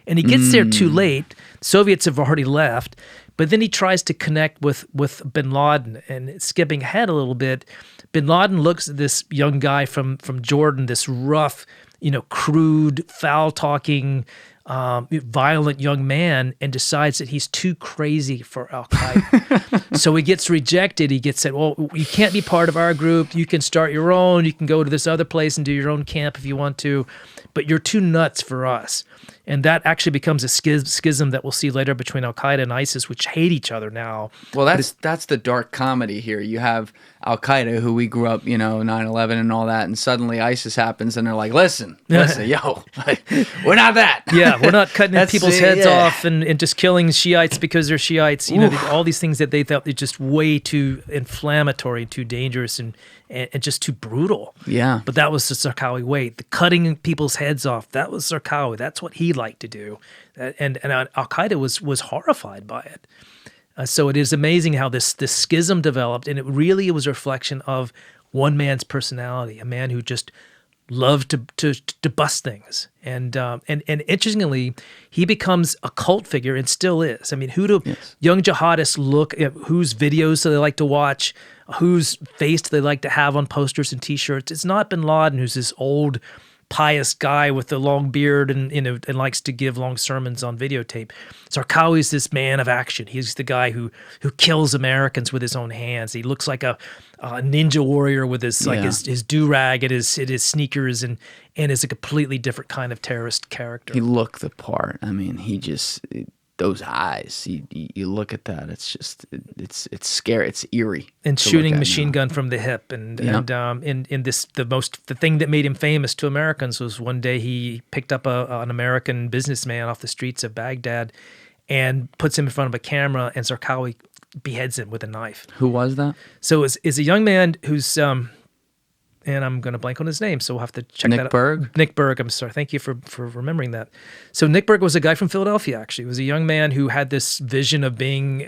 And he gets there too late. Soviets have already left. But then he tries to connect with bin Laden. And skipping ahead a little bit, bin Laden looks at this young guy from Jordan, this rough, crude, foul-talking, violent young man, and decides that he's too crazy for Al-Qaeda. So he gets rejected. He gets said, well, you can't be part of our group. You can start your own. You can go to this other place and do your own camp if you want to, but you're too nuts for us. And that actually becomes a schism that we'll see later between Al-Qaeda and ISIS, which hate each other now. Well, that's the dark comedy here. You have Al-Qaeda, who we grew up, 9/11 and all that, and suddenly ISIS happens, and they're like, listen, yo, we're not that. Yeah, we're not cutting people's heads off and just killing Shiites because they're Shiites. All these things that they thought were just way too inflammatory, too dangerous, and just too brutal. Yeah. But that was the Zarqawi way. The cutting people's heads off, that was Zarqawi. That's what he liked to do. And Al-Qaeda was horrified by it. So it is amazing how this schism developed, and it really was a reflection of one man's personality, a man who just loved to bust things. And interestingly, he becomes a cult figure and still is. I mean, who do young jihadists look at? Whose videos do they like to watch? Whose face do they like to have on posters and T-shirts? It's not bin Laden, who's this old pious guy with a long beard and likes to give long sermons on videotape. Zarqawi's this man of action. He's the guy who kills Americans with his own hands. He looks like a ninja warrior with his his do-rag and his sneakers and is a completely different kind of terrorist character. He looked the part. I mean, those eyes, you look at that, it's just it's scary, it's eerie. And shooting machine gun from the hip, and the thing that made him famous to Americans was one day he picked up an American businessman off the streets of Baghdad and puts him in front of a camera, and Zarqawi beheads him with a knife. Who was that? So it's a young man who's and I'm going to blank on his name, so we'll have to check that out. Berg? Nick Berg, I'm sorry. Thank you for remembering that. So Nick Berg was a guy from Philadelphia, actually. He was a young man who had this vision of being,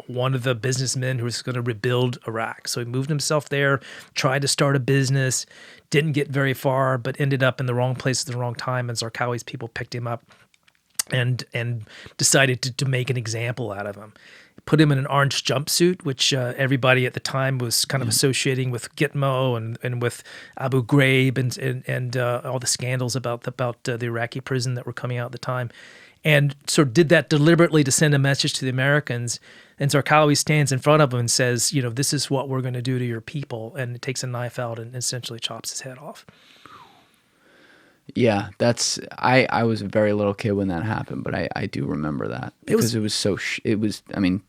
one of the businessmen who was going to rebuild Iraq. So he moved himself there, tried to start a business, didn't get very far, but ended up in the wrong place at the wrong time, and Zarqawi's people picked him up and decided to make an example out of him. Put him in an orange jumpsuit, which everybody at the time was kind of associating with Gitmo and with Abu Ghraib and all the scandals about the Iraqi prison that were coming out at the time, and sort of did that deliberately to send a message to the Americans. And Zarqawi stands in front of him and says, this is what we're going to do to your people, and takes a knife out and essentially chops his head off. Yeah, I was a very little kid when that happened, but I do remember that because it was I mean,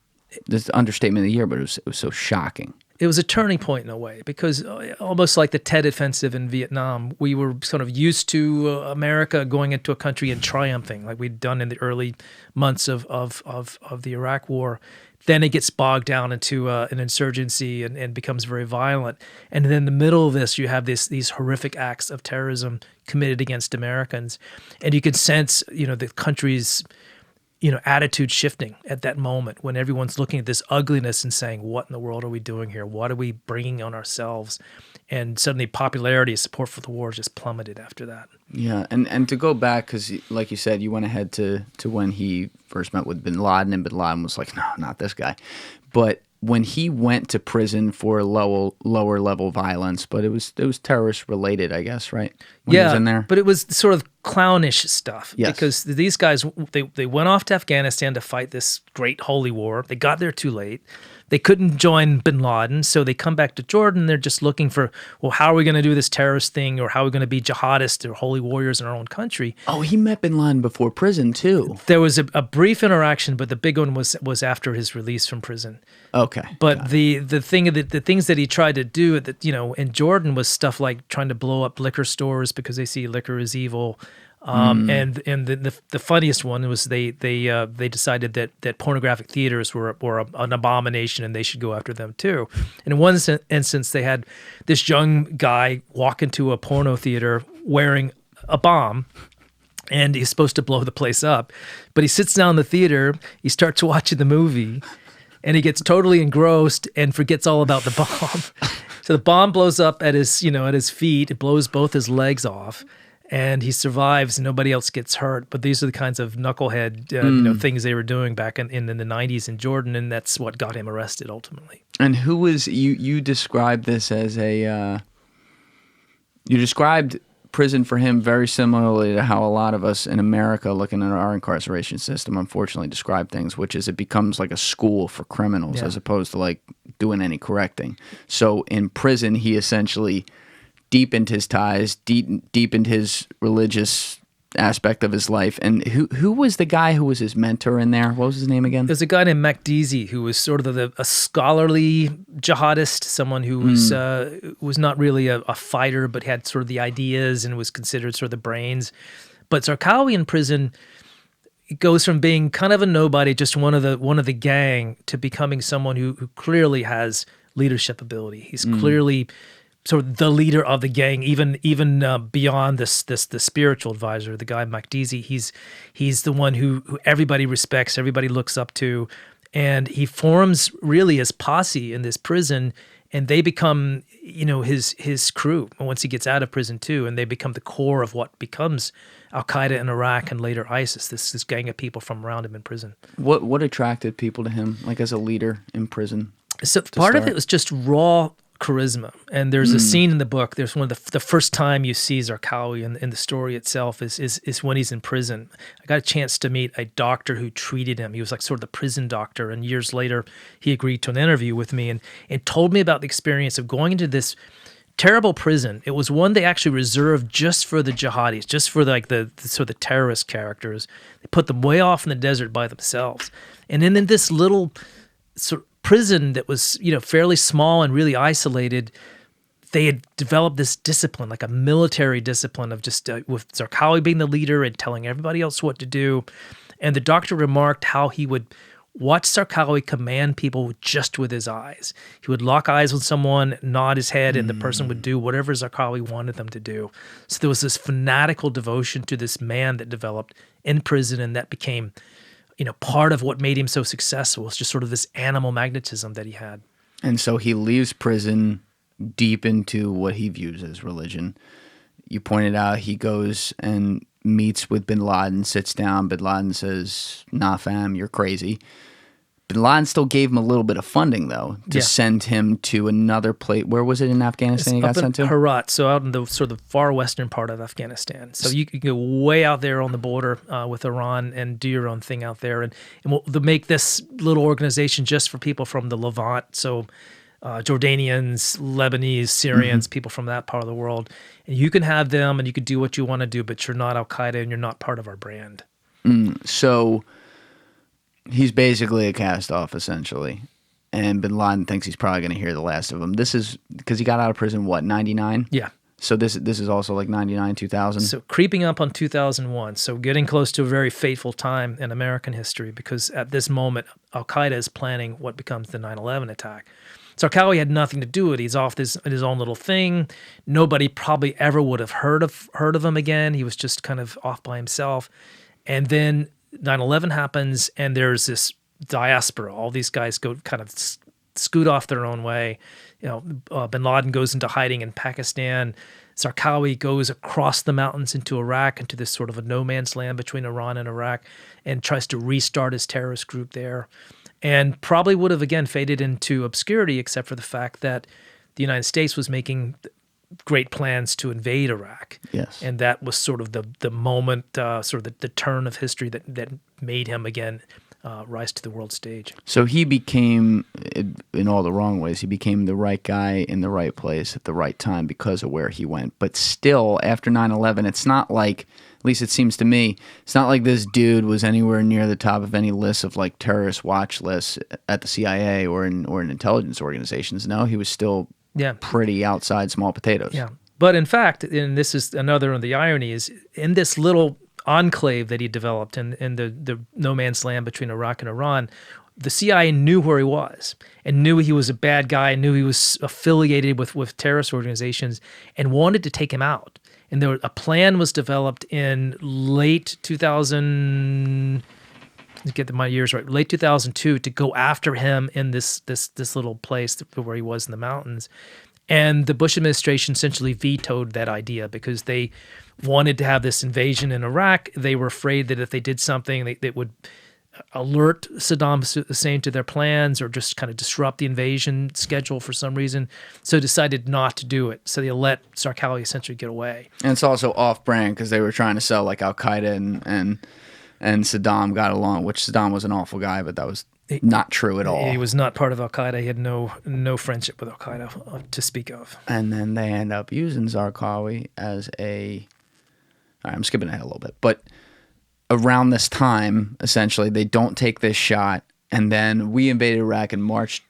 this is the understatement of the year, but it was so shocking. It was a turning point in a way, because almost like the Tet Offensive in Vietnam, we were sort of used to America going into a country and triumphing, like we'd done in the early months of the Iraq War. Then it gets bogged down into an insurgency and becomes very violent. And then in the middle of this, you have these horrific acts of terrorism committed against Americans. And you can sense, the country's, attitude shifting at that moment when everyone's looking at this ugliness and saying, what in the world are we doing here? What are we bringing on ourselves? And suddenly popularity, support for the war just plummeted after that. Yeah, and to go back, because like you said, you went ahead to when he first met with bin Laden, and bin Laden was like, no, not this guy. But when he went to prison for lower level violence, but it was terrorist related, I guess, right? When he was in there? But it was sort of clownish stuff. Yes. Because these guys, they went off to Afghanistan to fight this great holy war. They got there too late. They couldn't join bin Laden, so they come back to Jordan. They're just looking for, well, how are we going to do this terrorist thing, or how are we going to be jihadists or holy warriors in our own country? Oh, he met bin Laden before prison too. There was a brief interaction, but the big one was after his release from prison. Okay. But the things that he tried to do in Jordan was stuff like trying to blow up liquor stores because they see liquor as evil. And the funniest one was they decided that pornographic theaters were an abomination and they should go after them too. And in one instance, they had this young guy walk into a porno theater wearing a bomb, and he's supposed to blow the place up. But he sits down in the theater, he starts watching the movie, and he gets totally engrossed and forgets all about the bomb. So the bomb blows up at his feet. It blows both his legs off. And he survives, and nobody else gets hurt. But these are the kinds of knucklehead things they were doing back in the 90s in Jordan, and that's what got him arrested ultimately. And who was you described this as you described prison for him very similarly to how a lot of us in America looking at our incarceration system unfortunately describe things, which is it becomes like a school for criminals as opposed to like doing any correcting. So in prison, he essentially deepened his ties, deepened his religious aspect of his life. And who was the guy who was his mentor in there? What was his name again? There's a guy named Makdizi who was sort of a scholarly jihadist, someone who was not really a fighter, but had sort of the ideas and was considered sort of the brains. But Zarqawi in prison goes from being kind of a nobody, just one of the gang, to becoming someone who clearly has leadership ability. He's clearly sort of the leader of the gang, even beyond the spiritual advisor, the guy Makdizi. He's the one who everybody respects, everybody looks up to, and he forms really his posse in this prison, and they become his crew once he gets out of prison too, and they become the core of what becomes Al-Qaeda in Iraq and later ISIS. This gang of people from around him in prison. What attracted people to him, like as a leader in prison? So part of it was just raw charisma. And there's a scene in the book. There's one of the first time you see Zarqawi in the story itself is when he's in prison. I got a chance to meet a doctor who treated him. He was like sort of the prison doctor. And years later, he agreed to an interview with me and told me about the experience of going into this terrible prison. It was one they actually reserved just for the jihadis, just for the sort of the terrorist characters. They put them way off in the desert by themselves. And then in this little sort of prison that was, fairly small and really isolated, they had developed this discipline, like a military discipline of just with Zarqawi being the leader and telling everybody else what to do. And the doctor remarked how he would watch Zarqawi command people just with his eyes. He would lock eyes with someone, nod his head, and the person would do whatever Zarqawi wanted them to do. So there was this fanatical devotion to this man that developed in prison, and that became part of what made him so successful was just sort of this animal magnetism that he had. And so he leaves prison deep into what he views as religion. You pointed out he goes and meets with bin Laden, sits down. Bin Laden says, "Nah, fam, you're crazy." Bin Laden still gave him a little bit of funding, though, to send him to another place. Where was it in Afghanistan he got sent to? Herat, so out in the sort of far western part of Afghanistan. So you can go way out there on the border with Iran and do your own thing out there. And they'll make this little organization just for people from the Levant, so Jordanians, Lebanese, Syrians, people from that part of the world. And you can have them and you can do what you want to do, but you're not Al-Qaeda and you're not part of our brand. So he's basically a cast-off, essentially. And bin Laden thinks he's probably going to hear the last of him. This is because he got out of prison, what, 99? Yeah. So this is also like 99, 2000? So creeping up on 2001. So getting close to a very fateful time in American history, because at this moment, Al-Qaeda is planning what becomes the 9/11 attack. Zarqawi had nothing to do with it. He's off in his own little thing. Nobody probably ever would have heard of him again. He was just kind of off by himself. And then 9/11 happens, and there's this diaspora. All these guys go kind of scoot off their own way. Bin Laden goes into hiding in Pakistan. Zarqawi goes across the mountains into Iraq, into this sort of a no man's land between Iran and Iraq, and tries to restart his terrorist group there. And probably would have, again, faded into obscurity, except for the fact that the United States was making great plans to invade Iraq. Yes. And that was sort of the moment, sort of the turn of history that made him, again, rise to the world stage. So he became, in all the wrong ways, he became the right guy in the right place at the right time because of where he went. But still, after 9/11, it's not like, at least it seems to me, it's not like this dude was anywhere near the top of any list of like terrorist watch lists at the CIA or in intelligence organizations. No, he was still pretty outside small potatoes. Yeah. But in fact, and this is another of the ironies, in this little enclave that he developed in the no man's land between Iraq and Iran, the CIA knew where he was and knew he was a bad guy, knew he was affiliated with terrorist organizations, and wanted to take him out. And a plan was developed in late 2000, get my years right, late 2002, to go after him in this little place where he was in the mountains. And the Bush administration essentially vetoed that idea because they wanted to have this invasion in Iraq. They were afraid that if they did something, they would alert Saddam Hussein to their plans or just kind of disrupt the invasion schedule for some reason. So decided not to do it. So they let Zarqawi essentially get away. And it's also off-brand because they were trying to sell like Al-Qaeda and Saddam got along, which Saddam was an awful guy, but that was not true at all. He was not part of Al-Qaeda. He had no friendship with Al-Qaeda to speak of. And then they end up using Zarqawi as right, I'm skipping ahead a little bit, but around this time, essentially, they don't take this shot, and then we invaded Iraq in March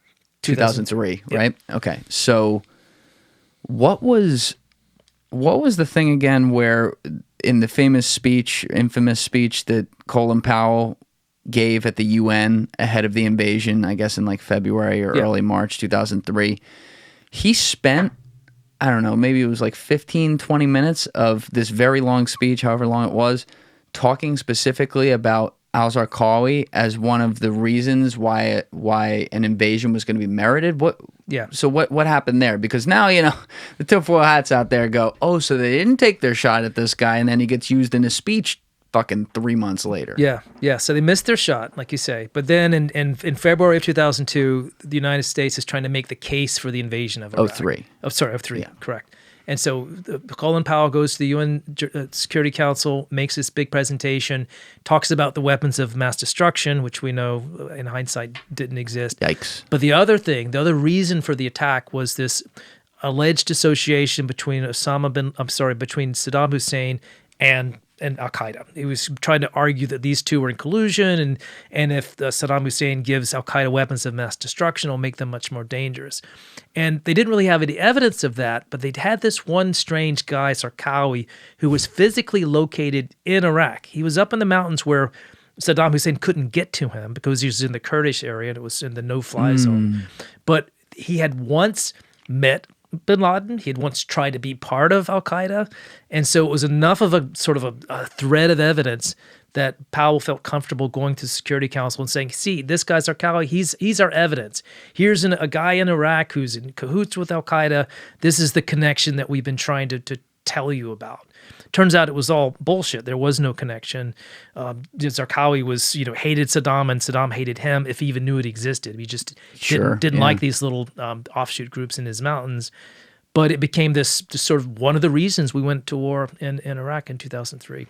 2003, right? Yep. Okay, so what was the thing again where in the infamous speech that Colin Powell gave at the UN ahead of the invasion, I guess in like February or early March 2003, he spent, I don't know, maybe it was like 15, 20 minutes of this very long speech, however long it was, talking specifically about Al-Zarqawi as one of the reasons why an invasion was going to be merited. So what happened there? Because now, the tinfoil hats out there go, oh, so they didn't take their shot at this guy, and then he gets used in a speech fucking 3 months later. Yeah. So they missed their shot, like you say. But then in February of 2002, the United States is trying to make the case for the invasion of Iraq. 03. Oh, sorry, 03. Yeah. Correct. And so Colin Powell goes to the UN Security Council, makes this big presentation, talks about the weapons of mass destruction, which we know in hindsight didn't exist. Yikes. But the other reason for the attack was this alleged association between between Saddam Hussein and Al-Qaeda. He was trying to argue that these two were in collusion, and if Saddam Hussein gives Al-Qaeda weapons of mass destruction, it'll make them much more dangerous. And they didn't really have any evidence of that, but they'd had this one strange guy, Zarqawi, who was physically located in Iraq. He was up in the mountains where Saddam Hussein couldn't get to him because he was in the Kurdish area and it was in the no-fly zone. But he had once met bin Laden. He had once tried to be part of Al-Qaeda. And so it was enough of a sort of a thread of evidence that Powell felt comfortable going to the Security Council and saying, see, this guy's Zarqawi, he's our evidence. Here's a guy in Iraq who's in cahoots with Al-Qaeda. This is the connection that we've been trying to tell you about. Turns out it was all bullshit. There was no connection. Zarqawi was, hated Saddam, and Saddam hated him if he even knew it existed. He just didn't like these little offshoot groups in his mountains. But it became this sort of one of the reasons we went to war in Iraq in 2003.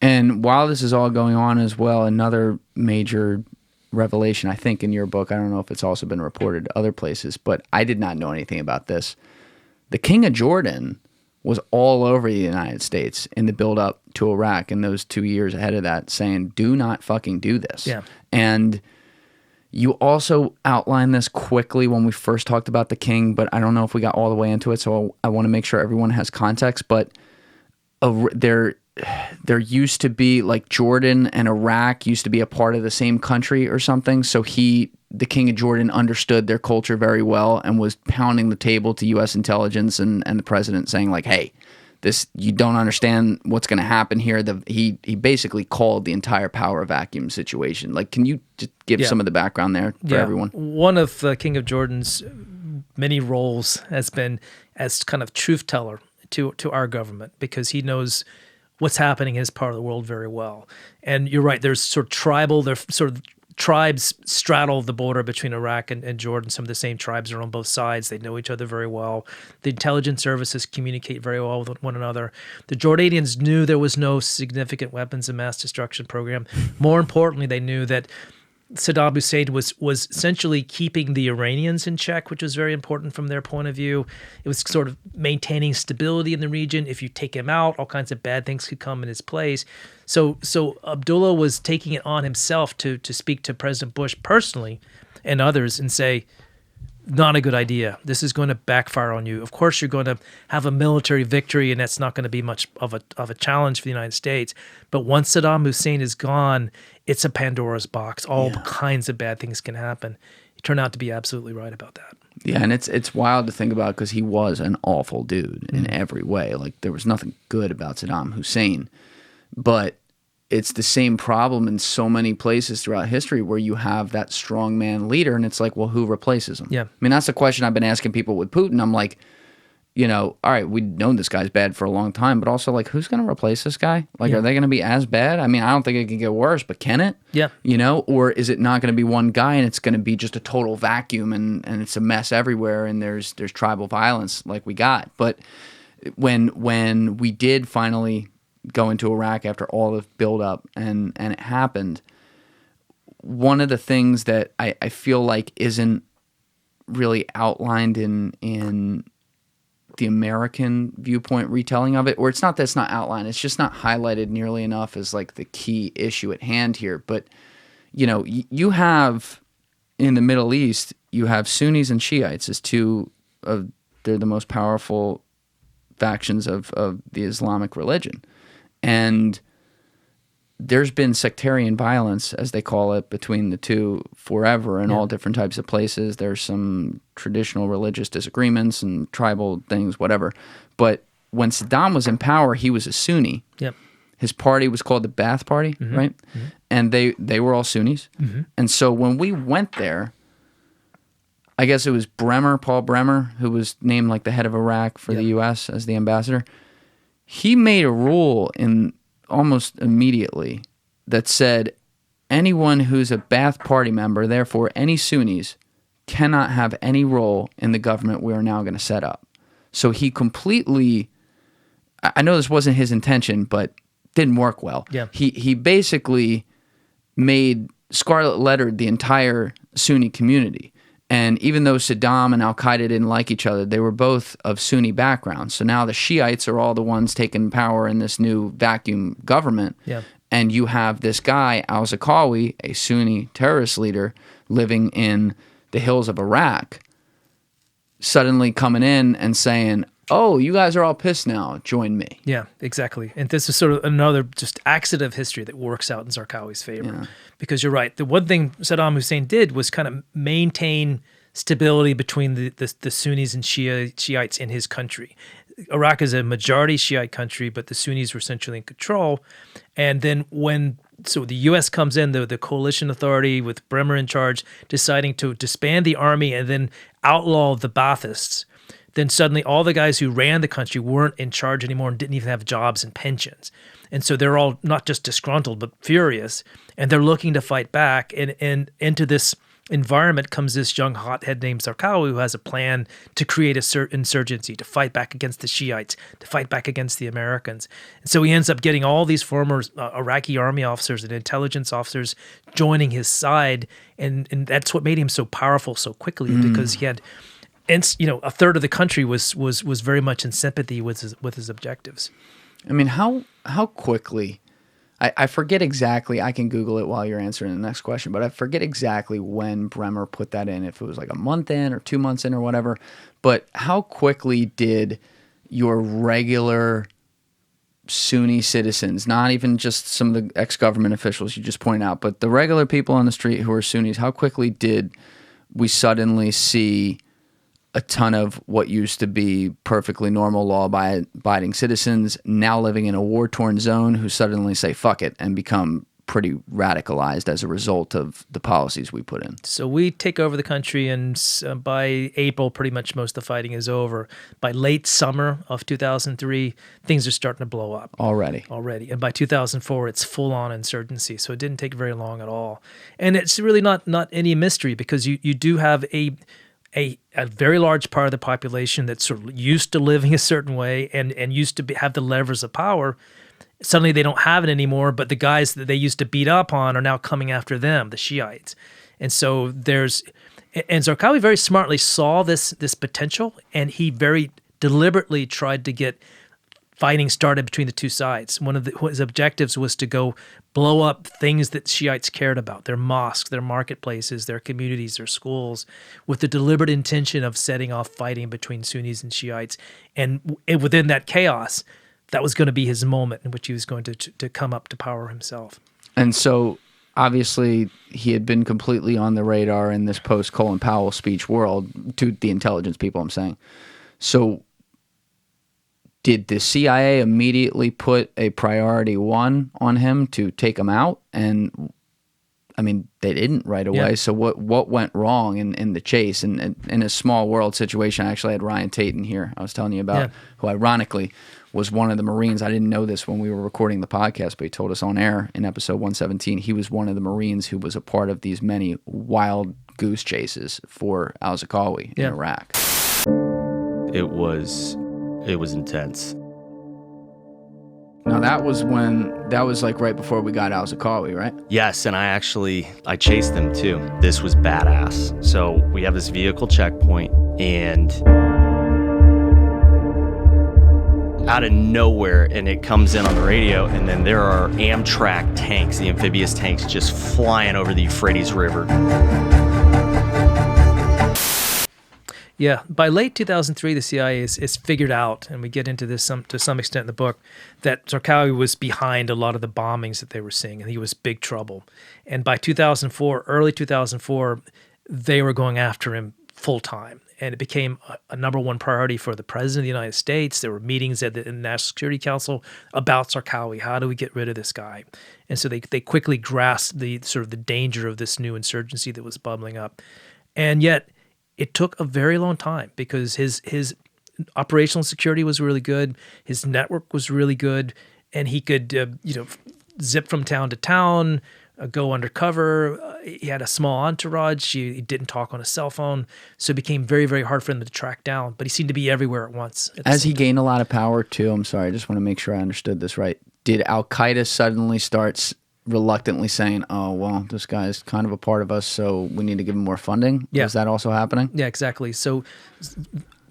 And while this is all going on as well, another major revelation, I think, in your book, I don't know if it's also been reported other places, but I did not know anything about this. The King of Jordan was all over the United States in the build-up to Iraq in those 2 years ahead of that, saying, do not fucking do this. Yeah. And you also outlined this quickly when we first talked about the king, but I don't know if we got all the way into it, so I want to make sure everyone has context. But there used to be, like, Jordan and Iraq used to be a part of the same country or something, so the King of Jordan understood their culture very well and was pounding the table to U.S. intelligence and the president saying, like, hey, you don't understand what's going to happen here. He basically called the entire power vacuum situation. Like, can you just give some of the background there for everyone? One of King of Jordan's many roles has been as kind of truth teller to our government, because he knows what's happening in his part of the world very well. And you're right, there's sort of tribes straddle the border between Iraq and Jordan. Some of the same tribes are on both sides. They know each other very well. The intelligence services communicate very well with one another. The Jordanians knew there was no significant weapons of mass destruction program. More importantly, they knew that Saddam Hussein was essentially keeping the Iranians in check, which was very important from their point of view. It was sort of maintaining stability in the region. If you take him out, all kinds of bad things could come in his place. So Abdullah was taking it on himself to speak to President Bush personally and others and say, not a good idea. This is going to backfire on you. Of course, you're going to have a military victory, and that's not going to be much of a challenge for the United States. But once Saddam Hussein is gone, it's a Pandora's box. All kinds of bad things can happen. He turned out to be absolutely right about that. Yeah, and it's wild to think about, because he was an awful dude in every way. Like, there was nothing good about Saddam Hussein. But it's the same problem in so many places throughout history where you have that strongman leader, and it's like, well, who replaces him? Yeah. I mean, that's the question I've been asking people with Putin. I'm like, all right, we've known this guy's bad for a long time, but also, like, who's going to replace this guy? Like, are they going to be as bad? I mean, I don't think it can get worse, but can it? Yeah. Or is it not going to be one guy and it's going to be just a total vacuum and it's a mess everywhere and there's tribal violence like we got? But when we did finally go into Iraq after all the buildup and it happened, one of the things that I feel like isn't really outlined in the American viewpoint retelling of it, or it's not that it's not outlined, it's just not highlighted nearly enough as like the key issue at hand here. But, you know, you have in the Middle East, you have Sunnis and Shiites as two of, they're the most powerful factions of the Islamic religion. And there's been sectarian violence, as they call it, between the two forever in all different types of places. There's some traditional religious disagreements and tribal things, whatever. But when Saddam was in power, he was a Sunni. Yep. His party was called the Ba'ath Party, right? Mm-hmm. And they were all Sunnis. Mm-hmm. And so when we went there, I guess it was Paul Bremer, who was named like the head of Iraq for the U.S. as the ambassador. He made a rule in almost immediately that said anyone who's a Ba'ath Party member, therefore any Sunnis, cannot have any role in the government we are now going to set up. So he completely, I know this wasn't his intention, but didn't work well. Yeah. He basically made scarlet lettered the entire Sunni community. And even though Saddam and Al-Qaeda didn't like each other, they were both of Sunni backgrounds. So now the Shiites are all the ones taking power in this new vacuum government. Yeah. And you have this guy, Al-Zarqawi, a Sunni terrorist leader living in the hills of Iraq, suddenly coming in and saying, oh, you guys are all pissed now, join me. Yeah, exactly. And this is sort of another just accident of history that works out in Zarqawi's favor. Yeah. Because you're right. The one thing Saddam Hussein did was kind of maintain stability between the Sunnis and Shiites in his country. Iraq is a majority Shiite country, but the Sunnis were essentially in control. And then so the U.S. comes in, the coalition authority with Bremer in charge, deciding to disband the army and then outlaw the Baathists. Then suddenly all the guys who ran the country weren't in charge anymore and didn't even have jobs and pensions. And so they're all not just disgruntled, but furious. And they're looking to fight back. And into this environment comes this young hothead named Zarqawi who has a plan to create a insurgency, to fight back against the Shiites, to fight back against the Americans. And so he ends up getting all these former Iraqi army officers and intelligence officers joining his side. And that's what made him so powerful so quickly, because he had... And a third of the country was very much in sympathy with his objectives. I mean, how quickly? I forget exactly. I can Google it while you're answering the next question, but I forget exactly when Bremer put that in. If it was like a month in or 2 months in or whatever. But how quickly did your regular Sunni citizens, not even just some of the ex-government officials you just pointed out, but the regular people on the street who are Sunnis, how quickly did we suddenly see a ton of what used to be perfectly normal law-abiding citizens now living in a war-torn zone who suddenly say fuck it and become pretty radicalized as a result of the policies we put in? So we take over the country, and by April, pretty much most of the fighting is over. By late summer of 2003, things are starting to blow up. Already. And by 2004, it's full-on insurgency. So it didn't take very long at all. And it's really not any mystery, because you do have a very large part of the population that's sort of used to living a certain way and used to have the levers of power. Suddenly they don't have it anymore, but the guys that they used to beat up on are now coming after them, the Shiites. And so and Zarqawi very smartly saw this potential, and he very deliberately tried to get fighting started between the two sides. One of his objectives was to go blow up things that Shiites cared about, their mosques, their marketplaces, their communities, their schools, with the deliberate intention of setting off fighting between Sunnis and Shiites. And within that chaos, that was going to be his moment in which he was going to come up to power himself. And so obviously he had been completely on the radar in this post-Colin Powell speech world, to the intelligence people I'm saying. So did the CIA immediately put a priority 1 on him to take him out? And I mean, they didn't right away. Yeah. So what went wrong in the chase? And in a small world situation, I actually had Ryan Tate in here, I was telling you about, who ironically was one of the Marines. I didn't know this when we were recording the podcast, but he told us on air in episode 117. He was one of the Marines who was a part of these many wild goose chases for Al-Zarqawi in Iraq. It was intense. Now that was like right before we got Al-Zarqawi, right? Yes, and I chased them too. This was badass. So we have this vehicle checkpoint, and out of nowhere, and it comes in on the radio, and then there are Amtrak tanks, the amphibious tanks, just flying over the Euphrates River. Yeah, by late 2003, the CIA is figured out, and we get into this to some extent in the book, that Zarqawi was behind a lot of the bombings that they were seeing, and he was big trouble. And by 2004, early 2004, they were going after him full time, and it became a number one priority for the President of the United States. There were meetings in the National Security Council about Zarqawi. How do we get rid of this guy? And so they quickly grasped the sort of the danger of this new insurgency that was bubbling up. And yet it took a very long time because his operational security was really good, his network was really good, and he could zip from town to town, go undercover. He had a small entourage. He didn't talk on a cell phone, so it became very, very hard for him to track down. But he seemed to be everywhere at once. As he gained a lot of power, too, I'm sorry, I just want to make sure I understood this right. Did Al-Qaeda suddenly start reluctantly saying, oh, well, this guy is kind of a part of us, so we need to give him more funding? Yeah. Is that also happening? Yeah, exactly. So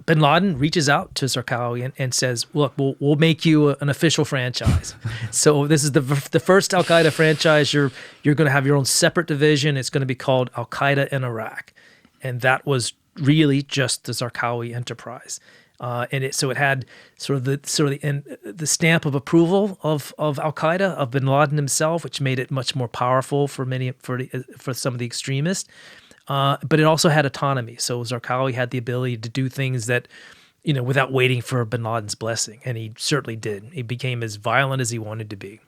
bin Laden reaches out to Zarqawi and says, look, we'll make you an official franchise. So this is the first Al-Qaeda franchise. You're going to have your own separate division. It's going to be called Al-Qaeda in Iraq. And that was really just the Zarqawi enterprise. So it had sort of the stamp of approval of Al-Qaeda, of bin Laden himself, which made it much more powerful for some of the extremists. But it also had autonomy. So Zarqawi had the ability to do things that, without waiting for bin Laden's blessing. And he certainly did. He became as violent as he wanted to be.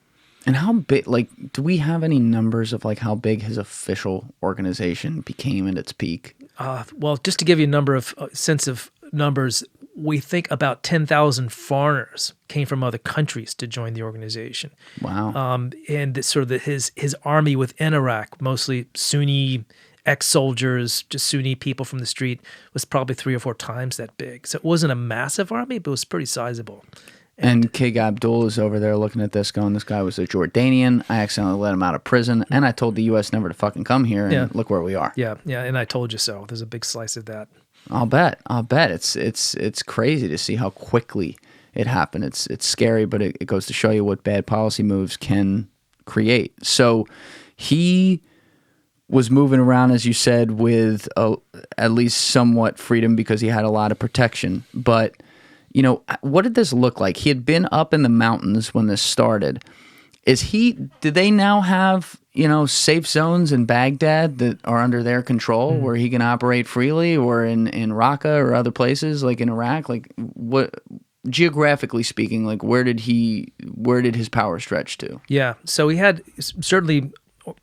And how big, do we have any numbers of how big his official organization became at its peak? Well, just to give you a sense of numbers, we think about 10,000 foreigners came from other countries to join the organization. Wow. And his army within Iraq, mostly Sunni ex-soldiers, just Sunni people from the street, was probably 3 or 4 times that big. So it wasn't a massive army, but it was pretty sizable. And King Abdullah is over there looking at this going, this guy was a Jordanian. I accidentally let him out of prison, and I told the U.S. never to fucking come here, and look where we are. Yeah, and I told you so. There's a big slice of that. I'll bet. It's crazy to see how quickly it happened. It's scary, but it goes to show you what bad policy moves can create. So he was moving around, as you said, with at least somewhat freedom because he had a lot of protection. But, what did this look like? He had been up in the mountains when this started. Did they now have, safe zones in Baghdad that are under their control where he can operate freely, or in Raqqa or other places like in Iraq? What, geographically speaking, where did his power stretch to? Yeah. So he had certainly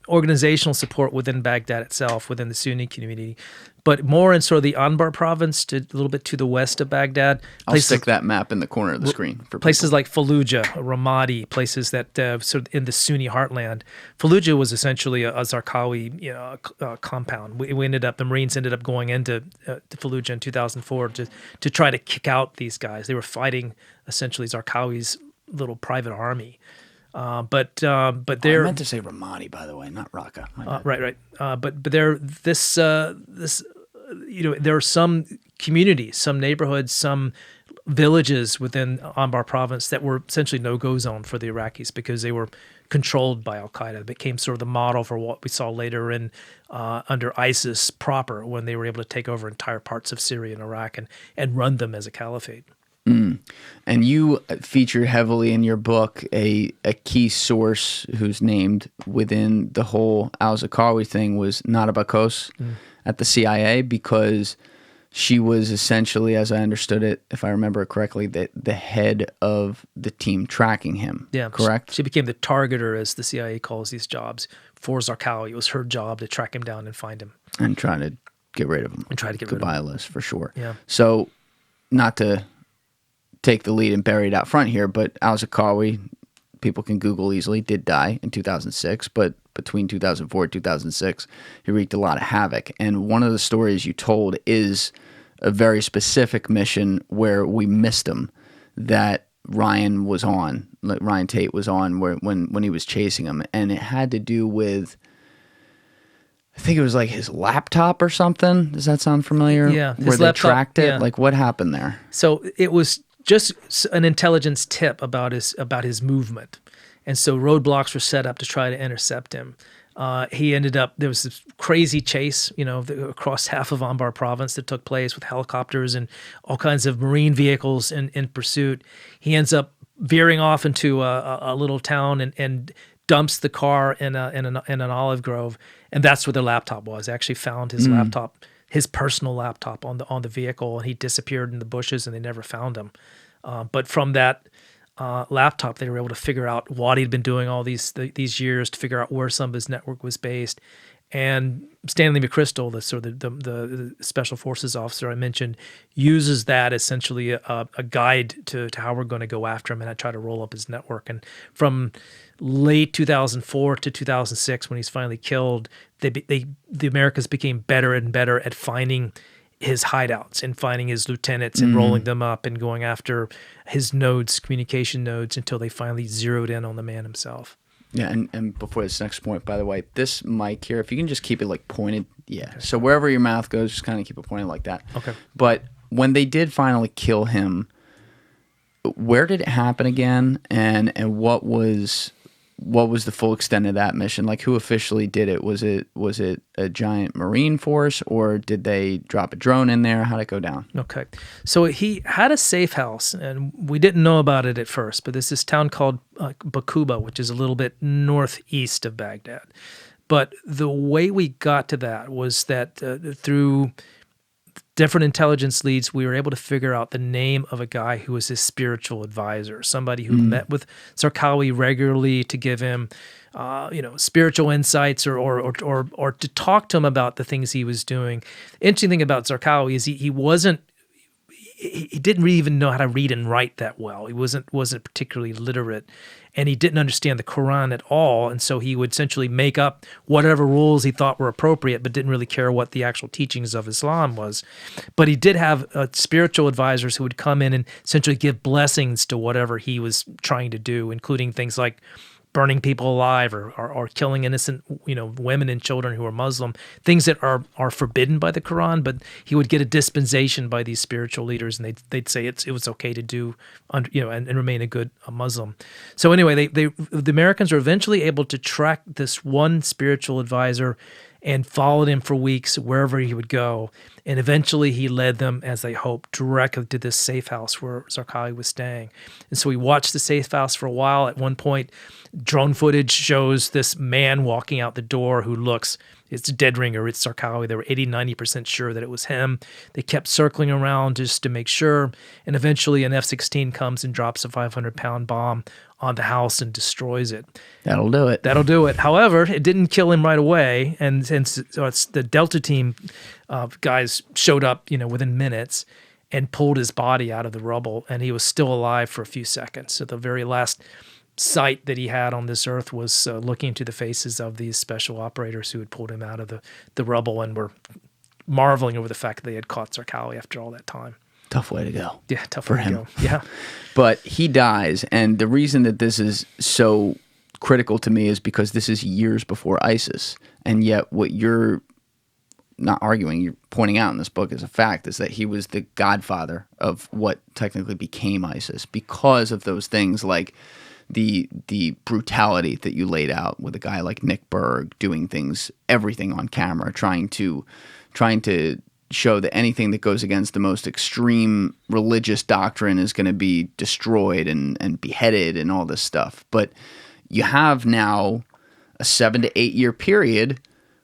organizational support within Baghdad itself, within the Sunni community, but more in sort of the Anbar province, a little bit to the west of Baghdad. I'll stick that map in the corner of the screen for places like Fallujah, Ramadi, places that sort of in the Sunni heartland. Fallujah was essentially a Zarqawi compound. The Marines ended up going into Fallujah in 2004 to try to kick out these guys. They were fighting essentially Zarqawi's little private army. But they're. I meant to say Ramadi, by the way, not Raqqa. Right. But there are some communities, some neighborhoods, some villages within Anbar province that were essentially no-go zone for the Iraqis because they were controlled by Al-Qaeda. It became sort of the model for what we saw later in under ISIS proper, when they were able to take over entire parts of Syria and Iraq and run them as a caliphate. And you feature heavily in your book a key source who's named within the whole Al-Zarqawi thing was Nada Bakos at the CIA, because she was essentially, as I understood it, if I remember it correctly, the head of the team tracking him. Yeah, correct? She became the targeter, as the CIA calls these jobs, for Zarqawi. It was her job to track him down and find him. And trying to get rid of him. And try to get rid of him. Goodbye list, for sure. Yeah. So, not to take the lead and bury it out front here, but Al-Zarqawi, people can Google easily, did die in 2006, but between 2004 and 2006, he wreaked a lot of havoc. And one of the stories you told is a very specific mission where we missed him, that Ryan Tate was on when he was chasing him. And it had to do with, I think it was his laptop or something. Does that sound familiar? Yeah. Where they tracked it? Yeah. What happened there? So it was just an intelligence tip about his movement. And so roadblocks were set up to try to intercept him. He ended up, there was this crazy chase, across half of Anbar province that took place with helicopters and all kinds of marine vehicles in pursuit. He ends up veering off into a little town and dumps the car in an olive grove. And that's where the laptop was. They actually found his laptop, his personal laptop on the vehicle, and he disappeared in the bushes and they never found him. But from that laptop, they were able to figure out what he'd been doing all these years, to figure out where some of his network was based. And Stanley McChrystal, the special forces officer I mentioned, uses that essentially a guide to how we're going to go after him and I try to roll up his network. And from late 2004 to 2006, when he's finally killed, the Americans became better and better at finding his hideouts and finding his lieutenants and rolling them up and going after his nodes, communication nodes, until they finally zeroed in on the man himself. Yeah, and before this next point, by the way, this mic here, if you can just keep it like pointed, yeah. Okay. So wherever your mouth goes, just kind of keep it pointed like that. Okay. But when they did finally kill him, where did it happen again? And what was the full extent of that mission? Like, who officially did it? Was it a giant Marine force, or did they drop a drone in there? How'd it go down? Okay. So he had a safe house, and we didn't know about it at first, but there's this town called Bakuba, which is a little bit northeast of Baghdad. But the way we got to that was that through different intelligence leads, we were able to figure out the name of a guy who was his spiritual advisor, somebody who met with Zarqawi regularly to give him, spiritual insights or to talk to him about the things he was doing. Interesting thing about Zarqawi is he didn't really even know how to read and write that well. He wasn't particularly literate, and he didn't understand the Quran at all. And so he would essentially make up whatever rules he thought were appropriate, but didn't really care what the actual teachings of Islam was. But he did have spiritual advisors who would come in and essentially give blessings to whatever he was trying to do, including things like burning people alive or killing innocent, women and children who are Muslim, things that are forbidden by the Quran. But he would get a dispensation by these spiritual leaders, and they'd say it was okay to do, and remain a Muslim. So anyway, the Americans were eventually able to track this one spiritual advisor and followed him for weeks wherever he would go. And eventually he led them, as they hoped, directly to this safe house where Zarqawi was staying. And so we watched the safe house for a while. At one point, drone footage shows this man walking out the door who it's a dead ringer, it's Zarqawi. They were 80-90% sure that it was him. They kept circling around just to make sure. And eventually an F-16 comes and drops a 500-pound bomb on the house and destroys it. That'll do it. However, it didn't kill him right away, and the Delta team guys showed up, within minutes, and pulled his body out of the rubble, and he was still alive for a few seconds. So the very last sight that he had on this earth was looking into the faces of these special operators who had pulled him out of the rubble and were marveling over the fact that they had caught Zarqawi after all that time. Tough way to go. Yeah, tough way to go. Yeah. But he dies, and the reason that this is so critical to me is because this is years before ISIS, and yet what you're not arguing, you're pointing out in this book as a fact, is that he was the godfather of what technically became ISIS because of those things like the brutality that you laid out with a guy like Nick Berg doing everything on camera, trying to show that anything that goes against the most extreme religious doctrine is going to be destroyed and beheaded and all this stuff. But you have now a 7 to 8 year period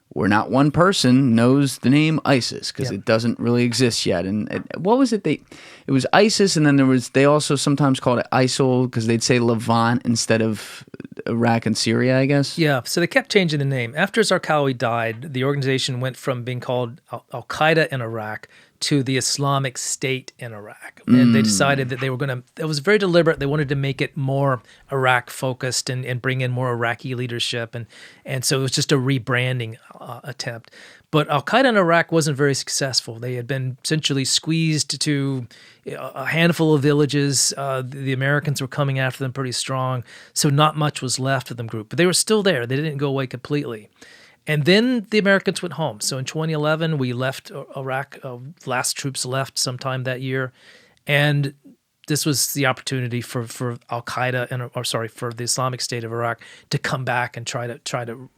where not one person knows the name ISIS because it doesn't really exist yet. And what was it? It was ISIS, and then they also sometimes called it ISIL because they'd say Levant instead of Iraq and Syria, I guess. Yeah, so they kept changing the name. After Zarqawi died, the organization went from being called Al-Qaeda in Iraq to the Islamic State in Iraq. And they decided that they were going to, it was very deliberate, they wanted to make it more Iraq-focused and bring in more Iraqi leadership. And so it was just a rebranding attempt. But Al-Qaeda in Iraq wasn't very successful. They had been essentially squeezed to a handful of villages. The Americans were coming after them pretty strong, so not much was left of them group. But they were still there. They didn't go away completely. And then the Americans went home. So in 2011, we left Iraq. Last troops left sometime that year. And this was the opportunity for Al-Qaeda for the Islamic State of Iraq to come back and try to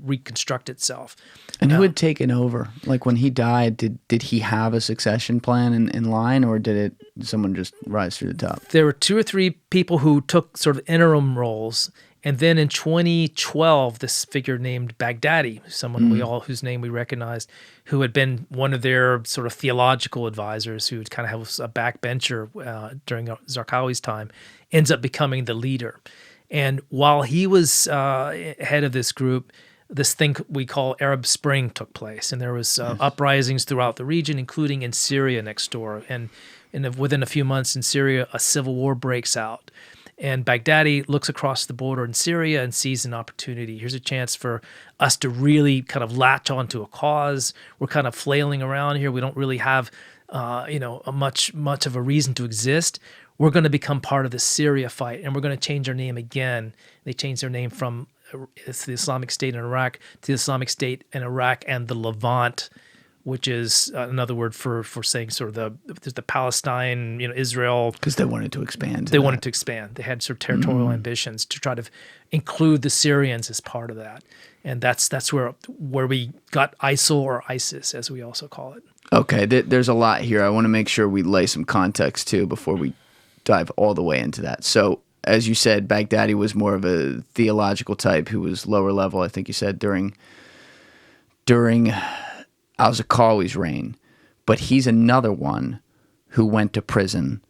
reconstruct itself. And who had taken over? Like when he died, did he have a succession plan in line, or did someone just rise through the top? There were 2 or 3 people who took sort of interim roles. And then in 2012, this figure named Baghdadi, someone whose name we recognized, who had been one of their sort of theological advisors, who kind of was a backbencher during Zarqawi's time, ends up becoming the leader. And while he was head of this group, this thing we call Arab Spring took place, and there was uprisings throughout the region, including in Syria next door. And within a few months in Syria, a civil war breaks out. And Baghdadi looks across the border in Syria and sees an opportunity. Here's a chance for us to really kind of latch onto a cause. We're kind of flailing around here. We don't really have, much of a reason to exist. We're going to become part of the Syria fight, and we're going to change our name again. They changed their name from the Islamic State in Iraq to the Islamic State in Iraq and the Levant, which is another word for saying sort of the Palestine, Israel. Because they wanted to expand. They wanted to expand. They had sort of territorial ambitions to try to include the Syrians as part of that. And that's where we got ISIL or ISIS, as we also call it. Okay, there's a lot here. I want to make sure we lay some context, too, before we dive all the way into that. So, as you said, Baghdadi was more of a theological type who was lower level, I think you said, during Al-Zarqawi's reign, but he's another one who went to prison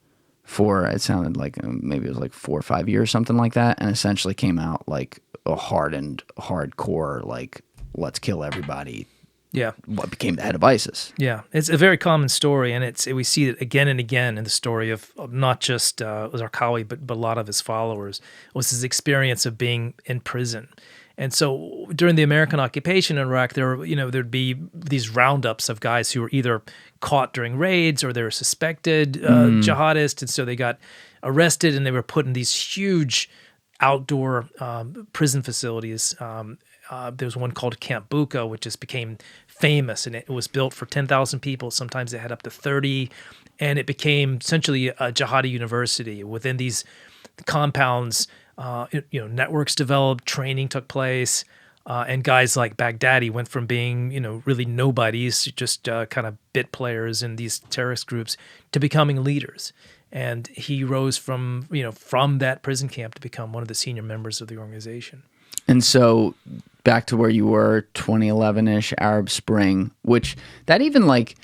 for, it sounded like maybe it was like 4 or 5 years, something like that, and essentially came out like a hardened, hardcore, like, let's kill everybody. Yeah. What became the head of ISIS. Yeah. It's a very common story, and we see it again and again in the story of not just Zarqawi, but a lot of his followers, was his experience of being in prison. And so during the American occupation in Iraq, there'd be these roundups of guys who were either caught during raids or they were suspected jihadists, and so they got arrested and they were put in these huge outdoor prison facilities. There was one called Camp Bucca, which just became famous, and it was built for 10,000 people. Sometimes they had up to 30, and it became essentially a jihadi university. Within these compounds, networks developed, training took place, and guys like Baghdadi went from being, really nobodies, just kind of bit players in these terrorist groups, to becoming leaders. And he rose from that prison camp to become one of the senior members of the organization. And so back to where you were, 2011-ish, Arab Spring, which that even like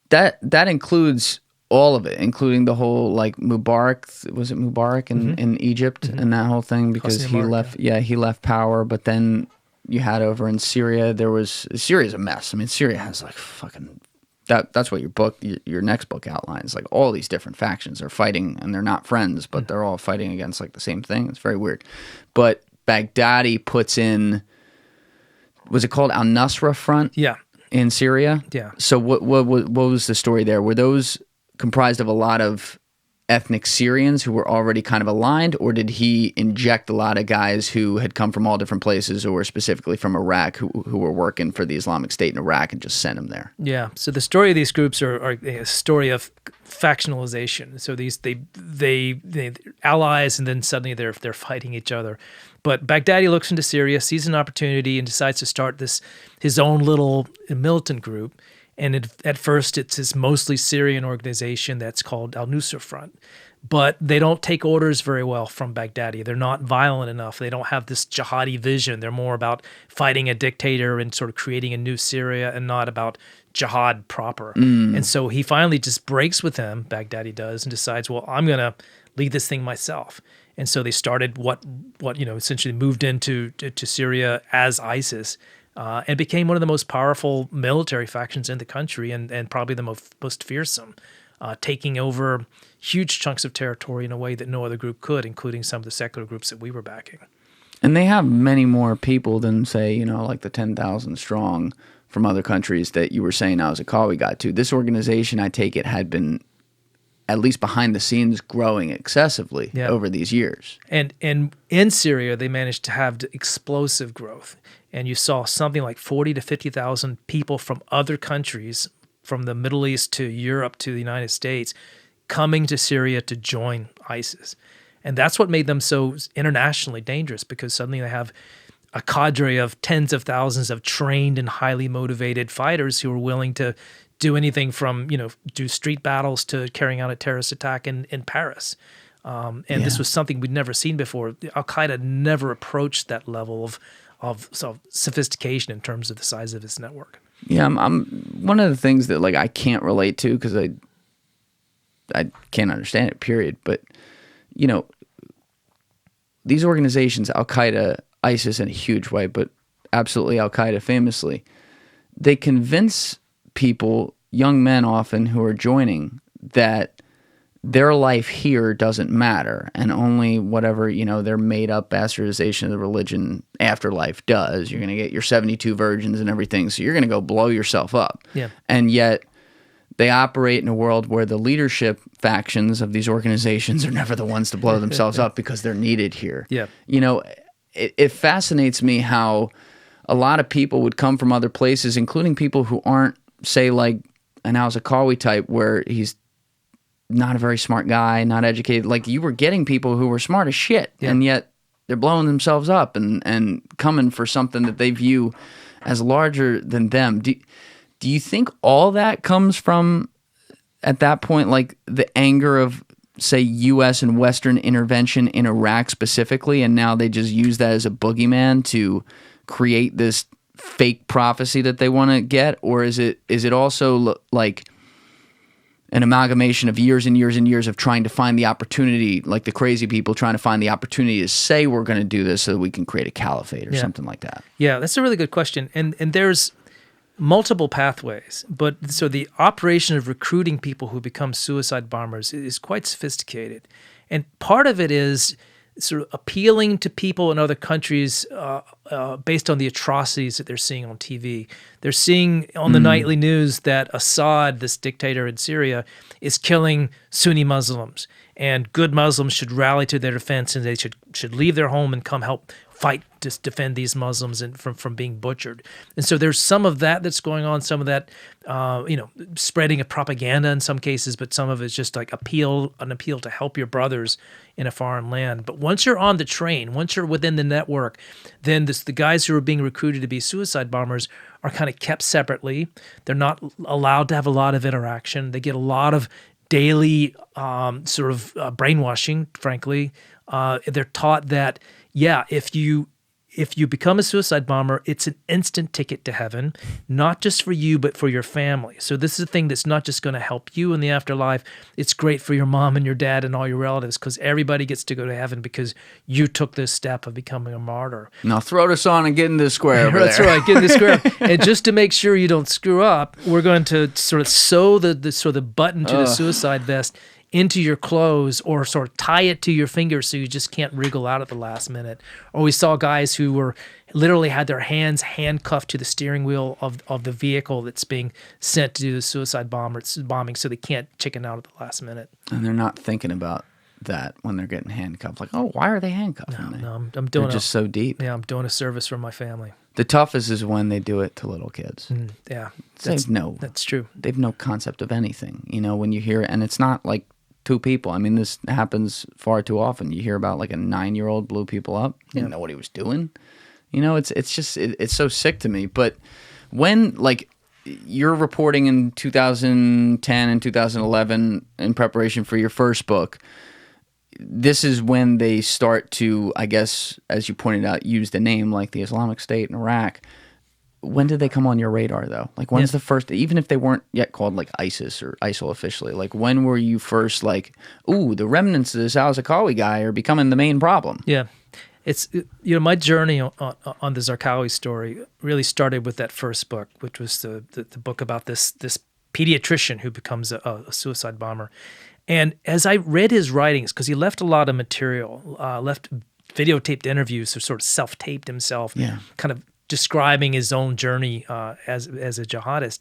that includes all of it, including the whole like Mubarak, was it Mubarak in Egypt and that whole thing, because he left power, but then you had over in Syria, Syria's a mess. I mean, Syria has like fucking that's what your next book outlines, like all these different factions are fighting, and they're not friends, but they're all fighting against like the same thing. It's very weird. But Baghdadi puts in, was it called Al-Nusra Front? Yeah. In Syria? Yeah. So what was the story there? Were those comprised of a lot of ethnic Syrians who were already kind of aligned, or did he inject a lot of guys who had come from all different places, or were specifically from Iraq, who were working for the Islamic State in Iraq, and just sent them there? Yeah. So the story of these groups are a story of factionalization. So they allies, and then suddenly they're fighting each other. But Baghdadi looks into Syria, sees an opportunity, and decides to start his own little militant group. And at first, it's this mostly Syrian organization that's called Al-Nusra Front. But they don't take orders very well from Baghdadi. They're not violent enough. They don't have this jihadi vision. They're more about fighting a dictator and sort of creating a new Syria, and not about jihad proper. And so he finally just breaks with them, Baghdadi does, and decides, well, I'm going to lead this thing myself. And so they started what essentially moved into Syria as ISIS, and became one of the most powerful military factions in the country, and probably the most fearsome, taking over huge chunks of territory in a way that no other group could, including some of the secular groups that we were backing. And they have many more people than, say, like the 10,000 strong from other countries that you were saying Al-Zarqawi got to. This organization, I take it, had been, at least behind the scenes, growing excessively over these years. And in Syria, they managed to have explosive growth. And you saw something like 40 to 50,000 people from other countries, from the Middle East to Europe to the United States, coming to Syria to join ISIS. And that's what made them so internationally dangerous, because suddenly they have a cadre of tens of thousands of trained and highly motivated fighters who are willing to do anything from, do street battles to carrying out a terrorist attack in Paris. This was something we'd never seen before. Al-Qaeda never approached that level of sophistication in terms of the size of its network. Yeah, I'm one of the things that I can't relate to, because I can't understand it, period. But, these organizations, Al-Qaeda, ISIS in a huge way, but absolutely Al-Qaeda famously, they convince people, young men often who are joining, that their life here doesn't matter, and only whatever, their made-up bastardization of the religion afterlife does. You're going to get your 72 virgins and everything, so you're going to go blow yourself up. Yeah. And yet they operate in a world where the leadership factions of these organizations are never the ones to blow themselves up because they're needed here. Yeah. It fascinates me how a lot of people would come from other places, including people who aren't, say, like an Al-Zarqawi type, where he's not a very smart guy, not educated. Like, you were getting people who were smart as shit, and yet they're blowing themselves up and coming for something that they view as larger than them. Do you think all that comes from, at that point, like the anger of, say, U.S. and Western intervention in Iraq specifically, and now they just use that as a boogeyman to create this fake prophecy that they want to get? Or is it also like an amalgamation of years and years and years of trying to find the opportunity, like the crazy people trying to find the opportunity to say we're going to do this so that we can create a caliphate or something like that? Yeah, that's a really good question. And there's multiple pathways, but so the operation of recruiting people who become suicide bombers is quite sophisticated. And part of it is sort of appealing to people in other countries based on the atrocities that they're seeing on TV. They're seeing on the nightly news that Assad, this dictator in Syria, is killing Sunni Muslims, and good Muslims should rally to their defense, and they should leave their home and come help fight to defend these Muslims and from being butchered. And so there's some of that that's going on, some of that, spreading of propaganda in some cases, but some of it's just like an appeal to help your brothers in a foreign land. But once you're on the train, once you're within the network, then the guys who are being recruited to be suicide bombers are kind of kept separately. They're not allowed to have a lot of interaction. They get a lot of daily brainwashing, frankly. They're taught that, if you become a suicide bomber, it's an instant ticket to heaven, not just for you, but for your family. So this is a thing that's not just going to help you in the afterlife. It's great for your mom and your dad and all your relatives, because everybody gets to go to heaven because you took this step of becoming a martyr. Now throw this on and get in this square over That's right, get in this square. And just to make sure you don't screw up, we're going to sort of sew the button to the suicide vest into your clothes, or sort of tie it to your finger so you just can't wriggle out at the last minute. Or we saw guys who were literally had their hands handcuffed to the steering wheel of the vehicle that's being sent to do the suicide bombing, so they can't chicken out at the last minute. And they're not thinking about that when they're getting handcuffed. Like, oh, why are they handcuffed? No, I'm doing just so deep. Yeah, I'm doing a service for my family. The toughest is when they do it to little kids. That's true. They have no concept of anything. When you hear it, and it's not like two people. I mean, this happens far too often. You hear about like a 9-year-old blew people up. You didn't know what he was doing. It's so sick to me. But when, like, you're reporting in 2010 and 2011 in preparation for your first book, this is when they start to, I guess, as you pointed out, use the name like the Islamic State in Iraq. When did they come on your radar, though? Like, when's the first, even if they weren't yet called like ISIS or ISIL officially, like, when were you first like, ooh, the remnants of this Al-Zarqawi guy are becoming the main problem? Yeah. It's, my journey on the Zarqawi story really started with that first book, which was the book about this pediatrician who becomes a suicide bomber. And as I read his writings, because he left a lot of material, left videotaped interviews, or sort of self-taped himself, kind of describing his own journey as a jihadist.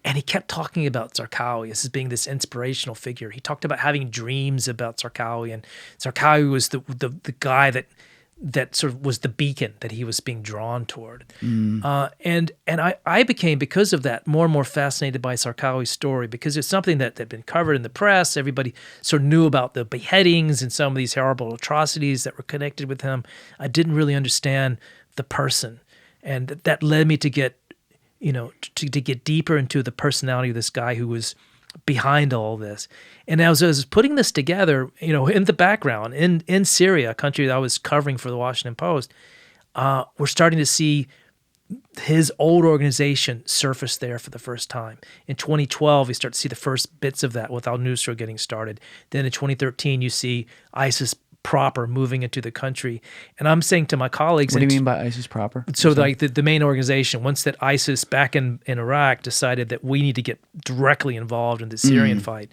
And he kept talking about Zarqawi as being this inspirational figure. He talked about having dreams about Zarqawi, and Zarqawi was the guy that that sort of was the beacon that he was being drawn toward. And I became, because of that, more and more fascinated by Zarqawi's story, because it's something that had been covered in the press. Everybody sort of knew about the beheadings and some of these horrible atrocities that were connected with him. I didn't really understand the person. And that led me to get, to get deeper into the personality of this guy who was behind all this. And as I was putting this together, in the background, in Syria, a country that I was covering for the Washington Post, we're starting to see his old organization surface there for the first time. In 2012, we start to see the first bits of that with al-Nusra getting started. Then in 2013, you see ISIS proper moving into the country. And I'm saying to my colleagues— What do you mean by ISIS proper? So like the main organization, once that ISIS back in Iraq decided that we need to get directly involved in the Syrian fight,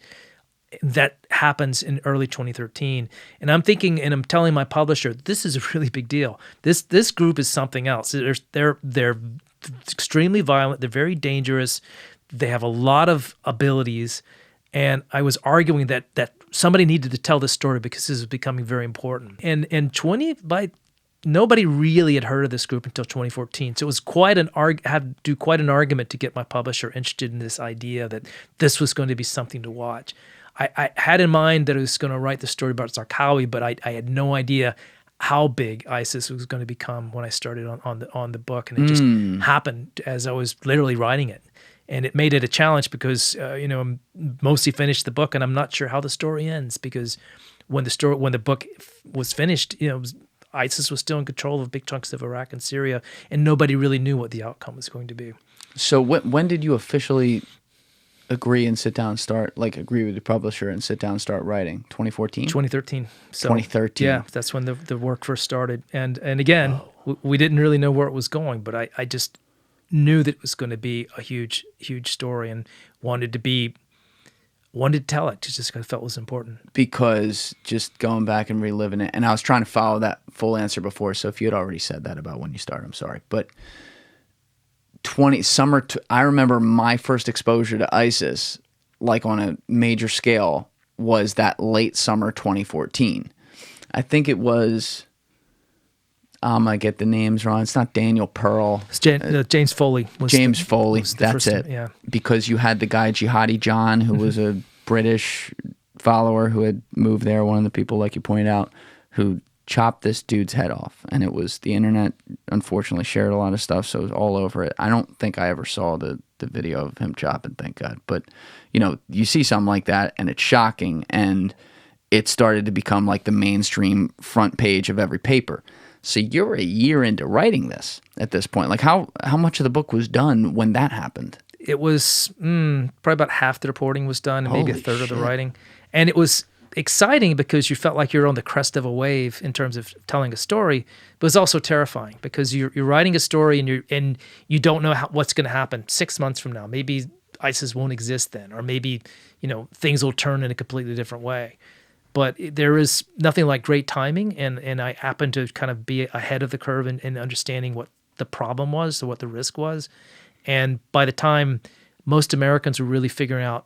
that happens in early 2013. And I'm thinking, and I'm telling my publisher, this is a really big deal. This group is something else. They're extremely violent. They're very dangerous. They have a lot of abilities. And I was arguing that somebody needed to tell this story because this is becoming very important. And nobody really had heard of this group until 2014. So it was had to do quite an argument to get my publisher interested in this idea that this was going to be something to watch. I had in mind that I was going to write the story about Zarqawi, but I had no idea how big ISIS was going to become when I started on the book, and it just happened as I was literally writing it. And it made it a challenge because I'm mostly finished the book, and I'm not sure how the story ends, because when the book was finished, ISIS was still in control of big chunks of Iraq and Syria, and nobody really knew what the outcome was going to be. So when did you officially agree and sit down and start, agree with the publisher and sit down and start writing? 2014? 2013. So, 2013. Yeah, that's when the work first started. And again, we didn't really know where it was going, but I just knew that it was going to be a huge, huge story, and wanted to tell it, just because I felt it was important. Because just going back and reliving it, and I was trying to follow that full answer before, so if you had already said that about when you started, I'm sorry. But I remember my first exposure to ISIS, on a major scale, was that late summer 2014. I think it was— I get the names wrong. It's not Daniel Pearl. It's James Foley. James Foley. That's it. Yeah. Because you had the guy Jihadi John, who was a British follower who had moved there. One of the people, like you pointed out, who chopped this dude's head off. And it was— the internet unfortunately shared a lot of stuff, so it was all over it. I don't think I ever saw the video of him chopping, thank God. But you see something like that, and it's shocking. And it started to become like the mainstream front page of every paper. So you're a year into writing this at this point. How much of the book was done when that happened? It was probably about half the reporting was done, and maybe a third of the writing. And it was exciting because you felt like you're on the crest of a wave in terms of telling a story, but it's also terrifying because you're writing a story and you don't know what's going to happen 6 months from now. Maybe ISIS won't exist then, or maybe things will turn in a completely different way. But there is nothing like great timing, and I happened to kind of be ahead of the curve in understanding what the problem was, so what the risk was. And by the time most Americans were really figuring out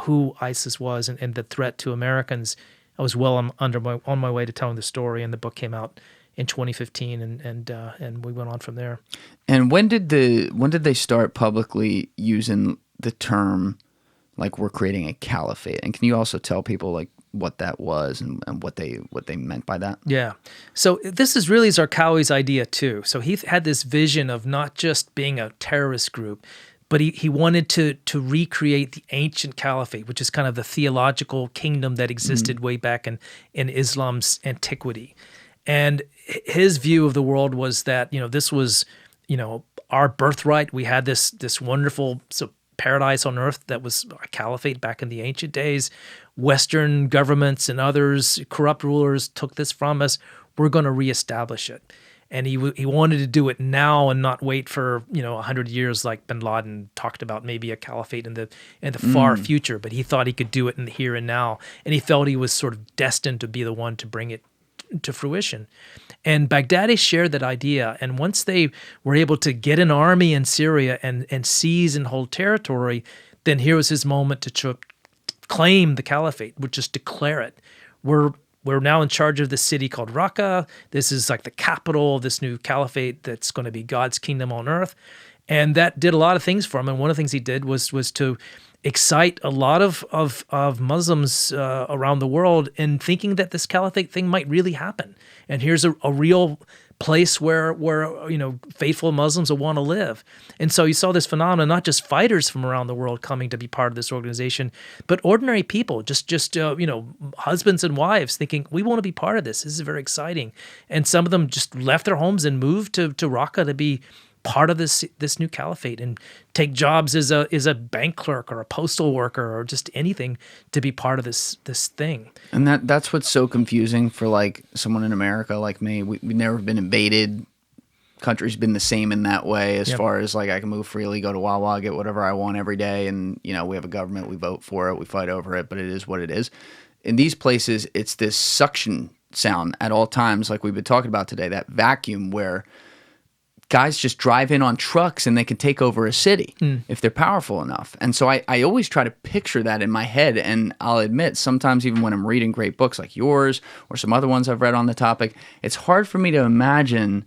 who ISIS was and the threat to Americans, I was well on my way to telling the story, and the book came out in 2015, and we went on from there. And when did they start publicly using the term, we're creating a caliphate? And can you also tell people what that was and what they meant by that? Yeah. So this is really Zarqawi's idea too. So he had this vision of not just being a terrorist group, but he wanted to recreate the ancient caliphate, which is kind of the theological kingdom that existed way back in Islam's antiquity. And his view of the world was that, this was, our birthright. We had this wonderful paradise on earth that was a caliphate back in the ancient days. Western governments and others, corrupt rulers, took this from us. We're going to reestablish it. And he wanted to do it now and not wait for 100 years like Bin Laden talked about, maybe a caliphate in the far future. But he thought he could do it in the here and now, and he felt he was sort of destined to be the one to bring it to fruition. And Baghdadi shared that idea. And once they were able to get an army in Syria and seize and hold territory, then here was his moment to claim the caliphate, which is declare it. We're we're now in charge of this city called Raqqa. This is like the capital of this new caliphate that's going to be God's kingdom on earth. And that did a lot of things for him. And one of the things he did was to excite a lot of Muslims around the world in thinking that this caliphate thing might really happen. And here's a real place where faithful Muslims will want to live. And so you saw this phenomenon, not just fighters from around the world coming to be part of this organization, but ordinary people, just husbands and wives thinking, we want to be part of this. This is very exciting. And some of them just left their homes and moved to Raqqa to be part of this new caliphate and take jobs as a bank clerk or a postal worker or just anything to be part of this thing. And that's what's so confusing for like someone in America like me. We've never been invaded. Country's been the same in that way as far as like I can move freely, go to Wawa, get whatever I want every day, and we have a government, we vote for it, we fight over it, but it is what it is. In these places, it's this suction sound at all times, like we've been talking about today, that vacuum where guys just drive in on trucks and they can take over a city if they're powerful enough. And so I always try to picture that in my head. And I'll admit, sometimes even when I'm reading great books like yours or some other ones I've read on the topic, it's hard for me to imagine,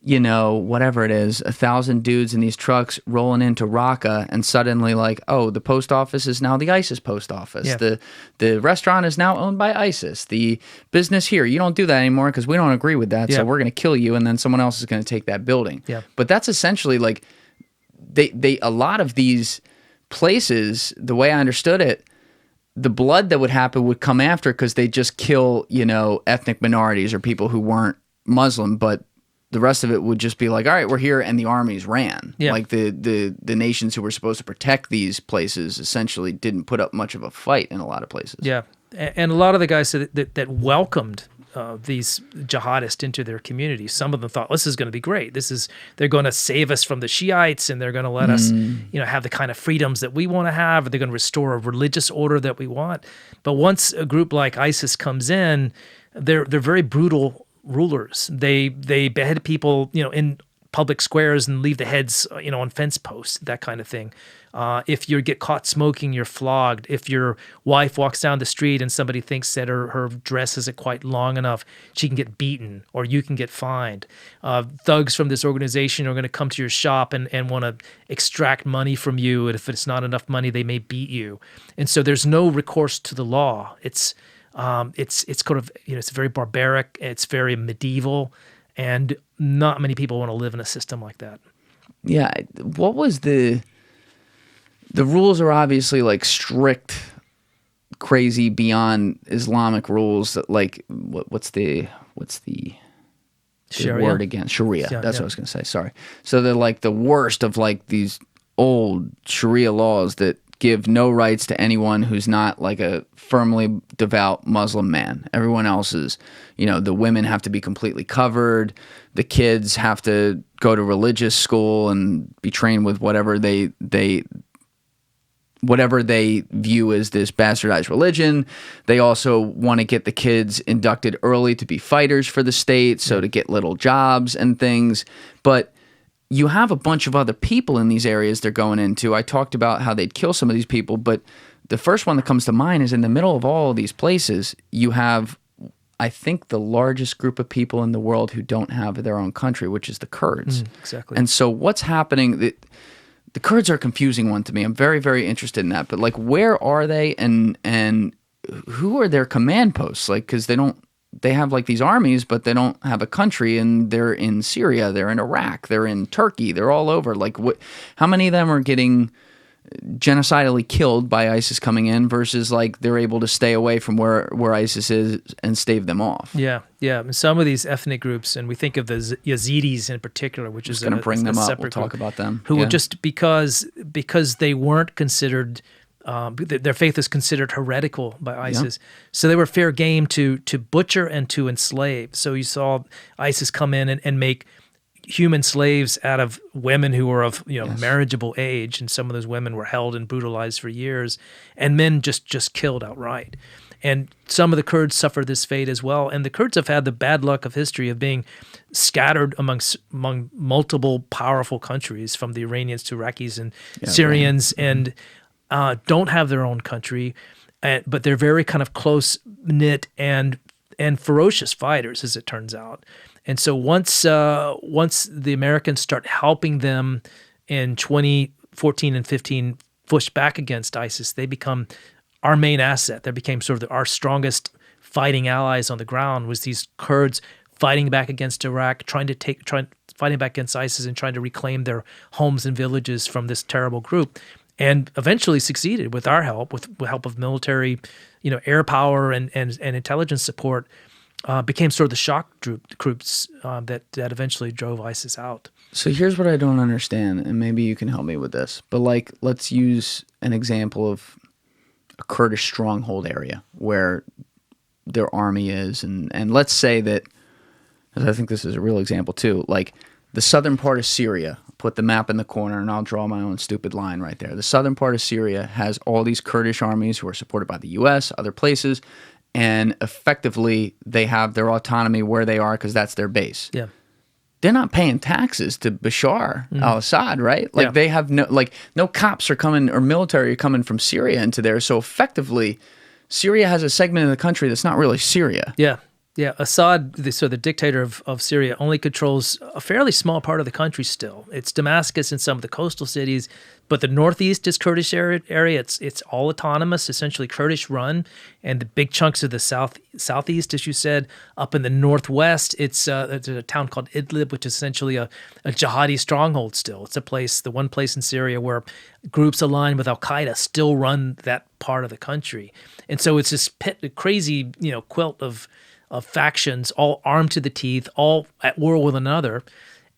whatever it is, 1,000 dudes in these trucks rolling into Raqqa and suddenly like, oh, the post office is now the ISIS post office. Yeah. The restaurant is now owned by ISIS. The business here, you don't do that anymore because we don't agree with that, so we're going to kill you, and then someone else is going to take that building. Yeah. But that's essentially like they a lot of these places, the way I understood it, the blood that would happen would come after because they just kill, ethnic minorities or people who weren't Muslim, but the rest of it would just be like, all right, we're here, and the armies ran. Yeah. Like the nations who were supposed to protect these places essentially didn't put up much of a fight in a lot of places. Yeah, and a lot of the guys that welcomed these jihadists into their community, some of them thought, this is going to be great. They're going to save us from the Shiites, and they're going to let us, have the kind of freedoms that we want to have, or they're going to restore a religious order that we want. But once a group like ISIS comes in, they're very brutal rulers. They behead people, in public squares and leave the heads, on fence posts, that kind of thing. If you get caught smoking, you're flogged. If your wife walks down the street and somebody thinks that her dress isn't quite long enough, she can get beaten or you can get fined. Thugs from this organization are going to come to your shop and want to extract money from you. And if it's not enough money, they may beat you. And so there's no recourse to the law. It's kind of, it's very barbaric, it's very medieval, and not many people want to live in a system like that. Yeah. What was the rules are obviously like strict, crazy, beyond Islamic rules that like, what's the word again? Sharia. That's what I was going to say. Sorry. So they're like the worst of like these old Sharia laws that give no rights to anyone who's not like a firmly devout Muslim man. Everyone else is, the women have to be completely covered. The kids have to go to religious school and be trained with whatever they view as this bastardized religion. They also want to get the kids inducted early to be fighters for the state, so to get little jobs and things. But you have a bunch of other people in these areas they're going into. I talked about how they'd kill some of these people, but the first one that comes to mind is in the middle of all of these places, you have, I think, the largest group of people in the world who don't have their own country, which is the Kurds. Exactly. And so what's happening, the Kurds are a confusing one to me. I'm very, very interested in that. But like, where are they and who are their command posts? Like, because they have like these armies, but they don't have a country, and they're in Syria, they're in Iraq, they're in Turkey, they're all over. Like, how many of them are getting genocidally killed by ISIS coming in versus like they're able to stay away from where ISIS is and stave them off? Yeah. And some of these ethnic groups, and we think of the Yazidis in particular, which is going to bring them up. We'll talk about them. Who were just because they weren't considered. Their faith is considered heretical by ISIS. Yeah. So they were fair game to butcher and to enslave. So you saw ISIS come in and make human slaves out of women who were of marriageable age, and some of those women were held and brutalized for years, and men just killed outright. And some of the Kurds suffered this fate as well. And the Kurds have had the bad luck of history of being scattered among multiple powerful countries, from the Iranians to Iraqis and Syrians, and don't have their own country, but they're very kind of close-knit and and ferocious fighters, as it turns out. And so once the Americans start helping them in 2014 and 15 push back against ISIS, they become our main asset. They became sort of our strongest fighting allies on the ground, was these Kurds fighting back against Iraq, fighting back against ISIS and trying to reclaim their homes and villages from this terrible group, and eventually succeeded with our help, with help of military, air power and intelligence support. Became sort of the shock groups that eventually drove ISIS out. So here's what I don't understand, and maybe you can help me with this. But let's use an example of a Kurdish stronghold area where their army is, and let's say that, because I think this is a real example too, like the southern part of Syria. Put the map in the corner, and I'll draw my own stupid line right there. The southern part of Syria has all these Kurdish armies who are supported by the U.S., other places. And effectively, they have their autonomy where they are because that's their base. Yeah, they're not paying taxes to Bashar al-Assad, right? They have no cops are coming or military are coming from Syria into there. So effectively, Syria has a segment of the country that's not really Syria. Yeah. Assad, the dictator of Syria, only controls a fairly small part of the country still. It's Damascus and some of the coastal cities, but the northeast is Kurdish area. It's all autonomous, essentially Kurdish run, and the big chunks of the southeast, as you said, up in the northwest, it's a town called Idlib, which is essentially a jihadi stronghold still. It's the one place in Syria where groups aligned with Al-Qaeda still run that part of the country. And so it's this crazy, quilt of factions, all armed to the teeth, all at war with another,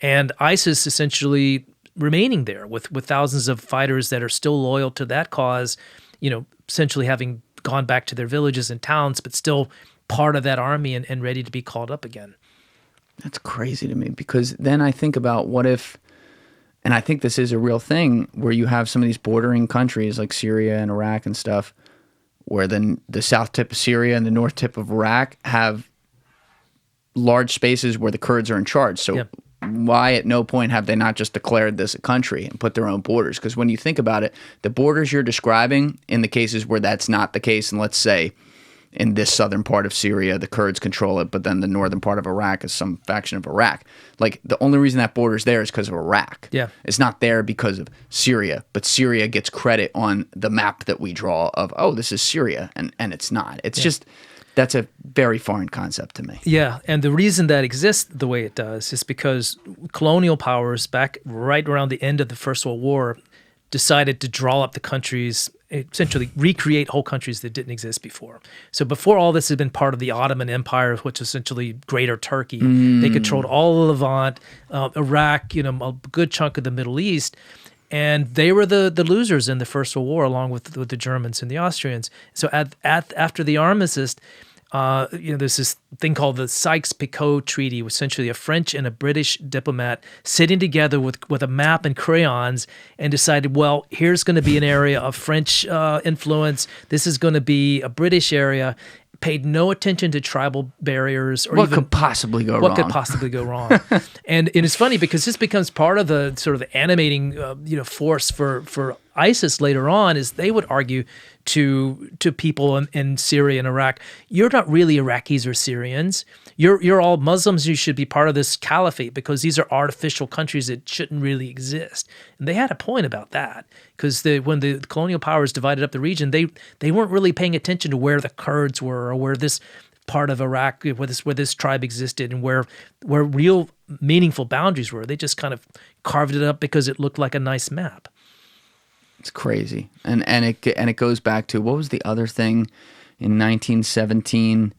and ISIS essentially remaining there with thousands of fighters that are still loyal to that cause, essentially having gone back to their villages and towns, but still part of that army and ready to be called up again. That's crazy to me, because then I think about what if, and I think this is a real thing, where you have some of these bordering countries like Syria and Iraq and stuff, where then the south tip of Syria and the north tip of Iraq have large spaces where the Kurds are in charge. So why at no point have they not just declared this a country and put their own borders? Because when you think about it, the borders you're describing in the cases where that's not the case, and let's say in this southern part of Syria, the Kurds control it, but then the northern part of Iraq is some faction of Iraq. The only reason that border's there is because of Iraq. Yeah. It's not there because of Syria, but Syria gets credit on the map that we draw of, oh, this is Syria, and it's not. It's just, that's a very foreign concept to me. Yeah, and the reason that exists the way it does is because colonial powers back right around the end of the First World War decided to draw up the countries, essentially recreate whole countries that didn't exist before. So before all this had been part of the Ottoman Empire, which is essentially Greater Turkey. They controlled all of Levant, Iraq, a good chunk of the Middle East. And they were the losers in the First World War, along with the Germans and the Austrians. So after the armistice, there's this thing called the Sykes-Picot Treaty, essentially a French and a British diplomat sitting together with a map and crayons and decided, well, here's going to be an area of French influence. This is going to be a British area. Paid no attention to tribal barriers or what could possibly go wrong. And it's funny because this becomes part of the sort of animating force for ISIS later on, is they would argue to people in Syria and Iraq, you're not really Iraqis or Syrians. You're all Muslims. You should be part of this caliphate because these are artificial countries that shouldn't really exist. And they had a point about that, because when the colonial powers divided up the region, they weren't really paying attention to where the Kurds were or where this part of Iraq, where this tribe existed, and where real meaningful boundaries were. They just kind of carved it up because it looked like a nice map. It's crazy, and it goes back to, what was the other thing in 1917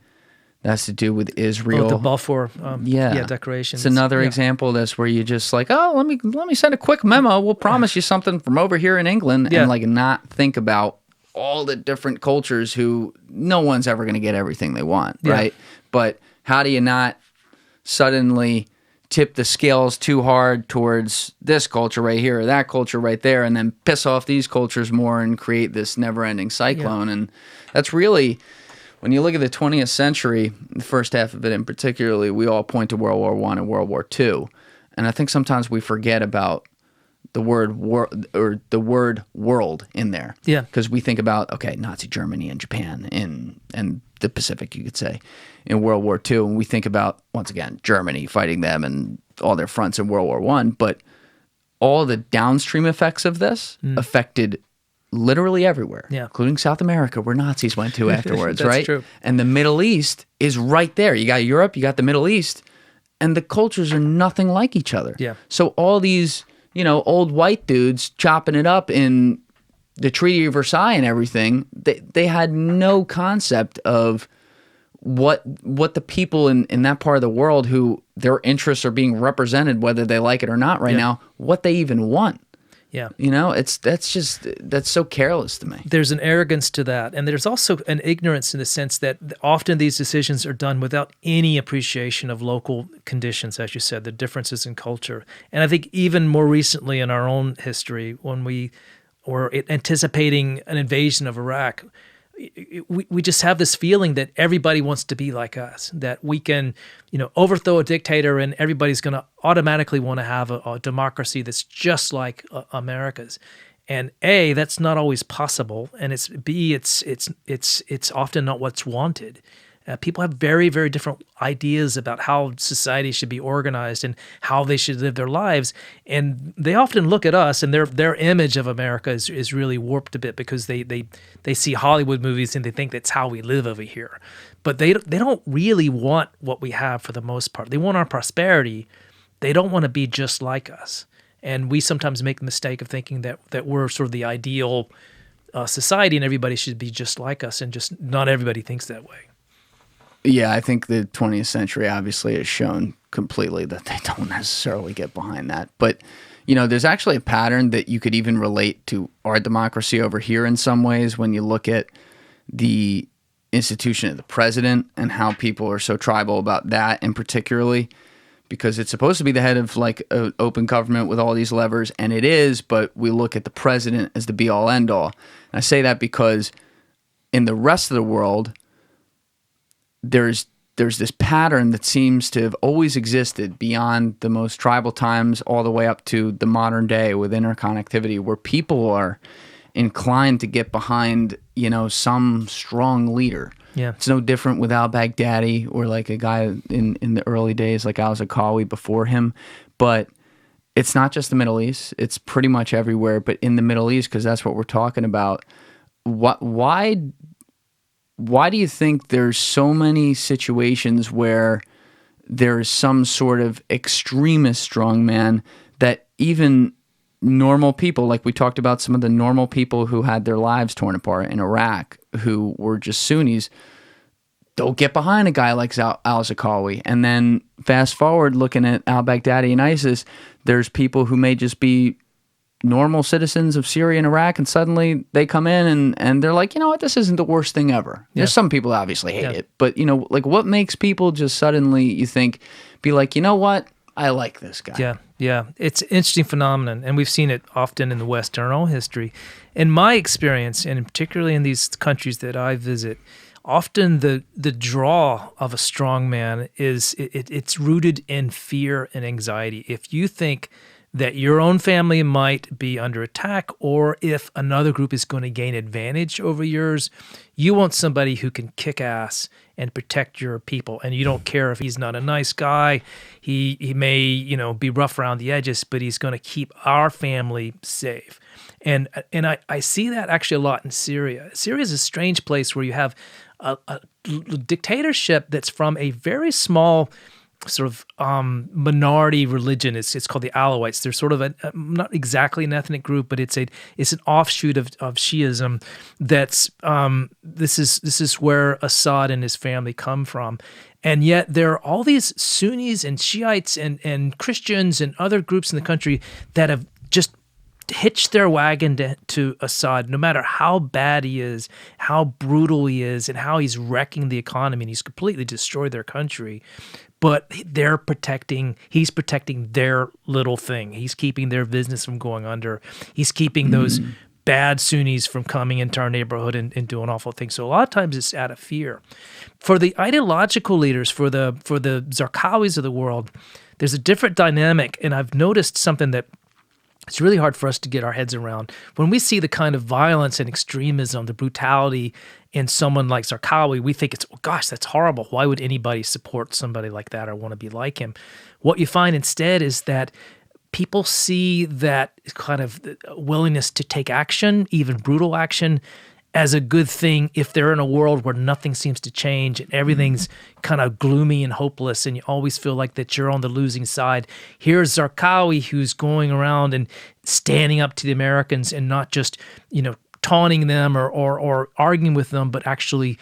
that has to do with Israel? Oh, the Balfour Declaration. It's another example of this, where you just let me send a quick memo. We'll promise you something from over here in England, and not think about all the different cultures who no one's ever going to get everything they want, right? But how do you not suddenly tip the scales too hard towards this culture right here or that culture right there, and then piss off these cultures more and create this never-ending cyclone? And that's really, when you look at the 20th century, the first half of it in particularly, we all point to World War I and World War II. And I think sometimes we forget about the word world in there. Yeah. Because we think about, okay, Nazi Germany and Japan and the Pacific, you could say, in World War II. And we think about, once again, Germany fighting them and all their fronts in World War I. But all the downstream effects of this affected literally everywhere, including South America, where Nazis went to afterwards, That's right? True. And the Middle East is right there. You got Europe, you got the Middle East, and the cultures are nothing like each other. Yeah. So all these, old white dudes chopping it up in the Treaty of Versailles and everything, they had no concept of what the people in that part of the world who their interests are being represented, whether they like it or not right now, what they even want. Yeah. That's so careless to me. There's an arrogance to that. And there's also an ignorance in the sense that often these decisions are done without any appreciation of local conditions, as you said, the differences in culture. And I think even more recently in our own history, when we were anticipating an invasion of Iraq, we just have this feeling that everybody wants to be like us, that we can, overthrow a dictator and everybody's going to automatically want to have a democracy that's just like America's. And A, that's not always possible, and it's often not what's wanted. People have very, very different ideas about how society should be organized and how they should live their lives. And they often look at us, and their image of America is really warped a bit because they see Hollywood movies and they think that's how we live over here. But they don't really want what we have for the most part. They want our prosperity. They don't want to be just like us. And we sometimes make the mistake of thinking that we're sort of the ideal society and everybody should be just like us, and just not everybody thinks that way. Yeah, I think the 20th century obviously has shown completely that they don't necessarily get behind that. But, there's actually a pattern that you could even relate to our democracy over here in some ways when you look at the institution of the president and how people are so tribal about that, and particularly because it's supposed to be the head of like an open government with all these levers, and it is, but we look at the president as the be-all, end-all. And I say that because in the rest of the world, there's this pattern that seems to have always existed beyond the most tribal times all the way up to the modern day with interconnectivity, where people are inclined to get behind, some strong leader. Yeah. It's no different with al-Baghdadi or like a guy in the early days like Al-Zarqawi before him. But it's not just the Middle East. It's pretty much everywhere. But in the Middle East, because that's what we're talking about, why do you think there's so many situations where there's some sort of extremist strongman that even normal people, like we talked about some of the normal people who had their lives torn apart in Iraq, who were just Sunnis, don't get behind a guy like Al-Zarqawi? And then fast forward looking at al-Baghdadi and ISIS, there's people who may just be normal citizens of Syria and Iraq, and suddenly they come in and they're like, what, this isn't the worst thing ever. There's some people that obviously hate it, but like what makes people just suddenly, you think, be like, what, I like this guy. Yeah. It's an interesting phenomenon, and we've seen it often in the West in our own history. In my experience, and particularly in these countries that I visit, often the draw of a strong man is it's rooted in fear and anxiety. If you think that your own family might be under attack, or if another group is going to gain advantage over yours, you want somebody who can kick ass and protect your people. And you don't care if he's not a nice guy. He may, be rough around the edges, but he's going to keep our family safe. And I see that actually a lot in Syria. Syria is a strange place where you have a dictatorship that's from a very small sort of minority religion. It's called the Alawites. They're sort of not exactly an ethnic group, but it's an offshoot of Shiism. That's this is where Assad and his family come from, and yet there are all these Sunnis and Shiites and Christians and other groups in the country that have just hitched their wagon to Assad, no matter how bad he is, how brutal he is, and how he's wrecking the economy, and he's completely destroyed their country. But he's protecting their little thing. He's keeping their business from going under. He's keeping those bad Sunnis from coming into our neighborhood and doing awful things. So a lot of times it's out of fear. For the ideological leaders, for the Zarqawis of the world, there's a different dynamic. And I've noticed something that it's really hard for us to get our heads around. When we see the kind of violence and extremism, the brutality in someone like Zarqawi, we think it's, oh gosh, that's horrible. Why would anybody support somebody like that or want to be like him? What you find instead is that people see that kind of willingness to take action, even brutal action, as a good thing if they're in a world where nothing seems to change and everything's kind of gloomy and hopeless and you always feel like that you're on the losing side. Here's Zarqawi who's going around and standing up to the Americans and not just, taunting them or arguing with them, but actually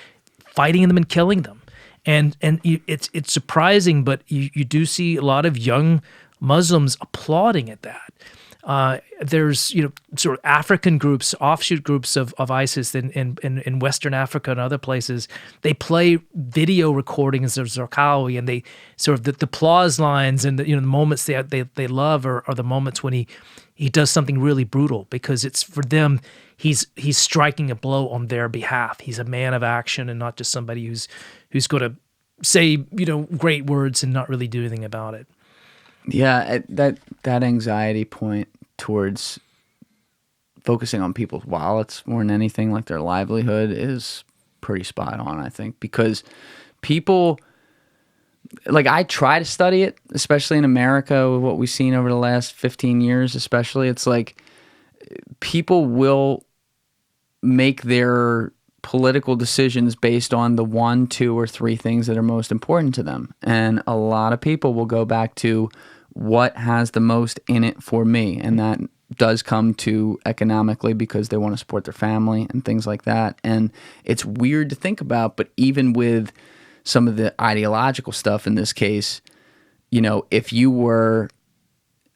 fighting them and killing them. And it's surprising, but you do see a lot of young Muslims applauding at that. There's sort of African groups, offshoot groups of ISIS in Western Africa and other places. They play video recordings of Zarqawi, and they sort of the applause lines and the moments they love are the moments when he does something really brutal, because it's for them he's striking a blow on their behalf. He's a man of action and not just somebody who's going to say great words and not really do anything about it. Yeah, that anxiety point towards focusing on people's wallets more than anything, like their livelihood, is pretty spot on, I think, because people, like, I try to study it, especially in America with what we've seen over the last 15 years, especially. It's like people will make their political decisions based on the 1, 2, or 3 things that are most important to them. And a lot of people will go back to what has the most in it for me. And that does come to economically, because they want to support their family and things like that. And it's weird to think about, but even with some of the ideological stuff in this case, if you were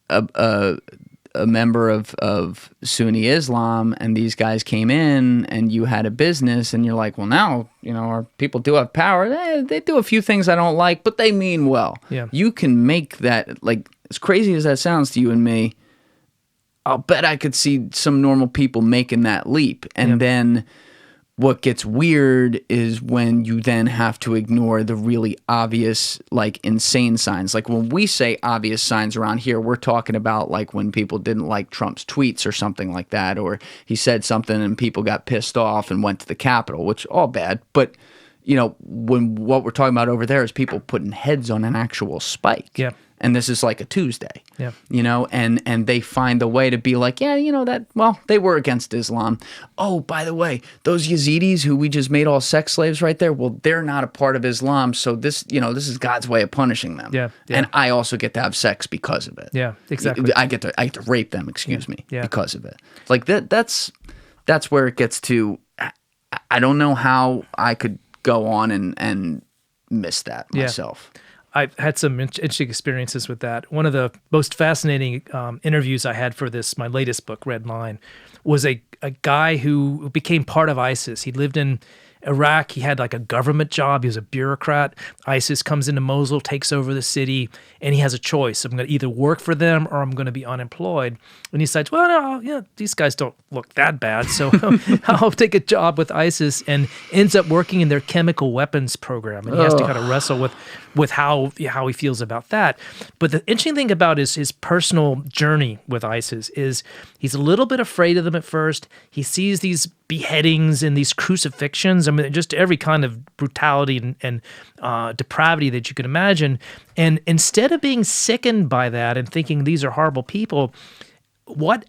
a member of Sunni Islam and these guys came in and you had a business and you're like, well, now, our people do have power. They do a few things I don't like, but they mean well. Yeah. You can make that, like, as crazy as that sounds to you and me, I'll bet I could see some normal people making that leap. And then what gets weird is when you then have to ignore the really obvious, like, insane signs. Like, when we say obvious signs around here, we're talking about, like, when people didn't like Trump's tweets or something like that, or he said something and people got pissed off and went to the Capitol, which all bad. But, when what we're talking about over there is people putting heads on an actual spike. Yeah. And this is like a Tuesday, yeah. And they find a way to be like, they were against Islam. Oh, by the way, those Yazidis who we just made all sex slaves right there, well, they're not a part of Islam. So this is God's way of punishing them. Yeah. And I also get to have sex because of it. Yeah, exactly. I get to rape them, because of it. Like that's where it gets to, I don't know how I could go on and miss that myself. I've had some interesting experiences with that. One of the most fascinating interviews I had for my latest book, Red Line, was a guy who became part of ISIS. He lived in Iraq. He had like a government job. He was a bureaucrat. ISIS comes into Mosul, takes over the city, and he has a choice. I'm going to either work for them or I'm going to be unemployed. And he decides, well, no, these guys don't look that bad, so I'll take a job with ISIS, and ends up working in their chemical weapons program. And he has to kind of wrestle with how he feels about that. But the interesting thing about his personal journey with ISIS is he's a little bit afraid of them at first. He sees these beheadings and these crucifixions. I mean, just every kind of brutality and depravity that you can imagine. And instead of being sickened by that and thinking these are horrible people, what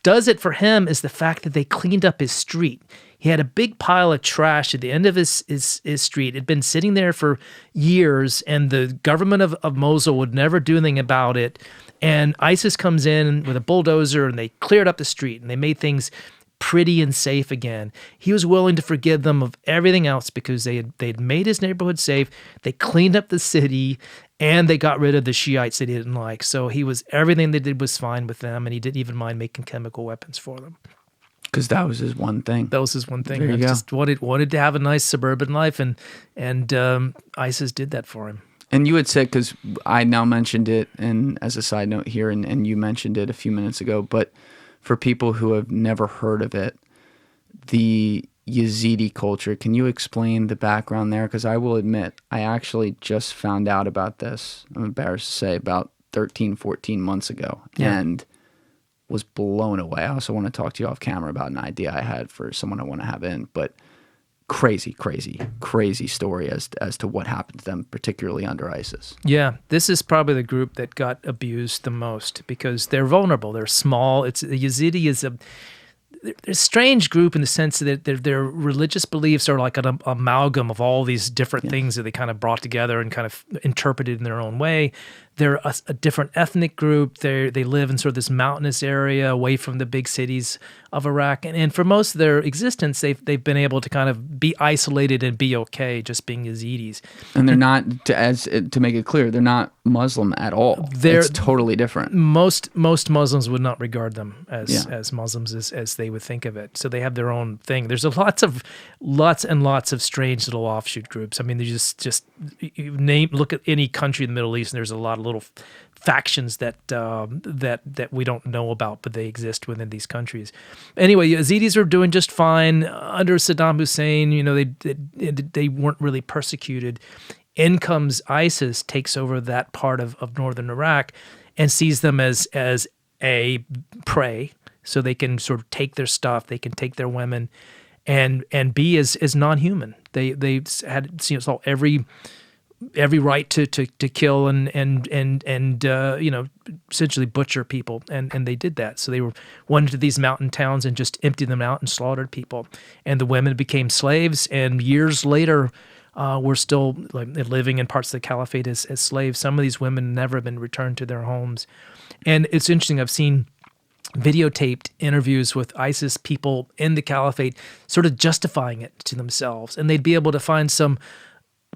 does it for him is the fact that they cleaned up his street. He had a big pile of trash at the end of his street. It had been sitting there for years, and the government of Mosul would never do anything about it. And ISIS comes in with a bulldozer, and they cleared up the street, and they made things pretty and safe again. He was willing to forgive them of everything else because they'd made his neighborhood safe. They cleaned up the city, and they got rid of the Shiites that he didn't like. So everything they did was fine with them, and he didn't even mind making chemical weapons for them. Because that was his one thing. That was his one thing. There you go. Just wanted to have a nice suburban life, and ISIS did that for him. And you had said, because I now mentioned it, and as a side note here, and you mentioned it a few minutes ago, but for people who have never heard of it, the Yazidi culture, can you explain the background there? Because I will admit, I actually just found out about this, I'm embarrassed to say, about 13, 14 months ago. Yeah. And was blown away. I also want to talk to you off camera about an idea I had for someone I want to have in, but crazy story as to what happened to them, particularly under ISIS. Yeah, this is probably the group that got abused the most because they're vulnerable. They're small. The Yazidi is they're a strange group in the sense that their religious beliefs are like an amalgam of all these different things that they kind of brought together and kind of interpreted in their own way. They're a different ethnic group. They live in sort of this mountainous area away from the big cities of Iraq. And for most of their existence, they've been able to kind of be isolated and be okay just being Yazidis. And they're not, to make it clear, they're not Muslim at all. It's totally different. Most Muslims would not regard them as Muslims as they would think of it. So they have their own thing. There's lots and lots of strange little offshoot groups. I mean, they just look at any country in the Middle East, and there's a lot of little factions that we don't know about, but they exist within these countries. Anyway, Yazidis are doing just fine under Saddam Hussein. You know, they weren't really persecuted. In comes ISIS, takes over that part of northern Iraq, and sees them as a prey, so they can sort of take their stuff, they can take their women, and be as non-human. They had saw every right to kill and essentially butcher people, and they did that. So they went into these mountain towns and just emptied them out and slaughtered people, and the women became slaves. And years later, we're still living in parts of the Caliphate as slaves. Some of these women never have been returned to their homes, and it's interesting. I've seen videotaped interviews with ISIS people in the Caliphate, sort of justifying it to themselves, and they'd be able to find some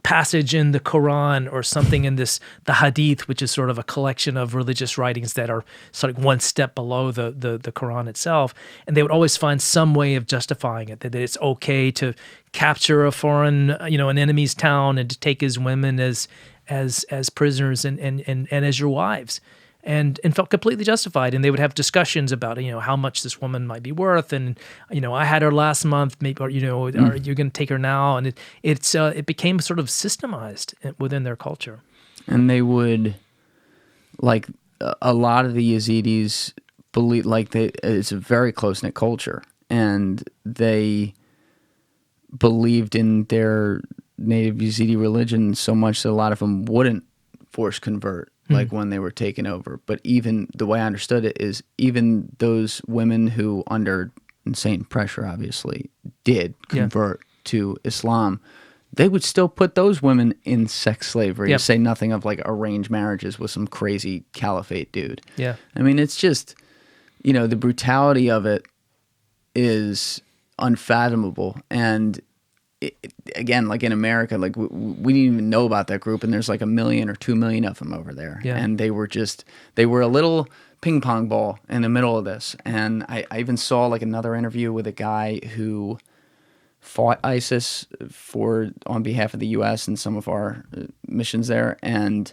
passage in the Quran or something in the Hadith, which is sort of a collection of religious writings that are sort of one step below the Quran itself, and they would always find some way of justifying it, that it's okay to capture a foreign, an enemy's town and to take his women as prisoners and as your wives. And felt completely justified, and they would have discussions about how much this woman might be worth, and I had her last month, maybe, or are you going to take her now? And it became sort of systemized within their culture. And they would, like a lot of the Yazidis believe, it's a very close knit culture, and they believed in their native Yazidi religion so much that a lot of them wouldn't force convert. Like when they were taken over. But even the way I understood it is even those women who, under insane pressure, obviously, did convert to Islam, they would still put those women in sex slavery, to say nothing of like arranged marriages with some crazy caliphate dude. Yeah. I mean, it's just, the brutality of it is unfathomable. And again, like in America, like we didn't even know about that group, and there's like 1 million or 2 million of them over there. Yeah. And they were a little ping pong ball in the middle of this. And I even saw like another interview with a guy who fought ISIS on behalf of the U.S. and some of our missions there. And,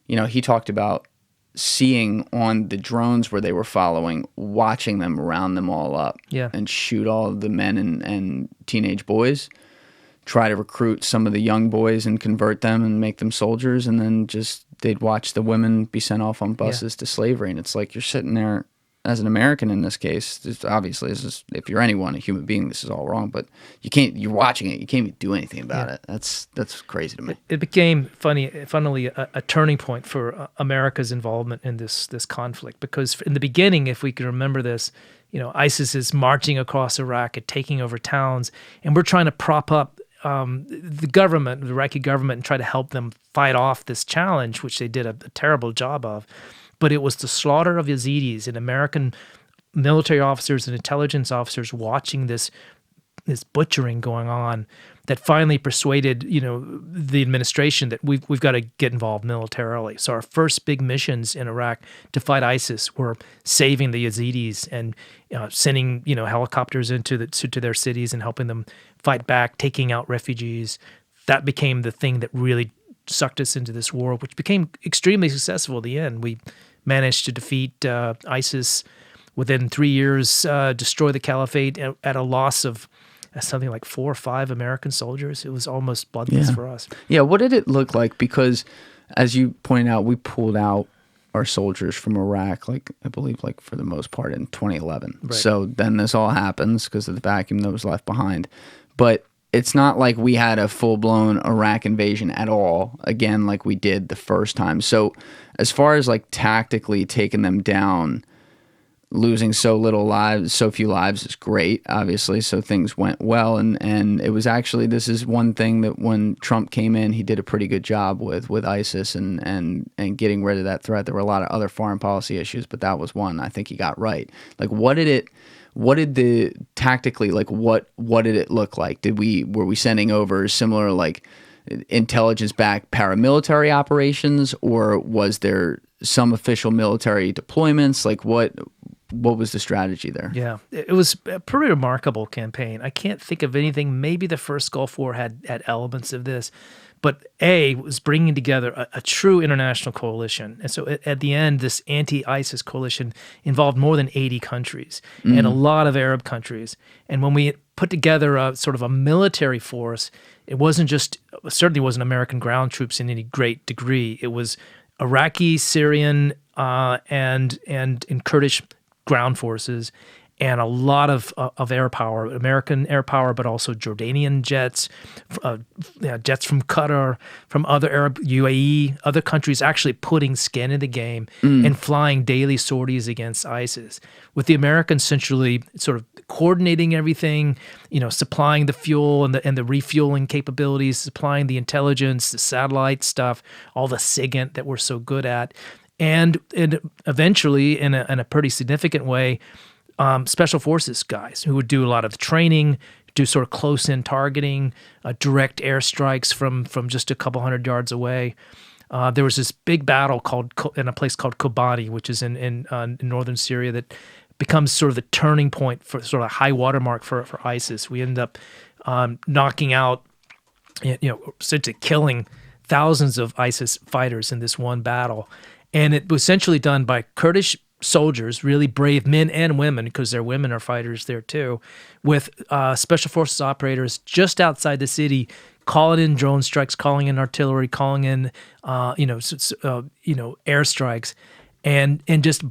he talked about seeing on the drones where they were following, watching them round them all up and shoot all of the men and teenage boys, try to recruit some of the young boys and convert them and make them soldiers, and then they'd watch the women be sent off on buses to slavery. And it's like you're sitting there as an American in this case. Obviously, if you're anyone, a human being, this is all wrong. But you're watching it. You can't even do anything about it. That's crazy to me. It became funnily a turning point for America's involvement in this conflict, because in the beginning, if we can remember this, ISIS is marching across Iraq and taking over towns, and we're trying to prop up the government, the Iraqi government, and try to help them fight off this challenge, which they did a terrible job of. But it was the slaughter of Yazidis and American military officers and intelligence officers watching this butchering going on that finally persuaded the administration that we've got to get involved militarily. So our first big missions in Iraq to fight ISIS were saving the Yazidis and sending helicopters into their cities and helping them fight back, taking out refugees. That became the thing that really sucked us into this war, which became extremely successful at the end. We managed to defeat ISIS within 3 years, destroy the Caliphate at a loss of something like 4 or 5 American soldiers. It was almost bloodless for us. Yeah, what did it look like? Because, as you pointed out, we pulled out our soldiers from Iraq, like I believe, like for the most part in 2011. Right. So then this all happens because of the vacuum that was left behind. But it's not like we had a full-blown Iraq invasion at all, again, like we did the first time. So as far as like tactically taking them down, losing so few lives is great, obviously. So things went well, and it was actually, this is one thing that when Trump came in, he did a pretty good job with ISIS and getting rid of that threat. There were a lot of other foreign policy issues, but that was one I think he got right. Like, what did it look like? Were we sending over similar like intelligence-backed paramilitary operations, or was there some official military deployments? Like what was the strategy there? Yeah, it was a pretty remarkable campaign. I can't think of anything. Maybe the first Gulf War had elements of this, but it was bringing together a true international coalition. And so at the end, this anti-ISIS coalition involved more than 80 countries and a lot of Arab countries. And when we put together a sort of a military force, it certainly wasn't American ground troops in any great degree. It was Iraqi, Syrian, and Kurdish ground forces, and a lot of air power, American air power, but also Jordanian jets, jets from Qatar, from other Arab, UAE, other countries actually putting skin in the game and flying daily sorties against ISIS, with the Americans centrally sort of coordinating everything, supplying the fuel and the refueling capabilities, supplying the intelligence, the satellite stuff, all the SIGINT that we're so good at. And eventually, in a pretty significant way, special forces guys who would do a lot of the training, do sort of close-in targeting, direct airstrikes from just a couple hundred yards away. There was this big battle in a place called Kobani, which is in northern Syria, that becomes sort of the turning point for sort of a high watermark for ISIS. We end up knocking out, essentially killing thousands of ISIS fighters in this one battle. And it was essentially done by Kurdish soldiers, really brave men and women, because their women are fighters there too, with special forces operators just outside the city, calling in drone strikes, calling in artillery, calling in airstrikes, and just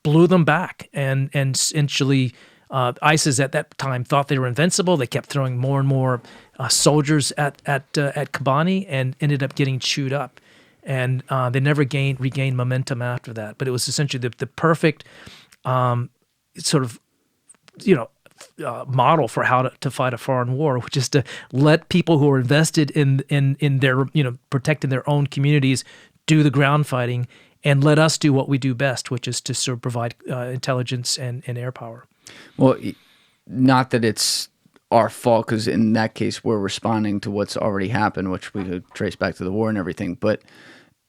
blew them back. And essentially, ISIS at that time thought they were invincible. They kept throwing more and more soldiers at Kobani and ended up getting chewed up. And they never regained momentum after that. But it was essentially the perfect sort of, model for how to fight a foreign war, which is to let people who are invested in their, protecting their own communities do the ground fighting, and let us do what we do best, which is to sort of provide intelligence and air power. Well, not that it's our fault, because in that case we're responding to what's already happened, which we could trace back to the war and everything. But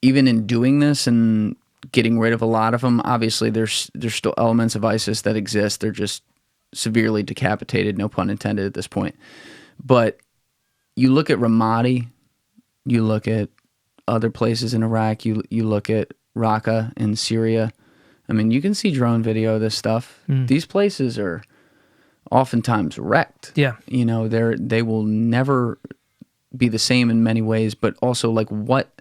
even in doing this and getting rid of a lot of them, obviously there's still elements of ISIS that exist. They're just severely decapitated, no pun intended at this point. But you look at Ramadi, you look at other places in Iraq, you look at Raqqa in Syria. I mean, you can see drone video of this stuff. These places are oftentimes wrecked. Yeah. They will never be the same in many ways, but also like what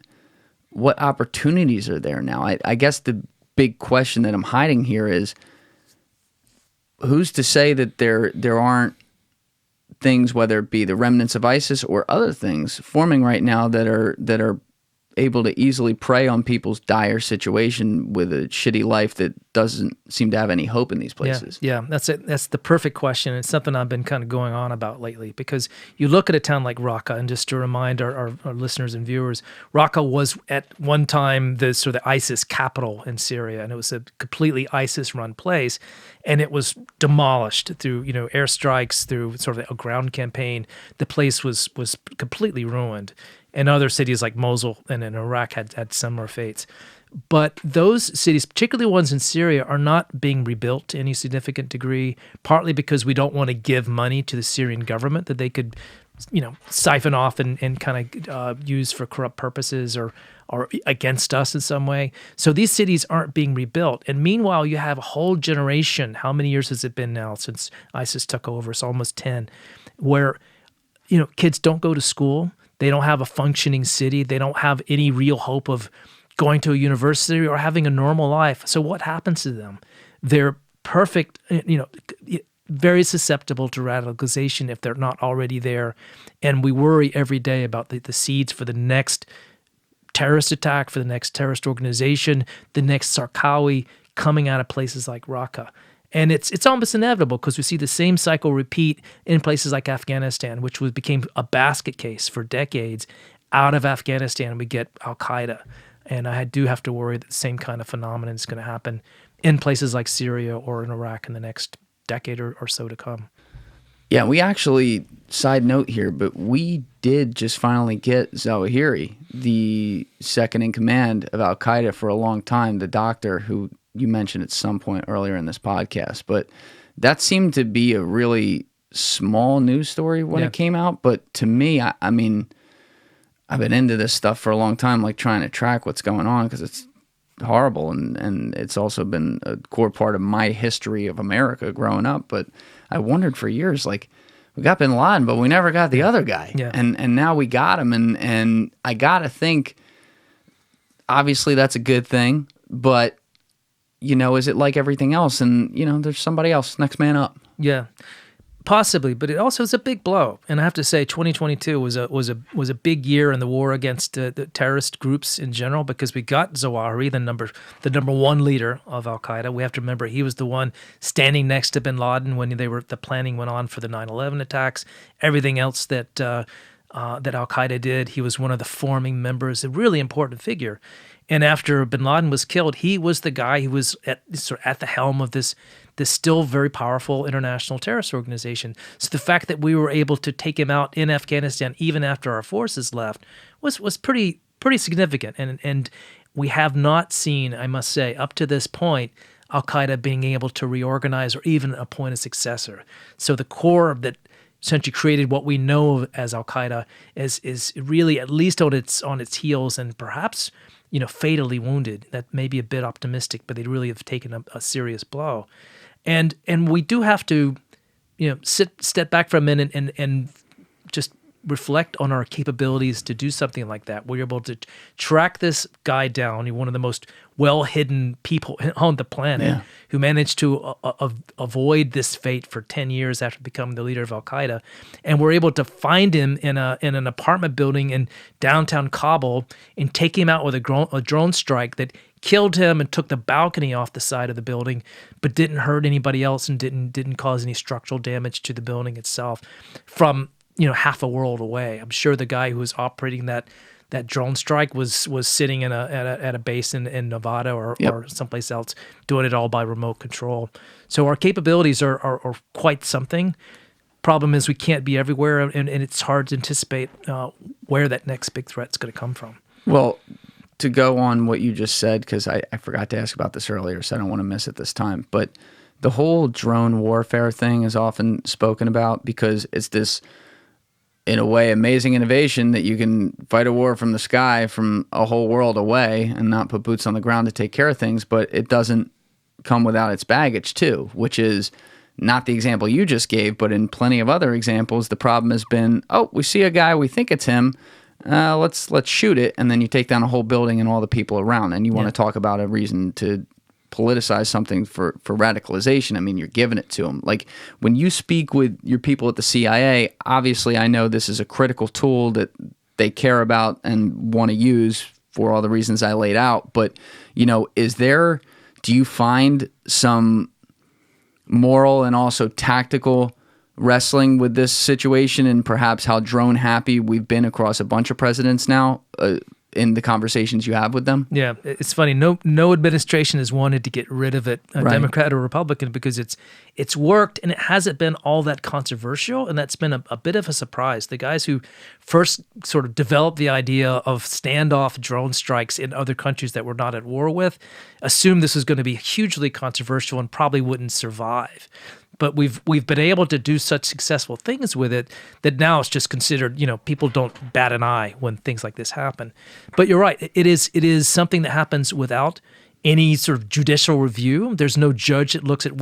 opportunities are there now? I guess the big question that I'm hiding here is, who's to say that there aren't things, whether it be the remnants of ISIS or other things, forming right now that are able to easily prey on people's dire situation with a shitty life that doesn't seem to have any hope in these places. Yeah, that's it. That's the perfect question. It's something I've been kind of going on about lately, because you look at a town like Raqqa, and just to remind our listeners and viewers, Raqqa was at one time the sort of the ISIS capital in Syria, and it was a completely ISIS-run place, and it was demolished through airstrikes, through sort of a ground campaign. The place was completely ruined. And other cities like Mosul and in Iraq had similar fates. But those cities, particularly ones in Syria, are not being rebuilt to any significant degree, partly because we don't want to give money to the Syrian government that they could, siphon off and kind of use for corrupt purposes or against us in some way. So these cities aren't being rebuilt. And meanwhile, you have a whole generation, how many years has it been now since ISIS took over? It's almost 10, where, kids don't go to school. They don't have a functioning city. They don't have any real hope of going to a university or having a normal life. So what happens to them? They're perfect, very susceptible to radicalization if they're not already there. And we worry every day about the seeds for the next terrorist attack, for the next terrorist organization, the next Zarqawi coming out of places like Raqqa. And it's almost inevitable because we see the same cycle repeat in places like Afghanistan, which became a basket case for decades. Out of Afghanistan, we get Al-Qaeda. And I do have to worry that the same kind of phenomenon is going to happen in places like Syria or in Iraq in the next decade or so to come. Yeah, we actually, side note here, but we did just finally get Zawahiri, the second in command of Al-Qaeda for a long time, the doctor who you mentioned at some point earlier in this podcast. But that seemed to be a really small news story when it came out. But to me, I mean, I've been into this stuff for a long time, like trying to track what's going on because it's horrible. And it's also been a core part of my history of America growing up. But I wondered for years, like, we got bin Laden, but we never got the other guy. Yeah. And now we got him. And I got to think, obviously that's a good thing, but is it like everything else? And, there's somebody else, next man up. Yeah, possibly. But it also is a big blow. And I have to say 2022 was a big year in the war against the terrorist groups in general because we got Zawahiri, the number one leader of Al-Qaeda. We have to remember he was the one standing next to bin Laden when the planning went on for the 9/11 attacks. Everything else that Al-Qaeda did, he was one of the forming members, a really important figure. And after bin Laden was killed, he was the guy who was at the helm of this still very powerful international terrorist organization. So the fact that we were able to take him out in Afghanistan even after our forces left was pretty significant. And we have not seen, I must say, up to this point, Al-Qaeda being able to reorganize or even appoint a successor. So the core that essentially created what we know as Al-Qaeda is really at least on its heels and perhaps fatally wounded. That may be a bit optimistic, but they really have taken a serious blow. And we do have to, step back for a minute and just reflect on our capabilities to do something like that. We're able to track this guy down. He's one of the most well-hidden people on the planet who managed to avoid this fate for 10 years after becoming the leader of Al-Qaeda. And we're able to find him in an apartment building in downtown Kabul and take him out with a drone strike that killed him and took the balcony off the side of the building, but didn't hurt anybody else and didn't cause any structural damage to the building itself from half a world away. I'm sure the guy who was operating that drone strike was sitting at a base in Nevada or someplace else, doing it all by remote control. So our capabilities are quite something. Problem is we can't be everywhere, and it's hard to anticipate where that next big threat's going to come from. Well, to go on what you just said, because I forgot to ask about this earlier, so I don't want to miss it this time, but the whole drone warfare thing is often spoken about because it's this, in a way, amazing innovation that you can fight a war from the sky from a whole world away and not put boots on the ground to take care of things, but it doesn't come without its baggage too, which is not the example you just gave, but in plenty of other examples, the problem has been, we see a guy, we think it's him, let's shoot it, and then you take down a whole building and all the people around, and you want to talk about a reason to politicize something for radicalization. I mean, you're giving it to them. Like, when you speak with your people at the CIA, obviously I know this is a critical tool that they care about and want to use for all the reasons I laid out, but, do you find some moral and also tactical wrestling with this situation and perhaps how drone happy we've been across a bunch of presidents now in the conversations you have with them? Yeah, it's funny. No administration has wanted to get rid of it, Democrat or Republican, because it's worked and it hasn't been all that controversial, and that's been a bit of a surprise. The guys who first sort of developed the idea of standoff drone strikes in other countries that we're not at war with assumed this was going to be hugely controversial and probably wouldn't survive. But we've been able to do such successful things with it that now it's just considered, people don't bat an eye when things like this happen. But you're right, it is something that happens without any sort of judicial review. There's no judge that looks at,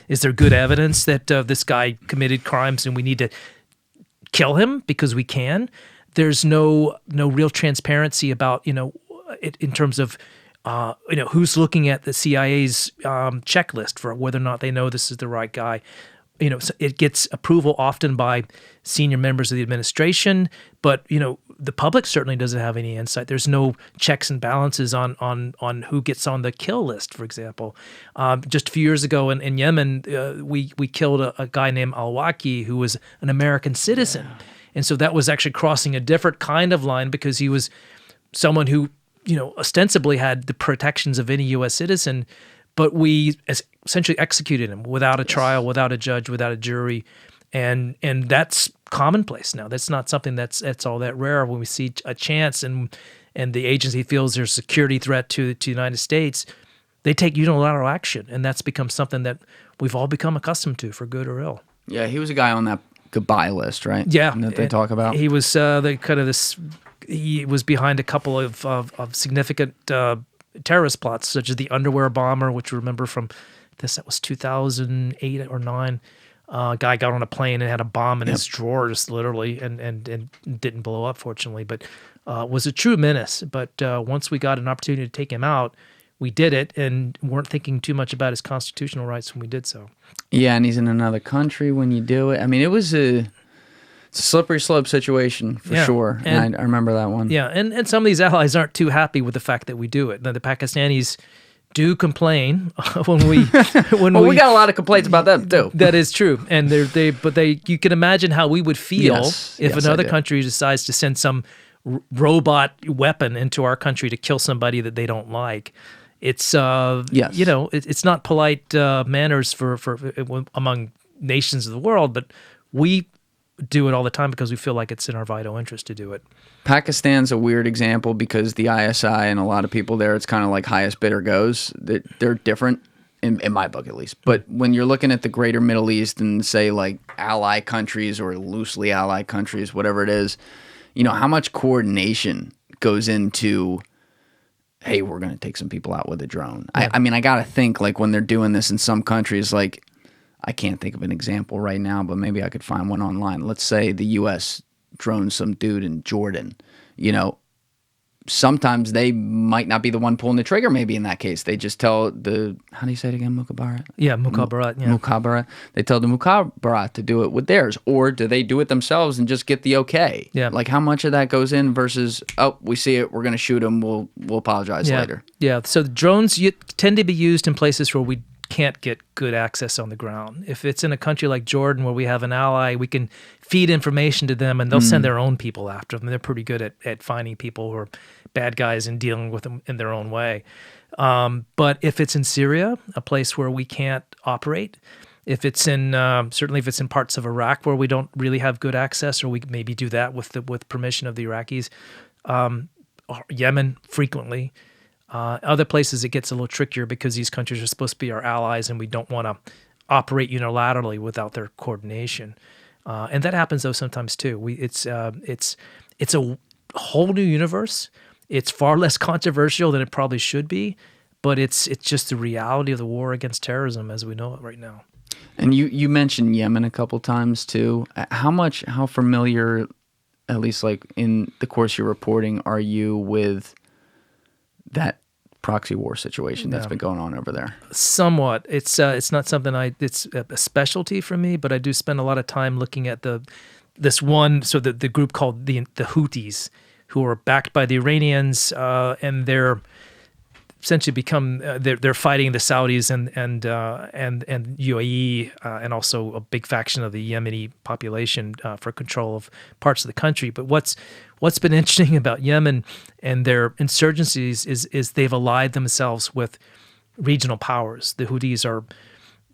is there good evidence that this guy committed crimes and we need to kill him because we can? There's no real transparency about, in terms of who's looking at the CIA's checklist for whether or not they know this is the right guy. So it gets approval often by senior members of the administration, but the public certainly doesn't have any insight. There's no checks and balances on who gets on the kill list, for example. Just a few years ago in Yemen, we killed a guy named Al-Zarqawi who was an American citizen. Yeah. And so that was actually crossing a different kind of line because he was someone who, ostensibly had the protections of any U.S. citizen, but we essentially executed him without a trial, without a judge, without a jury. And that's commonplace now. That's not something that's all that rare. When we see a chance and the agency feels there's a security threat to the United States, they take unilateral action. And that's become something that we've all become accustomed to, for good or ill. Yeah, he was a guy on that goodbye list, right? Yeah. That they talk about. He was he was behind a couple of significant terrorist plots, such as the underwear bomber, which you remember from that was 2008 or 9. Guy got on a plane and had a bomb in his drawers, literally, and didn't blow up, fortunately. But was a true menace. But once we got an opportunity to take him out, we did it and weren't thinking too much about his constitutional rights when we did so. Yeah, and he's in another country when you do it. I mean, it was a slippery slope situation for sure. And I remember that one. Yeah, and some of these allies aren't too happy with the fact that we do it. Now, the Pakistanis do complain when we we got a lot of complaints about them too. That is true, and you can imagine how we would feel if another country decides to send some robot weapon into our country to kill somebody that they don't like. It's it's not polite manners for among nations of the world, but we do it all the time because we feel like it's in our vital interest to do it. Pakistan's a weird example because the ISI and a lot of people there, it's kind of like highest bidder goes. They're different, in my book at least. But when you're looking at the greater Middle East and say like ally countries or loosely allied countries, whatever it is, how much coordination goes into, hey, we're going to take some people out with a drone. Yeah. I mean, I got to think like when they're doing this in some countries, like I can't think of an example right now, but maybe I could find one online. Let's say the U.S. drones some dude in Jordan. Sometimes they might not be the one pulling the trigger. Maybe in that case, they just tell how do you say it again? Mukhabarat? Yeah, Mukhabarat. Yeah. Mukhabarat. They tell the Mukhabarat to do it with theirs, or do they do it themselves and just get the okay? Yeah. Like how much of that goes in versus we see it, we're going to shoot them, we'll apologize later. Yeah. So the drones tend to be used in places where we can't get good access on the ground. If it's in a country like Jordan where we have an ally, we can feed information to them and they'll send their own people after them. They're pretty good at finding people who are bad guys and dealing with them in their own way. But if it's in Syria, a place where we can't operate, if it's in certainly if it's in parts of Iraq where we don't really have good access, or we maybe do that with permission of the Iraqis, Yemen frequently. Other places it gets a little trickier because these countries are supposed to be our allies and we don't want to operate unilaterally without their coordination. And that happens though sometimes too. It's a whole new universe. It's far less controversial than it probably should be, but it's just the reality of the war against terrorism as we know it right now. And you mentioned Yemen a couple times too. How familiar, at least like in the course you're reporting, are you with that proxy war situation that's been going on over there? Somewhat. It's not something it's a specialty for me, but I do spend a lot of time looking at the group called the Houthis, who are backed by the Iranians, and they're essentially they're fighting the Saudis and UAE, and also a big faction of the Yemeni population for control of parts of the country. But what's been interesting about Yemen and their insurgencies is they've allied themselves with regional powers. The Houthis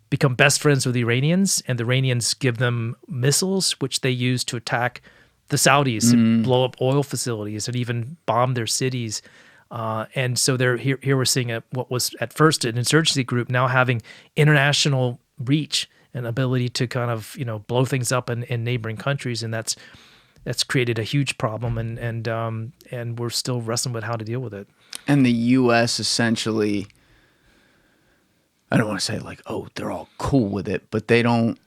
become best friends with the Iranians, and the Iranians give them missiles, which they use to attack the Saudis and blow up oil facilities and even bomb their cities. And so here we're seeing what was at first an insurgency group now having international reach and ability to kind of blow things up in neighboring countries, and that's created a huge problem, and we're still wrestling with how to deal with it. And the U.S. essentially, I don't want to say like, oh, they're all cool with it, but they don't.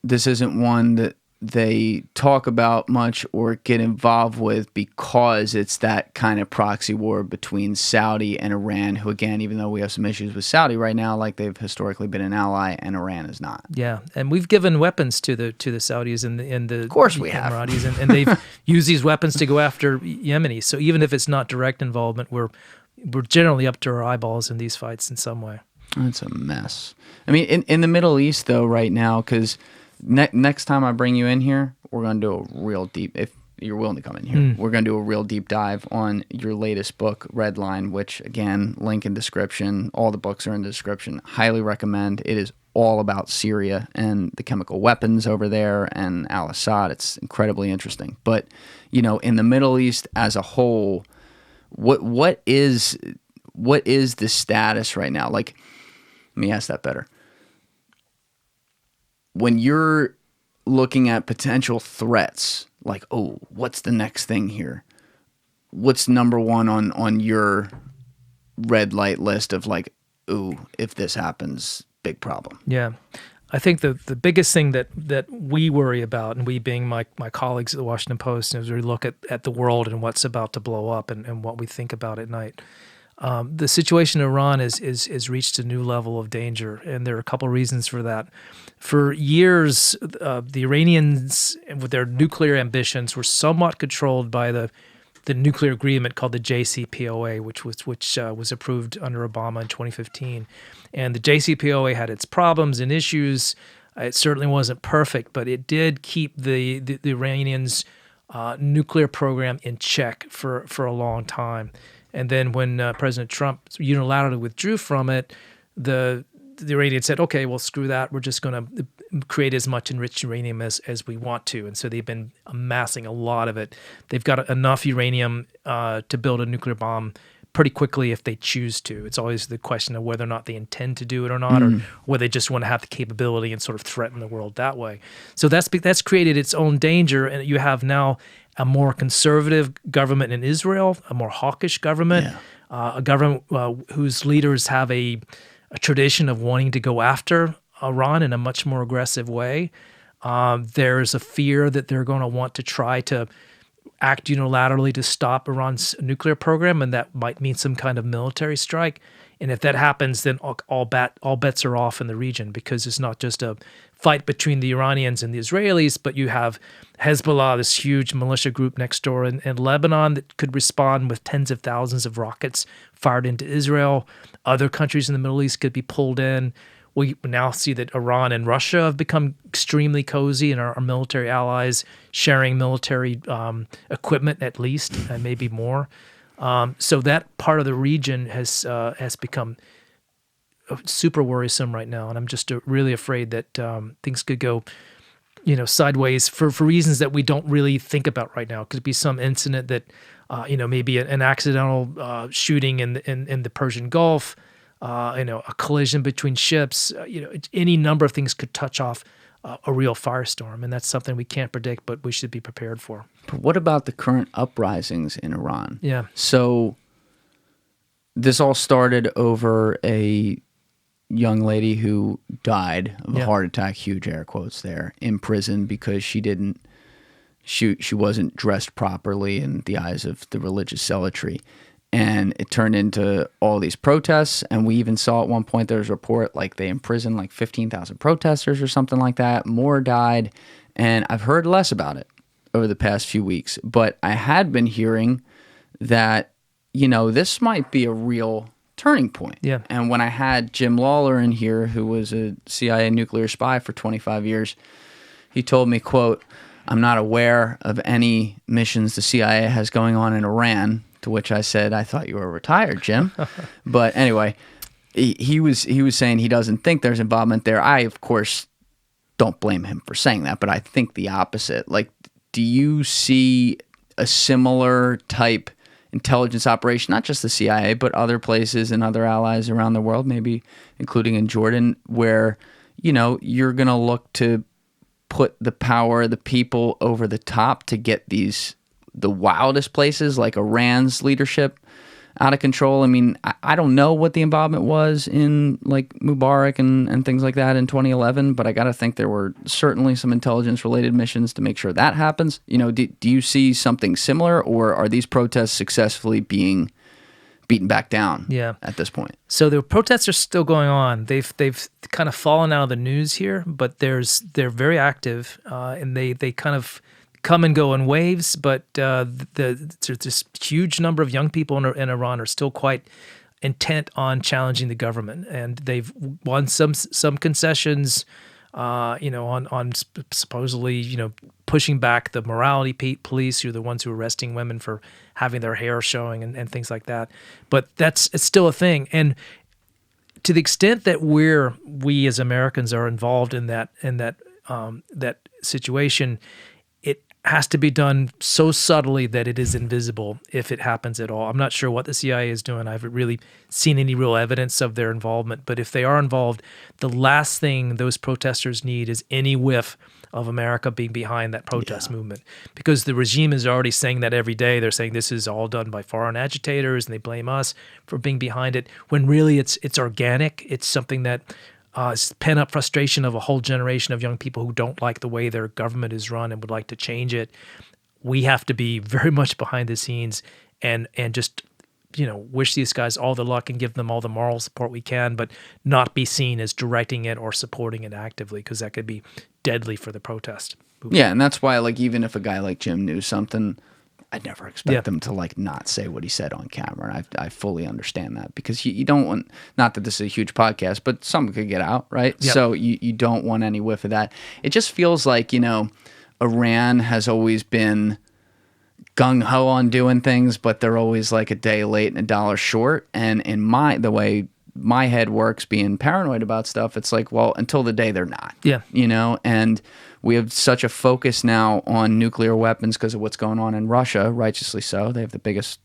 This isn't one that they talk about much or get involved with, because it's that kind of proxy war between Saudi and Iran, who, again, even though we have some issues with Saudi right now, like they've historically been an ally, and Iran is not. Yeah, and we've given weapons to the Saudis and the of course we have. Emiratis, and they've used these weapons to go after Yemenis. So even if it's not direct involvement, we're generally up to our eyeballs in these fights in some way. It's a mess. I mean, in the Middle East, though, right now, because next time I bring you in here, we're going to do a real deep, if you're willing to come in here, we're going to do a real deep dive on your latest book, Red Line, which, again, link in description. All the books are in the description. Highly recommend. It is all about Syria and the chemical weapons over there and Al-Assad. It's incredibly interesting. But, in the Middle East as a whole, what is the status right now? Like, let me ask that better. When you're looking at potential threats, like, oh, what's the next thing here? What's number one on your red light list of like, ooh, if this happens, big problem? Yeah. I think the biggest thing that we worry about, and we being my colleagues at the Washington Post, as we look at the world and what's about to blow up and what we think about at night, the situation in Iran is reached a new level of danger, and there are a couple of reasons for that. For years, the Iranians, with their nuclear ambitions, were somewhat controlled by the nuclear agreement called the JCPOA, which was approved under Obama in 2015. And the JCPOA had its problems and issues. It certainly wasn't perfect, but it did keep the Iranians' nuclear program in check for a long time. And then when President Trump unilaterally withdrew from it, the Iranians said, okay, well, screw that. We're just going to create as much enriched uranium as we want to. And so they've been amassing a lot of it. They've got enough uranium to build a nuclear bomb pretty quickly if they choose to. It's always the question of whether or not they intend to do it or not, or whether they just want to have the capability and sort of threaten the world that way. So that's created its own danger, and you have now a more conservative government in Israel, a more hawkish government, a government whose leaders have a tradition of wanting to go after Iran in a much more aggressive way. There's a fear that they're going to want to try to act unilaterally to stop Iran's nuclear program, and that might mean some kind of military strike. And if that happens, then all bets are off in the region, because it's not just a fight between the Iranians and the Israelis, but you have Hezbollah, this huge militia group next door in Lebanon that could respond with tens of thousands of rockets fired into Israel. Other countries in the Middle East could be pulled in. We now see that Iran and Russia have become extremely cozy and are military allies, sharing military equipment at least, and maybe more. So that part of the region has become super worrisome right now, and I'm just really afraid that things could go, sideways for reasons that we don't really think about right now. It could be some incident that, maybe an accidental shooting in the Persian Gulf. A collision between ships, any number of things could touch off a real firestorm, and that's something we can't predict, but we should be prepared for. But what about the current uprisings in Iran? Yeah. So this all started over a young lady who died of a heart attack, huge air quotes there, in prison because she wasn't dressed properly in the eyes of the religious zealotry. And it turned into all these protests, and we even saw at one point there was a report like they imprisoned like 15,000 protesters or something like that. More died, and I've heard less about it over the past few weeks. But I had been hearing that, this might be a real turning point. Yeah. And when I had Jim Lawler in here, who was a CIA nuclear spy for 25 years, he told me, quote, "I'm not aware of any missions the CIA has going on in Iran." To which I said, "I thought you were retired, Jim." But anyway, he was saying he doesn't think there's involvement there. I, of course, don't blame him for saying that, but I think the opposite. Like, do you see a similar type intelligence operation, not just the CIA, but other places and other allies around the world, maybe including in Jordan, where, you're going to look to put the power of the people over the top to get the wildest places like Iran's leadership out of control. I mean, I don't know what the involvement was in like Mubarak and things like that in 2011, but I got to think there were certainly some intelligence-related missions to make sure that happens. You know, do you see something similar, or are these protests successfully being beaten back down at this point? So the protests are still going on. They've kind of fallen out of the news here, but they're very active, and they kind of come and go in waves, but there's this huge number of young people in Iran are still quite intent on challenging the government, and they've won some concessions, on supposedly, pushing back the morality police, who are the ones who are arresting women for having their hair showing and things like that. But it's still a thing, and to the extent that we as Americans are involved in that situation, has to be done so subtly that it is invisible if it happens at all. I'm not sure what the CIA is doing. I haven't really seen any real evidence of their involvement. But if they are involved, the last thing those protesters need is any whiff of America being behind that protest movement. Because the regime is already saying that every day. They're saying this is all done by foreign agitators, and they blame us for being behind it, when really it's organic. It's something that it's pent-up frustration of a whole generation of young people who don't like the way their government is run and would like to change it. We have to be very much behind the scenes and just, wish these guys all the luck and give them all the moral support we can, but not be seen as directing it or supporting it actively, because that could be deadly for the protest. Yeah, and that's why, like, even if a guy like Jim knew something, I'd never expect him to like not say what he said on camera. And I fully understand that, because you don't want, not that this is a huge podcast, but something could get out, right? Yep. So you don't want any whiff of that. It just feels like, Iran has always been gung-ho on doing things, but they're always like a day late and a dollar short. And in the way my head works, being paranoid about stuff, it's like, well, until the day they're not. Yeah. And we have such a focus now on nuclear weapons because of what's going on in Russia, righteously so. They have the biggest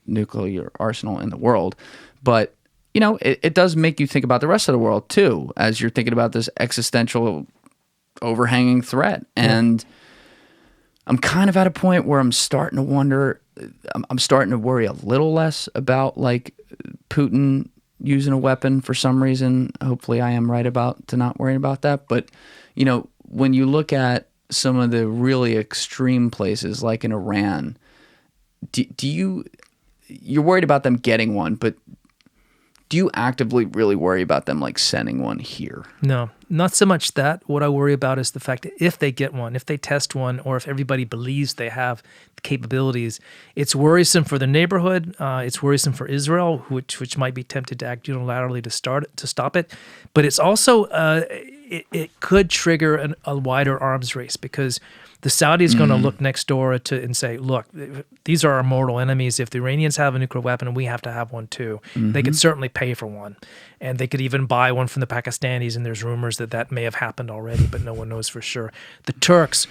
nuclear arsenal in the world. But, it does make you think about the rest of the world, too, as you're thinking about this existential overhanging threat. And I'm kind of at a point where I'm starting to wonder, I'm starting to worry a little less about, like, Putin using a weapon for some reason. Hopefully I am right about to not worrying about that. But, when you look at some of the really extreme places, like in Iran, you're worried about them getting one, but do you actively really worry about them like sending one here? No, not so much that. What I worry about is the fact that if they get one, if they test one, or if everybody believes they have the capabilities, it's worrisome for the neighborhood. It's worrisome for Israel, which might be tempted to act unilaterally to stop it. But it's also it could trigger a wider arms race, because the Saudis are going to look next door and say, look, these are our mortal enemies. If the Iranians have a nuclear weapon, we have to have one too. They could certainly pay for one. And they could even buy one from the Pakistanis, and there's rumors that may have happened already, but no one knows for sure. The Turks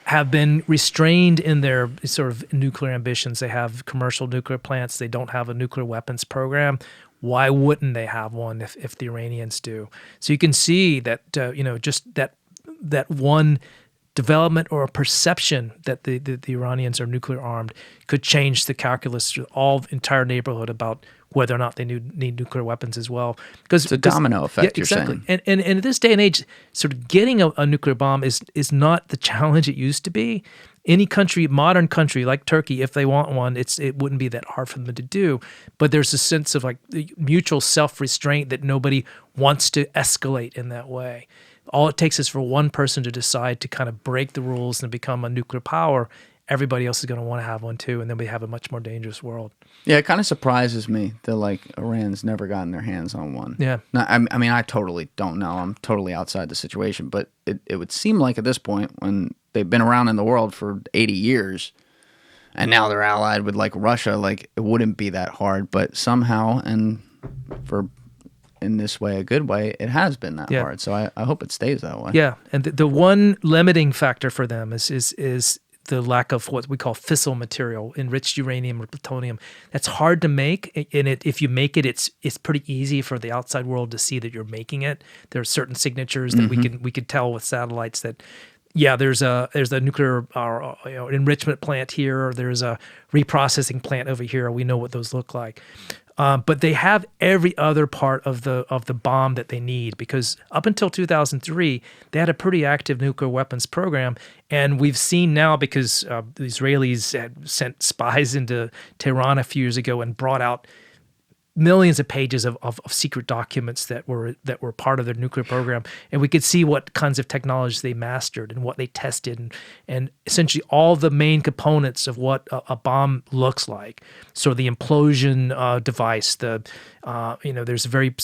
have been restrained in their sort of nuclear ambitions. They have commercial nuclear plants. They don't have a nuclear weapons program. Why wouldn't they have one if the Iranians do? So you can see that, just that one development or a perception that the Iranians are nuclear armed could change the calculus to all entire neighborhood about whether or not they need nuclear weapons as well. It's a domino effect, you're saying. And at this day and age, sort of getting a nuclear bomb is not the challenge it used to be. Any country, modern country like Turkey, if they want one, it wouldn't be that hard for them to do. But there's a sense of like mutual self-restraint that nobody wants to escalate in that way. All it takes is for one person to decide to kind of break the rules and become a nuclear power. Everybody else is going to want to have one too, and then we have a much more dangerous world. Yeah, it kind of surprises me that like Iran's never gotten their hands on one. Yeah. Now, I mean, I totally don't know. I'm totally outside the situation, but it would seem like at this point, when they've been around in the world for 80 years, and now they're allied with like Russia, like it wouldn't be that hard. But somehow, and for in this way, a good way, it has been that hard. So I hope it stays that way. Yeah, and the one limiting factor for them is the lack of what we call fissile material, enriched uranium or plutonium. That's hard to make, and if you make it, it's pretty easy for the outside world to see that you're making it. There are certain signatures that we could tell with satellites that Yeah, there's a nuclear enrichment plant here. There's a reprocessing plant over here. We know what those look like. But they have every other part of the bomb that they need, because up until 2003, they had a pretty active nuclear weapons program. And we've seen now, because the Israelis had sent spies into Tehran a few years ago and brought out millions of pages of secret documents that were part of their nuclear program, and we could see what kinds of technologies they mastered and what they tested, and essentially all the main components of what a bomb looks like. So the implosion device, there's very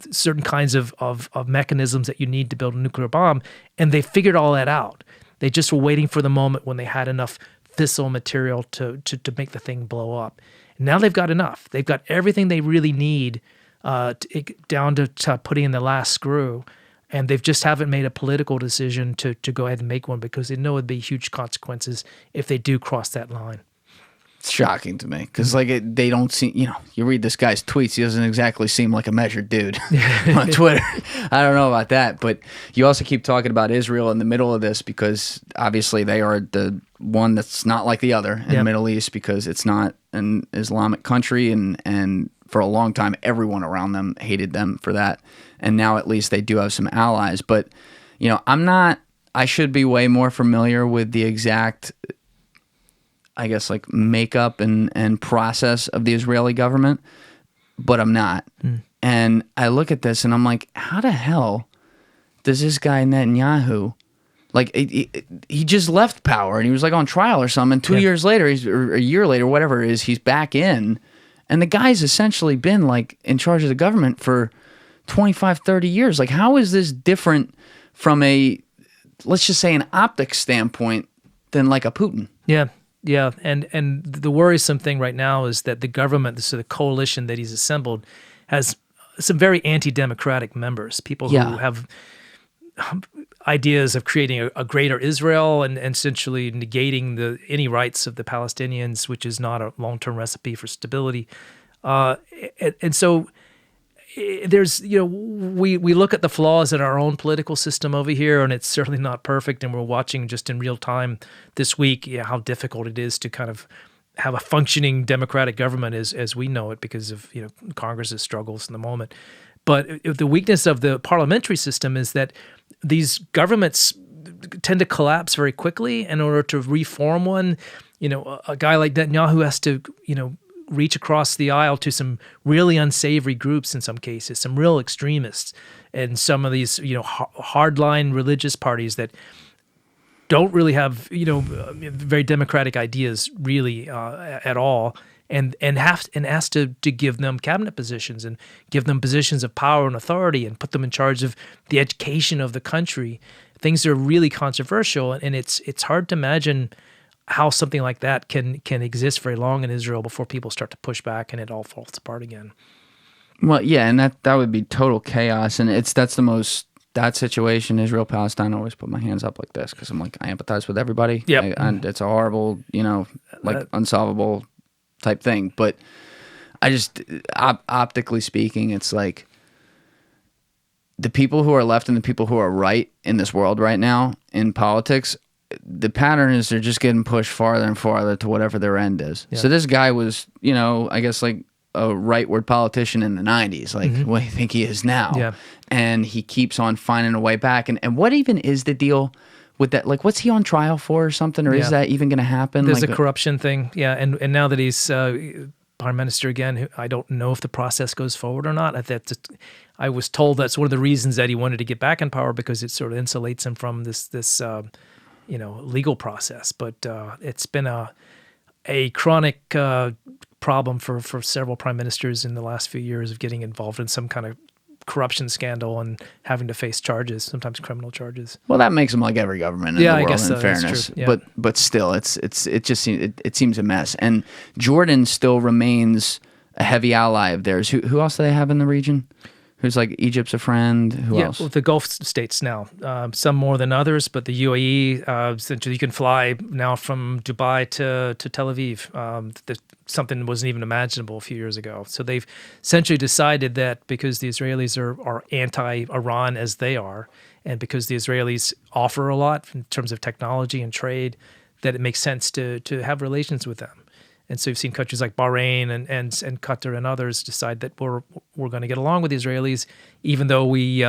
certain kinds of mechanisms that you need to build a nuclear bomb, and they figured all that out. They just were waiting for the moment when they had enough fissile material to make the thing blow up. Now they've got enough. They've got everything they really need down to putting in the last screw, and they just haven't made a political decision to go ahead and make one, because they know it'd be huge consequences if they do cross that line. It's shocking to me, because they don't seem, you read this guy's tweets, he doesn't exactly seem like a measured dude on Twitter. I don't know about that, but you also keep talking about Israel in the middle of this, because obviously they are the one that's not like the other in the Middle East, because it's not an Islamic country, and for a long time everyone around them hated them for that, and now at least they do have some allies. But I should be way more familiar with the exact, I guess, like makeup and process of the Israeli government, but I'm not. And I look at this and I'm like, how the hell does this guy Netanyahu, like, he just left power and he was like on trial or something, and 2 years later, or a year later, whatever it is, he's back in, and the guy's essentially been like in charge of the government for 25, 30 years. Like, how is this different from let's just say an optics standpoint than like a Putin? Yeah, and the worrisome thing right now is that the government, the coalition that he's assembled, has some very anti-democratic members, people who have ideas of creating a greater Israel and essentially negating any rights of the Palestinians, which is not a long-term recipe for stability. And so there's, we look at the flaws in our own political system over here, and it's certainly not perfect. And we're watching just in real time this week how difficult it is to kind of have a functioning democratic government as we know it, because of Congress's struggles in the moment. But the weakness of the parliamentary system is that these governments tend to collapse very quickly. In order to reform one, a guy like Netanyahu has to reach across the aisle to some really unsavory groups in some cases, some real extremists, and some of these hardline religious parties that don't really have very democratic ideas really at all, and has to give them cabinet positions and give them positions of power and authority and put them in charge of the education of the country. Things that are really controversial, and it's hard to imagine how something like that can exist very long in Israel before people start to push back and it all falls apart again. Well, yeah, and that would be total chaos, and that situation, Israel, Palestine, I always put my hands up like this, because I'm like, I empathize with everybody. Yep. And it's a horrible, unsolvable type thing. But I just, optically speaking, it's like the people who are left and the people who are right in this world right now in politics, the pattern is they're just getting pushed farther and farther to whatever their end is. Yeah. So this guy was, I guess like a rightward politician in the 90s. Like, what do you think he is now? Yeah. And he keeps on finding a way back. And what even is the deal with that? Like, what's he on trial for or something? Or is that even going to happen? There's a corruption thing. Yeah. And now that he's prime minister again, I don't know if the process goes forward or not. I was told that's one of the reasons that he wanted to get back in power, because it sort of insulates him from this legal process. But it's been a chronic problem for several prime ministers in the last few years of getting involved in some kind of corruption scandal and having to face charges, sometimes criminal charges. Well, that makes them like every government in the world, guess so. In fairness. That's true. Yeah. But still, it seems a mess. And Jordan still remains a heavy ally of theirs. Who else do they have in the region? Who's like Egypt's a friend? Who else? Well, the Gulf states now, some more than others, but the UAE, essentially you can fly now from Dubai to Tel Aviv. Something wasn't even imaginable a few years ago. So they've essentially decided that because the Israelis are anti-Iran as they are, and because the Israelis offer a lot in terms of technology and trade, that it makes sense to have relations with them. And so you've seen countries like Bahrain and Qatar and others decide that we're going to get along with the Israelis, even though we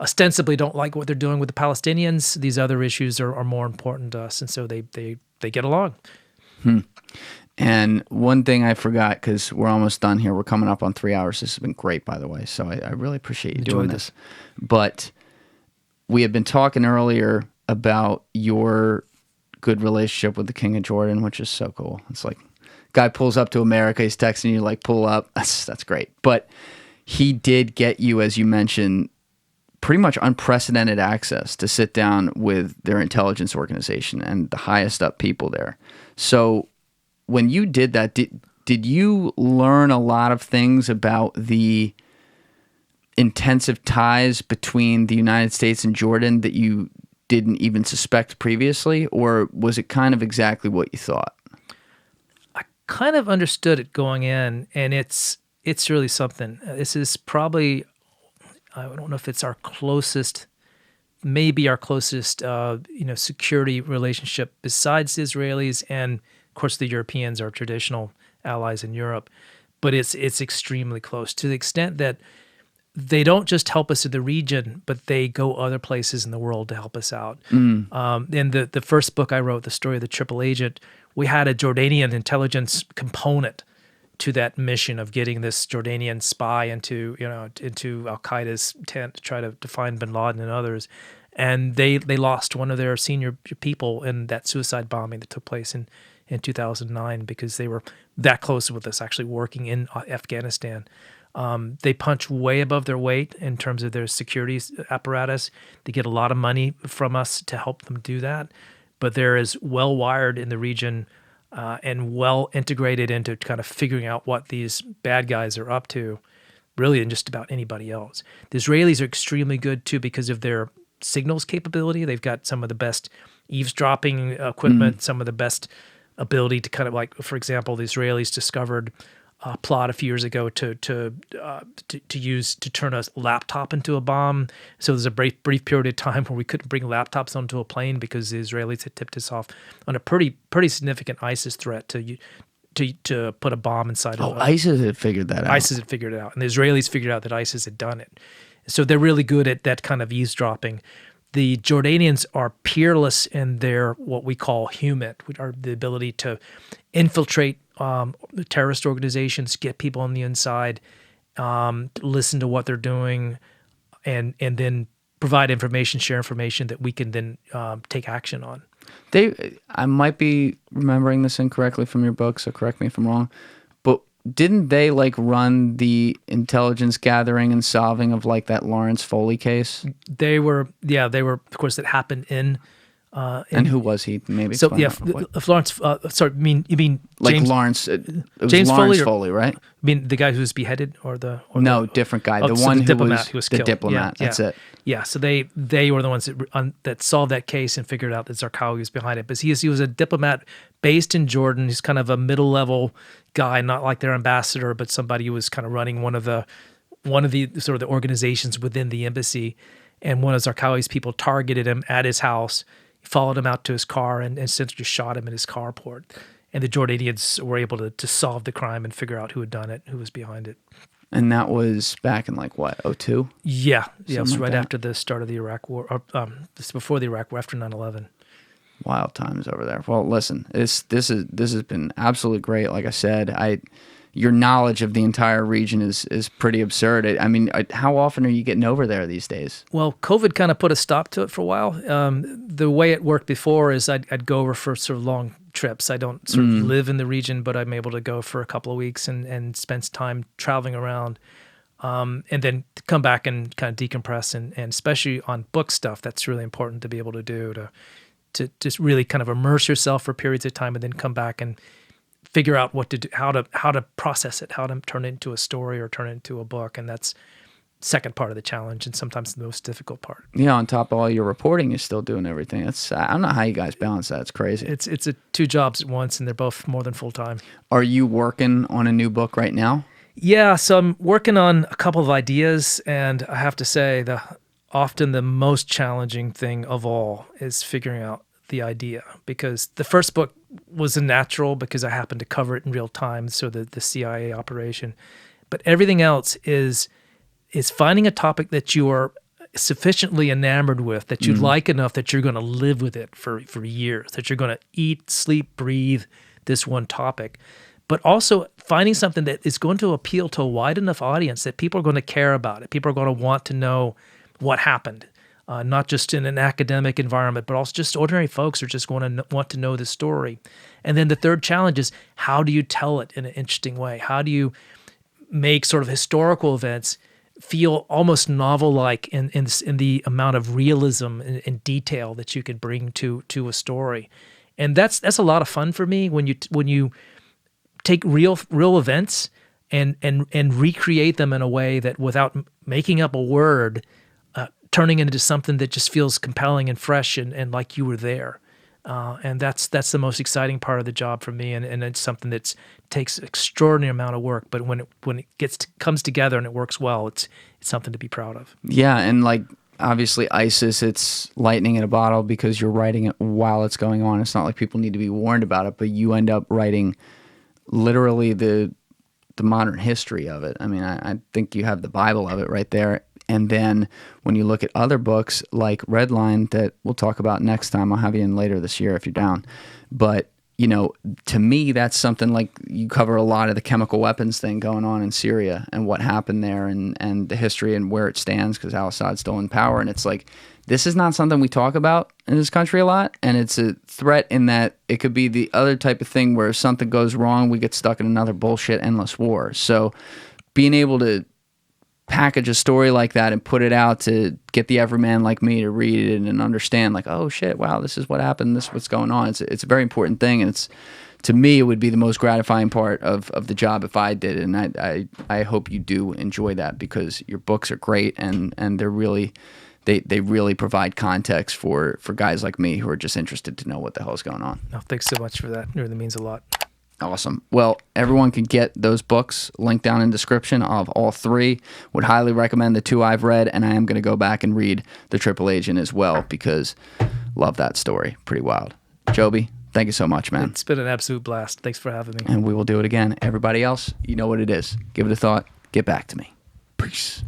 ostensibly don't like what they're doing with the Palestinians. These other issues are more important to us, and so they get along. And one thing I forgot, because we're almost done here. We're coming up on 3 hours. This has been great, by the way. So I really appreciate you doing this. But we had been talking earlier about your good relationship with the King of Jordan, which is so cool. It's like, guy pulls up to America, he's texting you like, pull up. That's great. But he did get you, as you mentioned, pretty much unprecedented access to sit down with their intelligence organization and the highest up people there. So when you did that, did you learn a lot of things about the intensive ties between the United States and Jordan that you didn't even suspect previously, or was it kind of exactly what you thought? I kind of understood it going in, and it's really something. This is probably, I don't know if it's our closest, maybe our closest, security relationship besides the Israelis, and of course the Europeans are traditional allies in Europe, but it's extremely close to the extent that they don't just help us in the region, but they go other places in the world to help us out. In the first book I wrote, The Story of the Triple Agent, we had a Jordanian intelligence component to that mission of getting this Jordanian spy into Al-Qaeda's tent to try to find bin Laden and others. And they lost one of their senior people in that suicide bombing that took place in 2009 because they were that close with us actually working in Afghanistan. They punch way above their weight in terms of their security apparatus. They get a lot of money from us to help them do that, but they're as well wired in the region and well integrated into kind of figuring out what these bad guys are up to, really, than just about anybody else. The Israelis are extremely good too because of their signals capability. They've got some of the best eavesdropping equipment, some of the best ability to kind of, like, for example, the Israelis discovered a plot a few years ago to turn a laptop into a bomb. So there's a brief period of time where we couldn't bring laptops onto a plane because the Israelis had tipped us off on a pretty significant ISIS threat to put a bomb inside. ISIS had figured that out. ISIS had figured it out, and the Israelis figured out that ISIS had done it. So they're really good at that kind of eavesdropping. The Jordanians are peerless in their what we call human, which are the ability to infiltrate terrorist organizations, get people on the inside, listen to what they're doing, and then provide information, share information that we can then take action on. I might be remembering this incorrectly from your book, so correct me if I'm wrong, but didn't they run the intelligence gathering and solving of that Lawrence Foley case? They were, of course, that happened in. And who was he? Maybe. So Lawrence. Sorry, you mean James, Lawrence? It was James Lawrence Foley, right? You mean the guy who was beheaded, different guy. The one who was the killed. diplomat. Yeah, that's it. Yeah. So they were the ones that solved that case and figured out that Zarqawi was behind it. But he was a diplomat based in Jordan. He's kind of a middle level guy, not like their ambassador, but somebody who was kind of running one of the sort of the organizations within the embassy. And one of Zarqawi's people targeted him at his house. Followed him out to his car and essentially shot him in his carport. And the Jordanians were able to solve the crime and figure out who had done it, who was behind it. And that was back in 2002? Yeah. It was right after the start of the Iraq War, or before the Iraq War, after 9/11. Wild times over there. Well, listen, this has been absolutely great. Like I said, your knowledge of the entire region is pretty absurd. I mean, how often are you getting over there these days? Well, COVID kind of put a stop to it for a while. The way it worked before is I'd go over for sort of long trips. I don't sort of live in the region, but I'm able to go for a couple of weeks and spend time traveling around, and then come back and kind of decompress. And especially on book stuff, that's really important to be able to do, to just really kind of immerse yourself for periods of time and then come back and figure out what to do, how to process it, how to turn it into a story or turn it into a book. And that's second part of the challenge and sometimes the most difficult part. Yeah, on top of all your reporting, you're still doing everything. I don't know how you guys balance that. It's crazy. It's two jobs at once, and they're both more than full-time. Are you working on a new book right now? Yeah, so I'm working on a couple of ideas, and I have to say often the most challenging thing of all is figuring out the idea, because the first book was a natural because I happened to cover it in real time, so the CIA operation. But everything else is finding a topic that you are sufficiently enamored with, that you like enough that you're going to live with it for years, that you're going to eat, sleep, breathe this one topic. But also finding something that is going to appeal to a wide enough audience that people are going to care about it. People are going to want to know what happened, not just in an academic environment, but also just ordinary folks are just going to want to know the story. And then the third challenge is, how do you tell it in an interesting way? How do you make sort of historical events feel almost novel-like in the amount of realism and detail that you could bring to a story? And that's a lot of fun for me when you take real events and recreate them in a way that, without making up a word, turning it into something that just feels compelling and fresh and like you were there. And that's the most exciting part of the job for me, and it's something that takes extraordinary amount of work. But when it comes together and it works well, it's something to be proud of. Yeah, and like obviously ISIS, it's lightning in a bottle because you're writing it while it's going on. It's not like people need to be warned about it, but you end up writing literally the modern history of it. I mean, I think you have the Bible of it right there. And then when you look at other books like Redline that we'll talk about next time, I'll have you in later this year if you're down. But, you know, to me, that's something like you cover a lot of the chemical weapons thing going on in Syria and what happened there and the history and where it stands, because Al-Assad's still in power. And it's like, this is not something we talk about in this country a lot. And it's a threat in that it could be the other type of thing where if something goes wrong, we get stuck in another bullshit endless war. So being able to package a story like that and put it out to get the everyman like me to read it and understand, like, oh shit, wow, this is what happened, this is what's going on. It's a very important thing, and it's, to me, it would be the most gratifying part of the job if I did it. And I hope you do enjoy that, because your books are great, and they're really, they really provide context for guys like me who are just interested to know what the hell's going on. No, thanks so much for that. It really means a lot. Awesome. Well, everyone can get those books linked down in the description of all three. Would highly recommend the two I've read, and I am going to go back and read The Triple Agent as well, because love that story. Pretty wild. Joby, thank you so much, man. It's been an absolute blast. Thanks for having me. And we will do it again. Everybody else, you know what it is. Give it a thought. Get back to me. Peace.